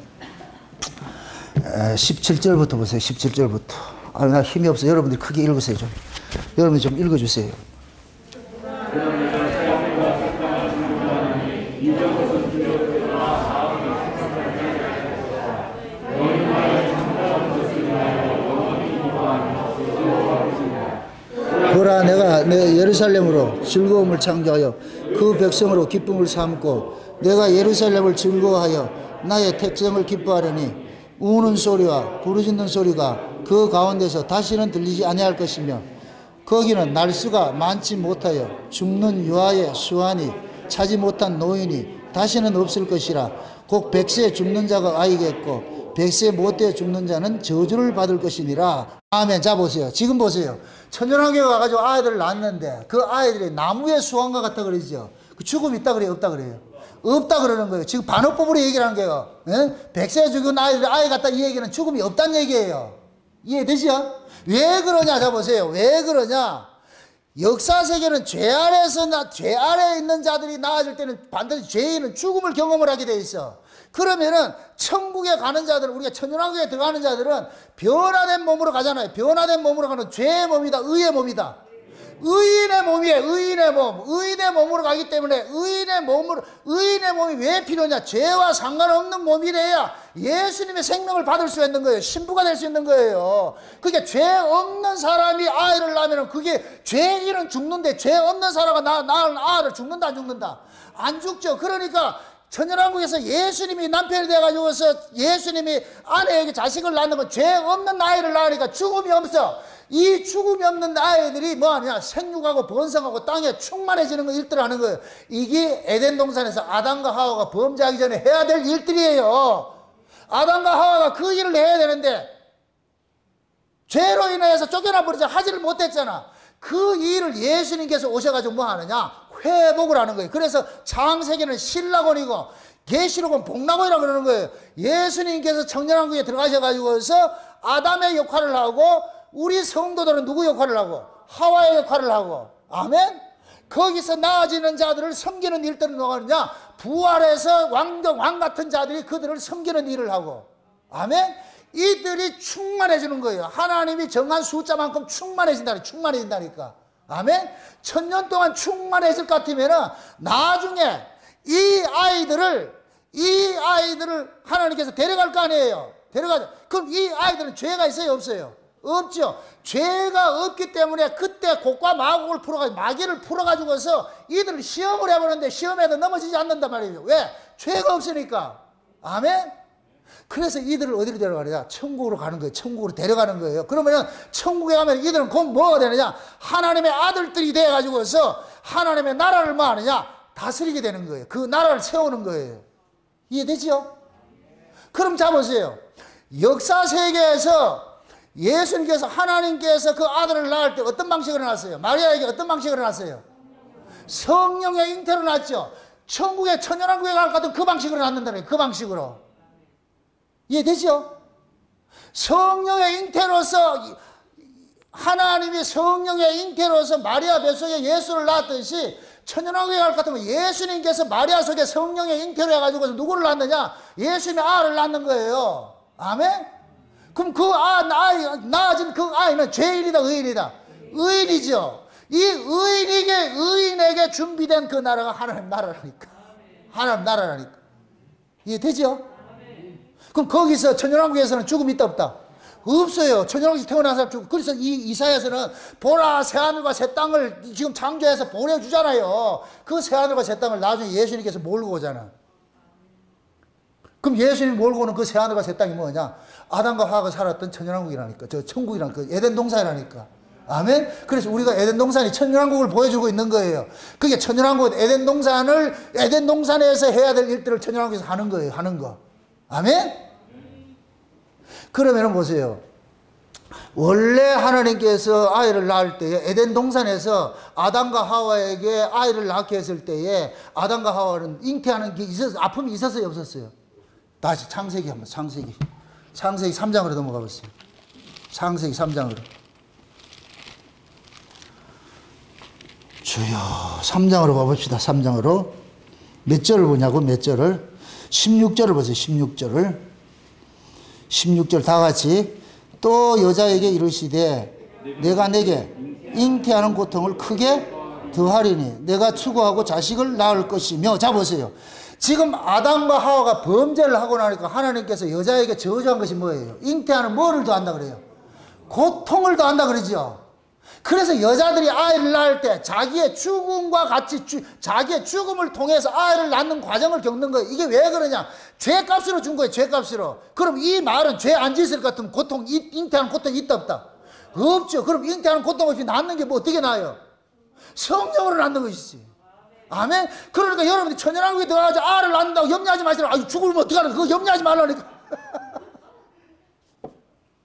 17절부터 보세요. 17절부터. 아, 나 힘이 없어. 여러분들이 크게 읽으세요. 좀. 여러분이 좀 읽어주세요. 보라, 내가 예루살렘으로 즐거움을 창조하여 그 백성으로 기쁨을 삼고 내가 예루살렘을 즐거워하여 나의 택정을 기뻐하려니 우는 소리와 부르짖는 소리가 그 가운데서 다시는 들리지 아니할 것이며 거기는 날수가 많지 못하여 죽는 유아의 수완이 차지 못한 노인이 다시는 없을 것이라. 곧 백세 죽는 자가 아이겠고 백세 못되어 죽는 자는 저주를 받을 것이니라. 아멘. 자 보세요. 지금 보세요. 천연왕교회 가가지고 아이들을 낳았는데 그 아이들이 나무의 수완과 같다 그러죠. 그 죽음이 있다 그래요? 없다 그래요? 없다 그러는 거예요. 지금 반어법으로 얘기를 하는 거예요. 예? 백세 죽은 아이 같다 이 얘기는 죽음이 없다는 얘기예요. 이해되죠? 왜 그러냐? 자 보세요. 왜 그러냐? 역사 세계는 죄 아래에 있는 자들이 나아질 때는 반드시 죄인은 죽음을 경험을 하게 돼 있어. 그러면은 천국에 가는 자들은, 우리가 천연왕국에 들어가는 자들은 변화된 몸으로 가잖아요. 변화된 몸으로 가는 죄의 몸이다, 의의 몸이다. 의인의 몸이에요. 의인의 몸. 의인의 몸으로 가기 때문에 의인의 몸이 왜 필요냐? 죄와 상관없는 몸이래야 예수님의 생명을 받을 수 있는 거예요. 신부가 될 수 있는 거예요. 그게 죄 없는 사람이 아이를 낳으면 그게 죄인은 죽는데 죄 없는 사람이 낳은 아이를 죽는다 안 죽는다? 안 죽죠. 그러니까 천연왕국에서 예수님이 남편이 돼가지고서 예수님이 아내에게 자식을 낳는 건 죄 없는 아이를 낳으니까 죽음이 없어. 이 죽음이 없는 아이들이 뭐하냐? 생육하고 번성하고 땅에 충만해지는 거 일들을 하는 거예요. 이게 에덴 동산에서 아담과 하와가 범죄하기 전에 해야 될 일들이에요. 아담과 하와가 그 일을 해야 되는데 죄로 인해서 쫓겨나 버리자 하지를 못했잖아. 그 일을 예수님께서 오셔가지고 뭐 하느냐? 회복을 하는 거예요. 그래서 창세기는 신라곤이고 계시록은 복락곤이라고 그러는 거예요. 예수님께서 청년왕국에 들어가셔가지고서 아담의 역할을 하고 우리 성도들은 누구 역할을 하고? 하와의 역할을 하고. 아멘? 거기서 나아지는 자들을 섬기는 일들은 뭐가 하느냐? 부활해서 왕 같은 자들이 그들을 섬기는 일을 하고. 아멘? 이들이 충만해지는 거예요. 하나님이 정한 숫자만큼 충만해진다니까. 아멘? 1000년 동안 충만해질 것 같으면 나중에 이 아이들을 하나님께서 데려갈 거 아니에요. 데려가죠. 그럼 이 아이들은 죄가 있어요? 없어요? 없죠. 죄가 없기 때문에 그때 곡과 마귀를 풀어가지고서 이들을 시험을 해보는데 시험에도 넘어지지 않는단 말이에요. 왜? 죄가 없으니까. 아멘? 그래서 이들을 어디로 데려가느냐? 천국으로 가는 거예요. 천국으로 데려가는 거예요. 그러면 천국에 가면 이들은 곧 뭐가 되느냐? 하나님의 아들들이 되어가지고서 하나님의 나라를 뭐 하느냐? 다스리게 되는 거예요. 그 나라를 세우는 거예요. 이해되죠? 그럼 자 보세요. 역사 세계에서 예수님께서 하나님께서 그 아들을 낳을 때 어떤 방식으로 낳았어요? 마리아에게 어떤 방식으로 낳았어요? 성령의 잉태로 낳았죠. 천국에 천연왕국에 갈 것 같은 그 방식으로 낳는다는 거예요. 그 방식으로. 이해되죠? 성령의 잉태로서 하나님이 성령의 잉태로서 마리아 뱃속에 예수를 낳았듯이 천연왕국에 갈 것 같으면 예수님께서 마리아 속에 성령의 잉태로 해가지고 누구를 낳느냐? 예수님의 아를 낳는 거예요. 아멘? 그럼 낳아진 그 아이는 죄인이다, 의인이다? 의인이죠. 이 의인에게 준비된 그 나라가 하나님 나라라니까. 하나님 나라라니까. 이해되죠? 그럼 거기서 천연왕국에서는 죽음이 있다, 없다? 없어요. 천연왕국에서 태어난 사람 죽음. 그래서 이 이사야서는 보라, 새하늘과 새 땅을 지금 창조해서 보내주잖아요. 그 새하늘과 새 땅을 나중에 예수님께서 몰고 오잖아. 그럼 예수님이 몰고 오는 그 새하늘과 새 땅이 뭐냐? 아담과 하와가 살았던 천연왕국이라니까. 저 천국이라니까. 에덴 동산이라니까. 아멘? 그래서 우리가 에덴 동산이 천연왕국을 보여주고 있는 거예요. 그게 천연왕국, 에덴 동산에서 해야 될 일들을 천연왕국에서 하는 거예요. 하는 거. 아멘? 그러면은 보세요. 원래 하나님께서 아이를 낳을 때에 에덴 동산에서 아담과 하와에게 아이를 낳게 했을 때에 아담과 하와는 잉태하는 게 아픔이 있었어요? 없었어요? 다시 창세기 3장으로 넘어가 보세요. 창세기 3장으로. 주여, 3장으로 가봅시다. 3장으로. 몇 절을 보냐고, 몇 절을? 16절을 보세요. 16절 다 같이. 또 여자에게 이르시되 내가 내게 잉태하는 고통을 크게 더하리니 내가 추구하고 자식을 낳을 것이며. 자 보세요. 지금 아담과 하와가 범죄를 하고 나니까 하나님께서 여자에게 저주한 것이 뭐예요? 잉태하는 뭐를 더한다 그래요? 고통을 더한다 그러죠. 그래서 여자들이 아이를 낳을 때 자기의 죽음과 같이 자기의 죽음을 통해서 아이를 낳는 과정을 겪는 거예요. 이게 왜 그러냐? 죄값으로 준 거예요. 죄값으로. 그럼 이 말은 죄 안 짓을 것 같으면 고통, 잉태하는 고통이 있다 없다? 없죠. 그럼 잉태하는 고통 없이 낳는 게 뭐 어떻게 나요? 성령으로 낳는 것이지. 아멘? 그러니까 여러분이 천연왕국에 들어가서 알을 낳는다고 염려하지 마시라. 죽으면 어떡하나? 그거 염려하지 말라니까.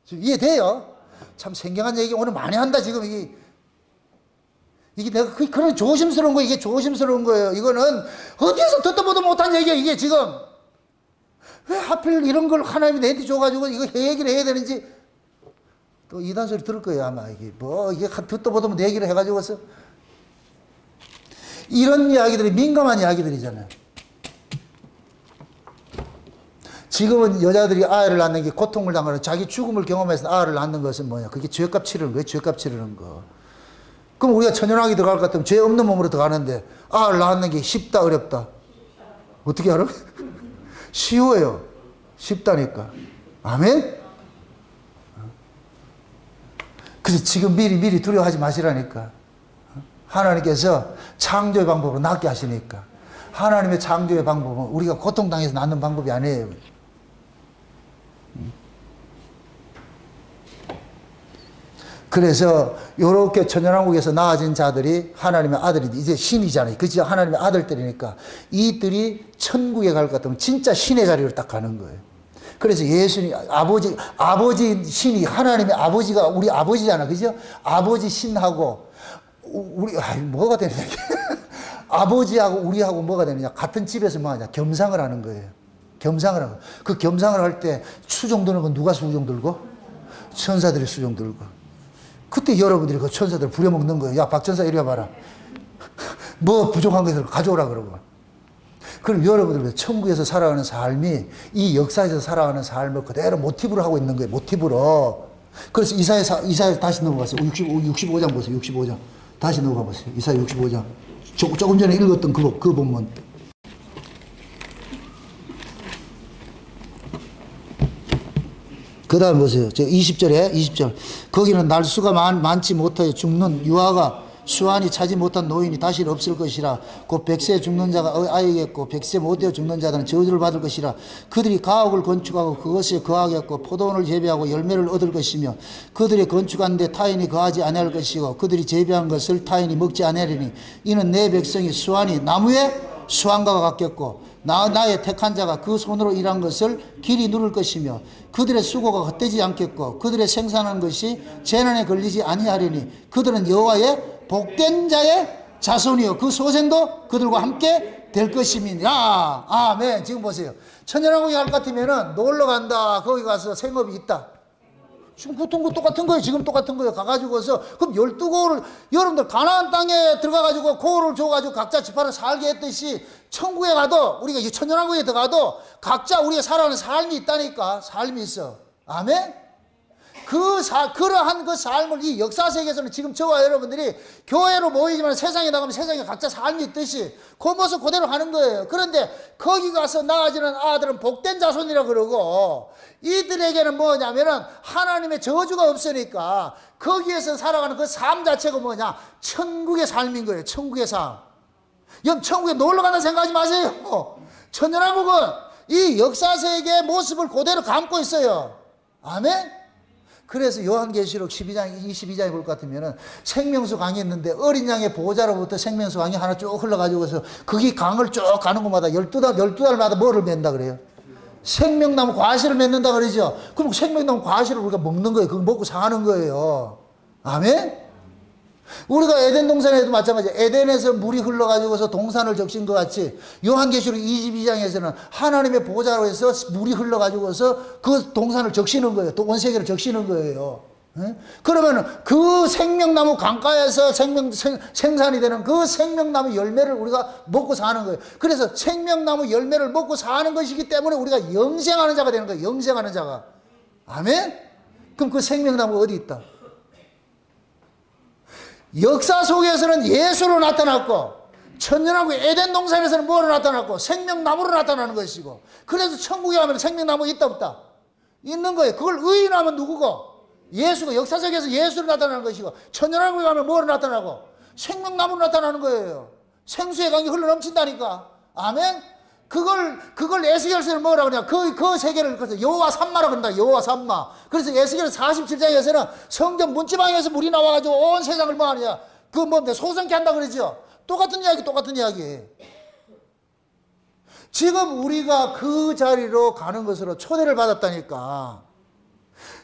지금 이해돼요? 참 생경한 얘기 오늘 많이 한다, 지금. 이게 내가 그런 조심스러운 거, 이게 조심스러운 거예요. 이거는 어디에서 듣도 보도 못한 얘기야, 이게 지금. 왜 하필 이런 걸 하나님이 내한테 줘가지고 이거 얘기를 해야 되는지 또 이단 소리 들을 거예요, 아마. 이게 듣도 보도 못 얘기를 해가지고서. 이런 이야기들이 민감한 이야기들이잖아요. 지금은 여자들이 아이를 낳는 게 고통을 당하는, 자기 죽음을 경험해서 아이를 낳는 것은 뭐냐? 그게 죄값 치르는 거예요, 죄값 치르는 거. 그럼 우리가 천연왕이 들어갈 것 같으면 죄 없는 몸으로 들어가는데 아이를 낳는 게 쉽다, 어렵다? 어떻게 알아? 쉬워요. 쉽다니까. 아멘? 그래서 지금 미리 두려워하지 마시라니까. 하나님께서 창조의 방법으로 낫게 하시니까. 하나님의 창조의 방법은 우리가 고통당해서 낫는 방법이 아니에요. 그래서 이렇게 천연왕국에서 나아진 자들이 하나님의 아들이 이제 신이잖아요. 그치? 하나님의 아들들이니까 이들이 천국에 갈 것 같으면 진짜 신의 자리로 딱 가는 거예요. 그래서 예수님 아버지 신이, 하나님의 아버지가 우리 아버지잖아, 그죠? 아버지 신하고 우리 뭐가 되느냐? 아버지하고 우리하고 뭐가 되느냐? 같은 집에서 뭐 하냐? 겸상을 하는 거예요. 겸상을 하고 그 겸상을 할 때 수종 드는 건 누가 수종 들고? 천사들이 수종 들고. 그때 여러분들이 그 천사들 부려먹는 거예요. 야, 박천사 이리 와봐라. 뭐 부족한 것을 가져오라 그러고. 그럼 여러분들 천국에서 살아가는 삶이 이 역사에서 살아가는 삶을 그대로 모티브로 하고 있는 거예요. 모티브로. 그래서 이사야 다시 넘어가세요. 65장 보세요. 65장. 다시 넘어가 보세요. 이사야 65장. 조금 전에 읽었던 그 본문. 그 다음 보세요. 20절. 거기는 날수가 많지 못하여 죽는 유아가 수완이 차지 못한 노인이 다시 없을 것이라. 곧 100세 죽는 자가 아이겠고 100세 못되어 죽는 자들은 저주를 받을 것이라. 그들이 가옥을 건축하고 그것에 거하겠고 포도원을 재배하고 열매를 얻을 것이며 그들이 건축한 데 타인이 거하지 아니할 것이고 그들이 재배한 것을 타인이 먹지 아니하리니 이는 내 백성이 수완이 나무에 수완과 같겠고 나의 택한 자가 그 손으로 일한 것을 길이 누를 것이며 그들의 수고가 헛되지 않겠고 그들의 생산한 것이 재난에 걸리지 아니하리니 그들은 여호와의 복된 자의 자손이요 그 소생도 그들과 함께 될 것임이니라. 아멘. 지금 보세요. 천연왕국에 갈 것 같으면은 놀러 간다. 거기 가서 생업이 있다. 지금 똑같은 거예요. 지금 똑같은 거예요. 가가지고서 그럼 12고을 여러분들 가나안 땅에 들어가가지고 고을을 줘가지고 각자 집안을 살게 했듯이 천국에 가도 우리가 이 천연왕국에 들어가도 각자 우리가 살아가는 삶이 있다니까. 삶이 있어. 아멘. 그러한 그 삶을 이 역사 세계에서는 지금 저와 여러분들이 교회로 모이지만 세상에 나가면 세상에 각자 삶이 있듯이 그 모습 그대로 하는 거예요. 그런데 거기 가서 나아지는 아들은 복된 자손이라 그러고 이들에게는 뭐냐면은 하나님의 저주가 없으니까 거기에서 살아가는 그 삶 자체가 뭐냐? 천국의 삶인 거예요. 천국의 삶. 천국에 놀러 간다 생각하지 마세요. 천연왕국은 이 역사 세계의 모습을 그대로 담고 있어요. 아멘? 그래서 요한계시록 22장에 볼 것 같으면은 생명수 강이 있는데 어린 양의 보호자로부터 생명수 강이 하나 쭉 흘러가지고서 거기 강을 쭉 가는 곳마다 12달마다 뭐를 맺는다 그래요? 생명나무 과실을 맺는다 그러죠? 그럼 생명나무 과실을 우리가 먹는 거예요. 그거 먹고 사는 거예요. 아멘? 우리가 에덴 동산에도 마찬가지예요. 에덴에서 물이 흘러가지고서 동산을 적신 것 같이 요한계시록 22장에서는 하나님의 보호자로 해서 물이 흘러가지고서 그 동산을 적시는 거예요. 또 온 세계를 적시는 거예요. 그러면 그 생명나무 강가에서 생산이 되는 그 생명나무 열매를 우리가 먹고 사는 거예요. 그래서 생명나무 열매를 먹고 사는 것이기 때문에 우리가 영생하는 자가 되는 거예요. 영생하는 자가. 아멘? 그럼 그 생명나무가 어디 있다? 역사 속에서는 예수로 나타났고 천연왕국 에덴 동산에서는 뭐로 나타났고 생명나무로 나타나는 것이고 그래서 천국에 가면 생명나무 있다 없다? 있는 거예요. 그걸 의인하면 누구고? 예수가 역사 속에서 예수로 나타나는 것이고 천연왕국에 가면 뭐로 나타나고? 생명나무로 나타나는 거예요. 생수의 강이 흘러넘친다니까. 아멘? 그걸 에스겔서는 뭐라 그러냐? 그 세계를 그래서 여호와 산마라 그런다. 여호와 산마. 그래서 에스겔 47장에서는 성전 문지방에서 물이 나와가지고 온 세상을 뭐 하느냐? 소성케 한다 그러죠? 똑같은 이야기. 지금 우리가 그 자리로 가는 것으로 초대를 받았다니까.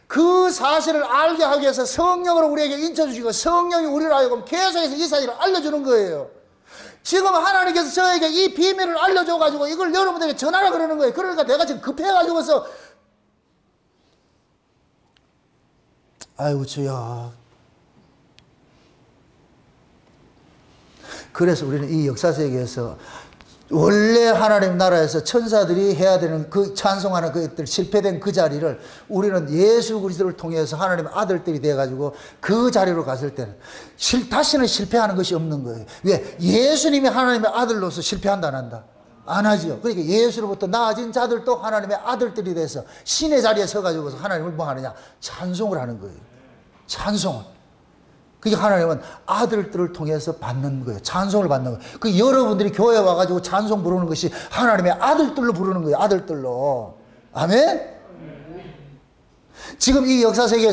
그 사실을 알게 하기 위해서 성령으로 우리에게 인쳐주시고 성령이 우리를 하여금 계속해서 이 사실을 알려주는 거예요. 지금 하나님께서 저에게 이 비밀을 알려줘가지고 이걸 여러분들에게 전하라 그러는 거예요. 그러니까 내가 지금 급해가지고서 아이고 주여. 그래서 우리는 이 역사세계에서 원래 하나님 나라에서 천사들이 해야 되는 그 찬송하는 그들 실패된 그 자리를 우리는 예수 그리스도를 통해서 하나님의 아들들이 돼가지고 그 자리로 갔을 때는 다시는 실패하는 것이 없는 거예요. 왜? 예수님이 하나님의 아들로서 실패한다 안 한다? 안 하죠. 그러니까 예수로부터 나아진 자들도 하나님의 아들들이 돼서 신의 자리에 서가지고 하나님을 뭐 하느냐? 찬송을 하는 거예요. 찬송을. 그게 하나님은 아들들을 통해서 받는 거예요. 찬송을 받는 거예요. 그 여러분들이 교회에 와가지고 찬송 부르는 것이 하나님의 아들들로 부르는 거예요. 아들들로. 아멘? 지금 이 역사 세계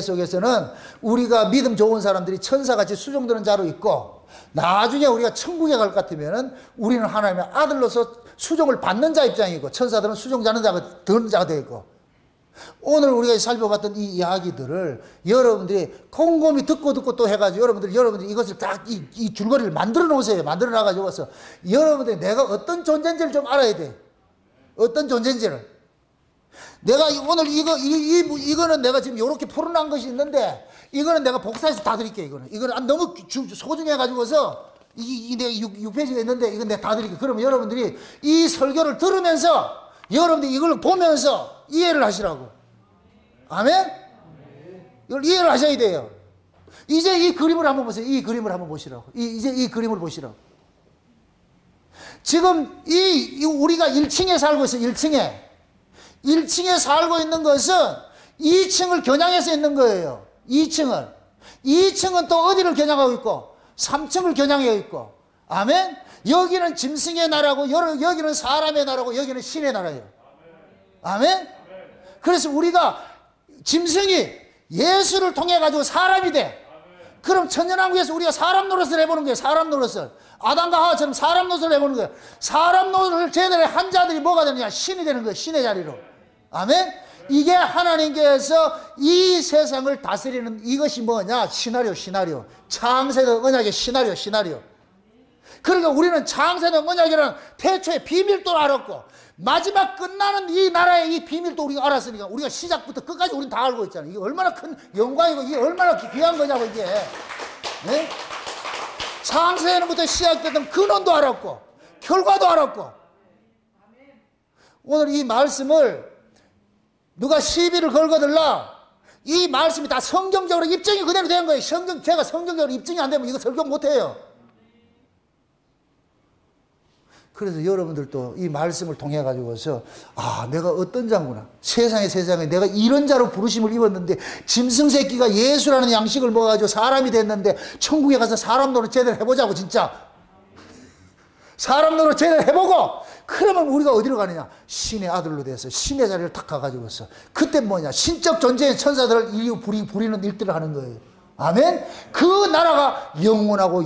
속에서는 우리가 믿음 좋은 사람들이 천사같이 수종드는 자로 있고 나중에 우리가 천국에 갈 것 같으면 우리는 하나님의 아들로서 수종을 받는 자 입장이고 천사들은 수종자는 자가 듣는 자가 되어 있고 오늘 우리가 살펴봤던 이 이야기들을 여러분들이 곰곰이 듣고 또 해가지고 여러분들이 이것을 딱 이 줄거리를 만들어 놓으세요. 만들어 놔가지고서 여러분들이 내가 어떤 존재인지를 좀 알아야 돼. 어떤 존재인지를. 내가 오늘 이거는 내가 지금 이렇게 풀어놓은 것이 있는데 이거는 내가 복사해서 다 드릴게요. 이거는 너무 소중해가지고서 내가 6페이지가 있는데 이건 내가 다 드릴게요. 그러면 여러분들이 이 설교를 들으면서 여러분들이 이걸 보면서 이해를 하시라고. 아멘? 이걸 이해를 하셔야 돼요. 이제 이 그림을 한번 보세요. 이 그림을 한번 보시라고. 이제 이 그림을 보시라고. 지금 우리가 1층에 살고 있어요. 1층에 살고 있는 것은 2층을 겨냥해서 있는 거예요. 2층은 또 어디를 겨냥하고 있고 3층을 겨냥하고 있고. 아멘? 여기는 짐승의 나라고 여기는 사람의 나라고 여기는 신의 나라예요. 아멘? 그래서 우리가 짐승이 예수를 통해 가지고 사람이 돼. 그럼 천년왕국에서 우리가 사람 노릇을 해보는 거예요. 사람 노릇을. 아담과 하와처럼 사람 노릇을 해보는 거예요. 사람 노릇을 제대로 한 자들이 뭐가 되느냐? 신이 되는 거예요. 신의 자리로. 아멘? 이게 하나님께서 이 세상을 다스리는 이것이 뭐냐? 시나리오. 창세된 언약의 시나리오. 그러니까 우리는 창세된 언약이라는 태초의 비밀도 알았고 마지막 끝나는 이 나라의 이 비밀도 우리가 알았으니까 우리가 시작부터 끝까지 우리는 다 알고 있잖아요. 이게 얼마나 큰 영광이고 이게 얼마나 귀한 거냐고 이게. 네? 창세전부터 시작됐던 근원도 알았고 결과도 알았고 오늘 이 말씀을 누가 시비를 걸거들라 이 말씀이 다 성경적으로 입증이 그대로 된 거예요. 제가 성경적으로 입증이 안 되면 이거 설교 못해요. 그래서 여러분들도 이 말씀을 통해 가지고서 내가 어떤 자구나. 세상에 내가 이런 자로 부르심을 입었는데 짐승 새끼가 예수라는 양식을 먹어가지고 사람이 됐는데 천국에 가서 사람 노릇 제대로 해보자고 진짜. 사람 노릇 제대로 해보고 그러면 우리가 어디로 가느냐. 신의 아들로 돼서 신의 자리를 탁 가가지고서 그때 뭐냐. 신적 존재의 천사들을 부리는 일들을 하는 거예요. 아멘? 그 나라가 영원하고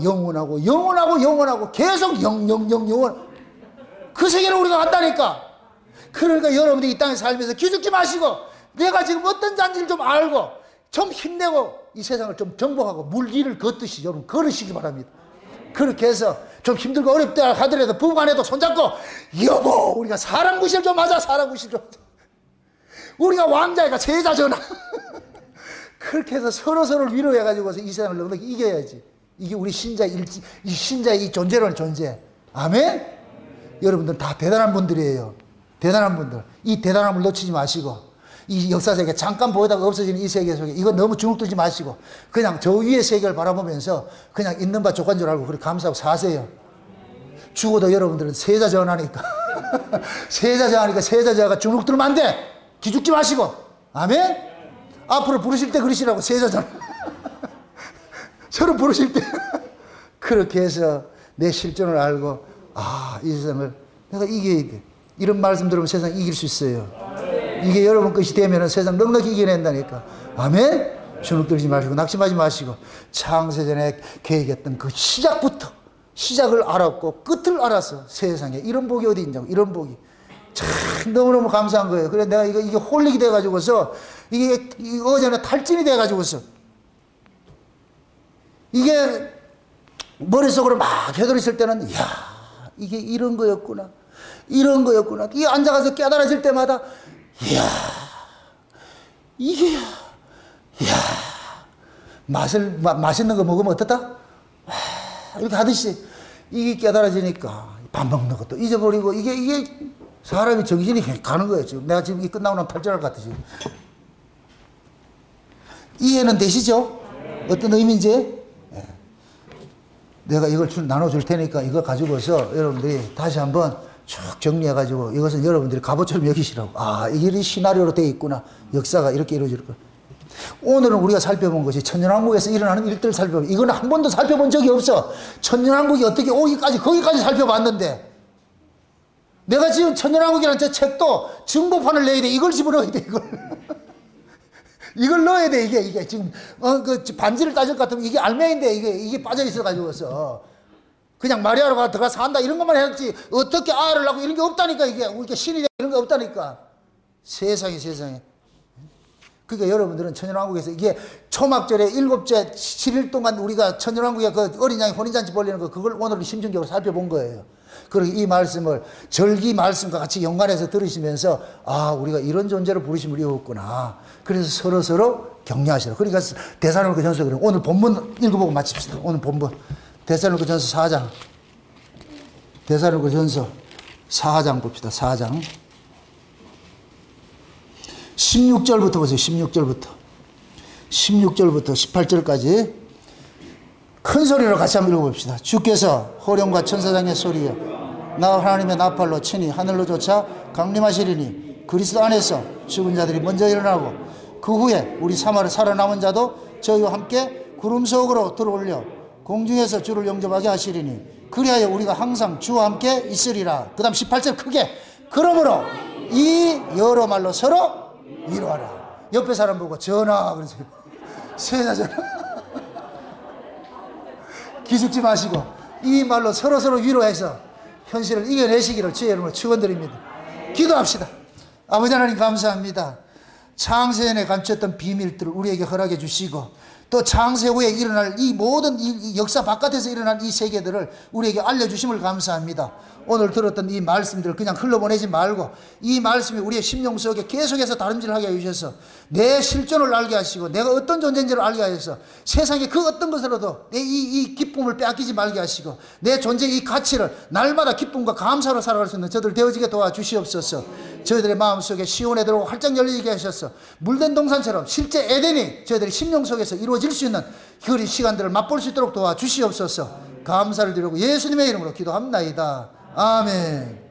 계속 영원 그 세계로 우리가 간다니까. 그러니까 여러분들이 이 땅에 살면서 기죽지 마시고 내가 지금 어떤 자인지를 좀 알고 좀 힘내고 이 세상을 좀 정복하고 물 위를 걷듯이 여러분 걸으시기 바랍니다. 그렇게 해서 좀 힘들고 어렵다 하더라도 부부간에도 손잡고 여보 우리가 사람 구실 좀 하자. 우리가 왕자이가 제자 전하 그렇게 해서 서로를 위로해가지고서 이 세상을 넉넉히 이겨야지. 이게 우리 신자의 이 존재로는 존재. 아멘? 여러분들 다 대단한 분들이에요. 대단한 분들. 이 대단함을 놓치지 마시고 이 역사 세계 잠깐 보다가 없어지는 이 세계 속에 이거 너무 주눅들지 마시고 그냥 저 위의 세계를 바라보면서 그냥 있는 바 족한 줄 알고 그렇게 감사하고 사세요. 죽어도 여러분들은 세자 전하니까 세자가 주눅들면 안 돼. 기죽지 마시고. 아멘? 앞으로 부르실 때 그러시라고. 세자 전 서로 부르실 때 그렇게 해서 내 실존을 알고 이 세상을 내가 이겨야 돼. 이런 말씀 들으면 세상 이길 수 있어요. 이게 여러분 것이 되면 세상 넉넉히 이겨낸다니까. 아멘? 주눅들지 마시고 낙심하지 마시고 창세전에 계획했던 그 시작을 알았고 끝을 알아서 세상에 이런 복이 어디 있냐고. 이런 복이 참 너무너무 감사한 거예요. 그래 내가 이게 홀릭이 돼가지고서 이게 어제는 탈진이 돼가지고서 이게 머릿속으로 막 되돌았을 때는 이야 이게 이런 거였구나. 이런 거였구나. 이 앉아가서 깨달아질 때마다 이야 이게 이야 맛있는 거 먹으면 어떻다? 이렇게 하듯이 이게 깨달아지니까 밥 먹는 것도 잊어버리고 이게 사람이 정신이 가는 거예요. 지금 내가 지금 이 끝나고 나면 탈출할 것 같아 지금. 이해는 되시죠? 어떤 의미인지? 네. 내가 이걸 나눠줄 테니까 이거 가지고서 여러분들이 다시 한번 쭉 정리해가지고 이것은 여러분들이 갑옷처럼 여기시라고. 아, 이게 시나리오로 되어 있구나. 역사가 이렇게 이루어질 거야. 오늘은 우리가 살펴본 것이 천년왕국에서 일어나는 일들을 살펴본, 이거는 한 번도 살펴본 적이 없어. 천년왕국이 어떻게 오기까지, 거기까지 살펴봤는데, 내가 지금 천년왕국이라는 저 책도 증거판을 내야 돼. 이걸 집어넣어야 돼, 이걸. 이걸 넣어야 돼, 이게 지금, 그 반지를 따질 것 같으면 이게 알맹인데, 이게 빠져있어가지고서. 그냥 마리아로 들어가서 한다, 이런 것만 해야지. 어떻게 알을 하고 이런 게 없다니까, 이게. 우리가 신이 이런 게 없다니까. 세상에. 그러니까 여러분들은 천년왕국에서 이게 초막절에 7째 7일 동안 우리가 천년왕국에 그 어린 양이 혼인잔치 벌리는 거 그걸 오늘 심층적으로 살펴본 거예요. 그리고 이 말씀을 절기 말씀과 같이 연관해서 들으시면서 아 우리가 이런 존재로 부르심을 이었구나. 그래서 서로 격려하시라. 그러니까 데살로니가전서 그래요. 오늘 본문 읽어보고 마칩시다. 오늘 본문 데살로니가전서 4장 데살로니가전서 4장 봅시다. 4장 16절부터 보세요. 16절부터 18절까지 큰 소리로 같이 한번 읽어봅시다. 주께서 호령과 천사장의 소리여 나 하나님의 나팔로 친히 하늘로조차 강림하시리니 그리스도 안에서 죽은 자들이 먼저 일어나고 그 후에 우리 사마를 살아남은 자도 저희와 함께 구름 속으로 들어올려 공중에서 주를 영접하게 하시리니 그리하여 우리가 항상 주와 함께 있으리라. 그 다음 18절 크게 그러므로 이 여러 말로 서로 위로하라. 옆에 사람 보고 전하 그러세요. 세자 기죽지 마시고 이 말로 서로 위로해서 현실을 이겨내시기를 주의 이름으로 축원드립니다. 기도합시다. 아버지 하나님 감사합니다. 창세전에 감췄던 비밀들을 우리에게 허락해 주시고 또 창세 후에 일어날 이 모든 이 역사 바깥에서 일어난 이 세계들을 우리에게 알려주심을 감사합니다. 오늘 들었던 이 말씀들을 그냥 흘러보내지 말고 이 말씀이 우리의 심령 속에 계속해서 다름질하게 해주셔서 내 실존을 알게 하시고 내가 어떤 존재인지를 알게 하셔서 세상에 그 어떤 것으로도 내 이 기쁨을 빼앗기지 말게 하시고 내 존재의 이 가치를 날마다 기쁨과 감사로 살아갈 수 있는 저들 되어지게 도와주시옵소서. 저희들의 마음속에 시온에 들어오고 활짝 열리게 하셔서 물된 동산처럼 실제 에덴이 저희들의 심령 속에서 이루어질 수 있는 그 시간들을 맛볼 수 있도록 도와주시옵소서. 감사를 드리고 예수님의 이름으로 기도합나이다. 아멘.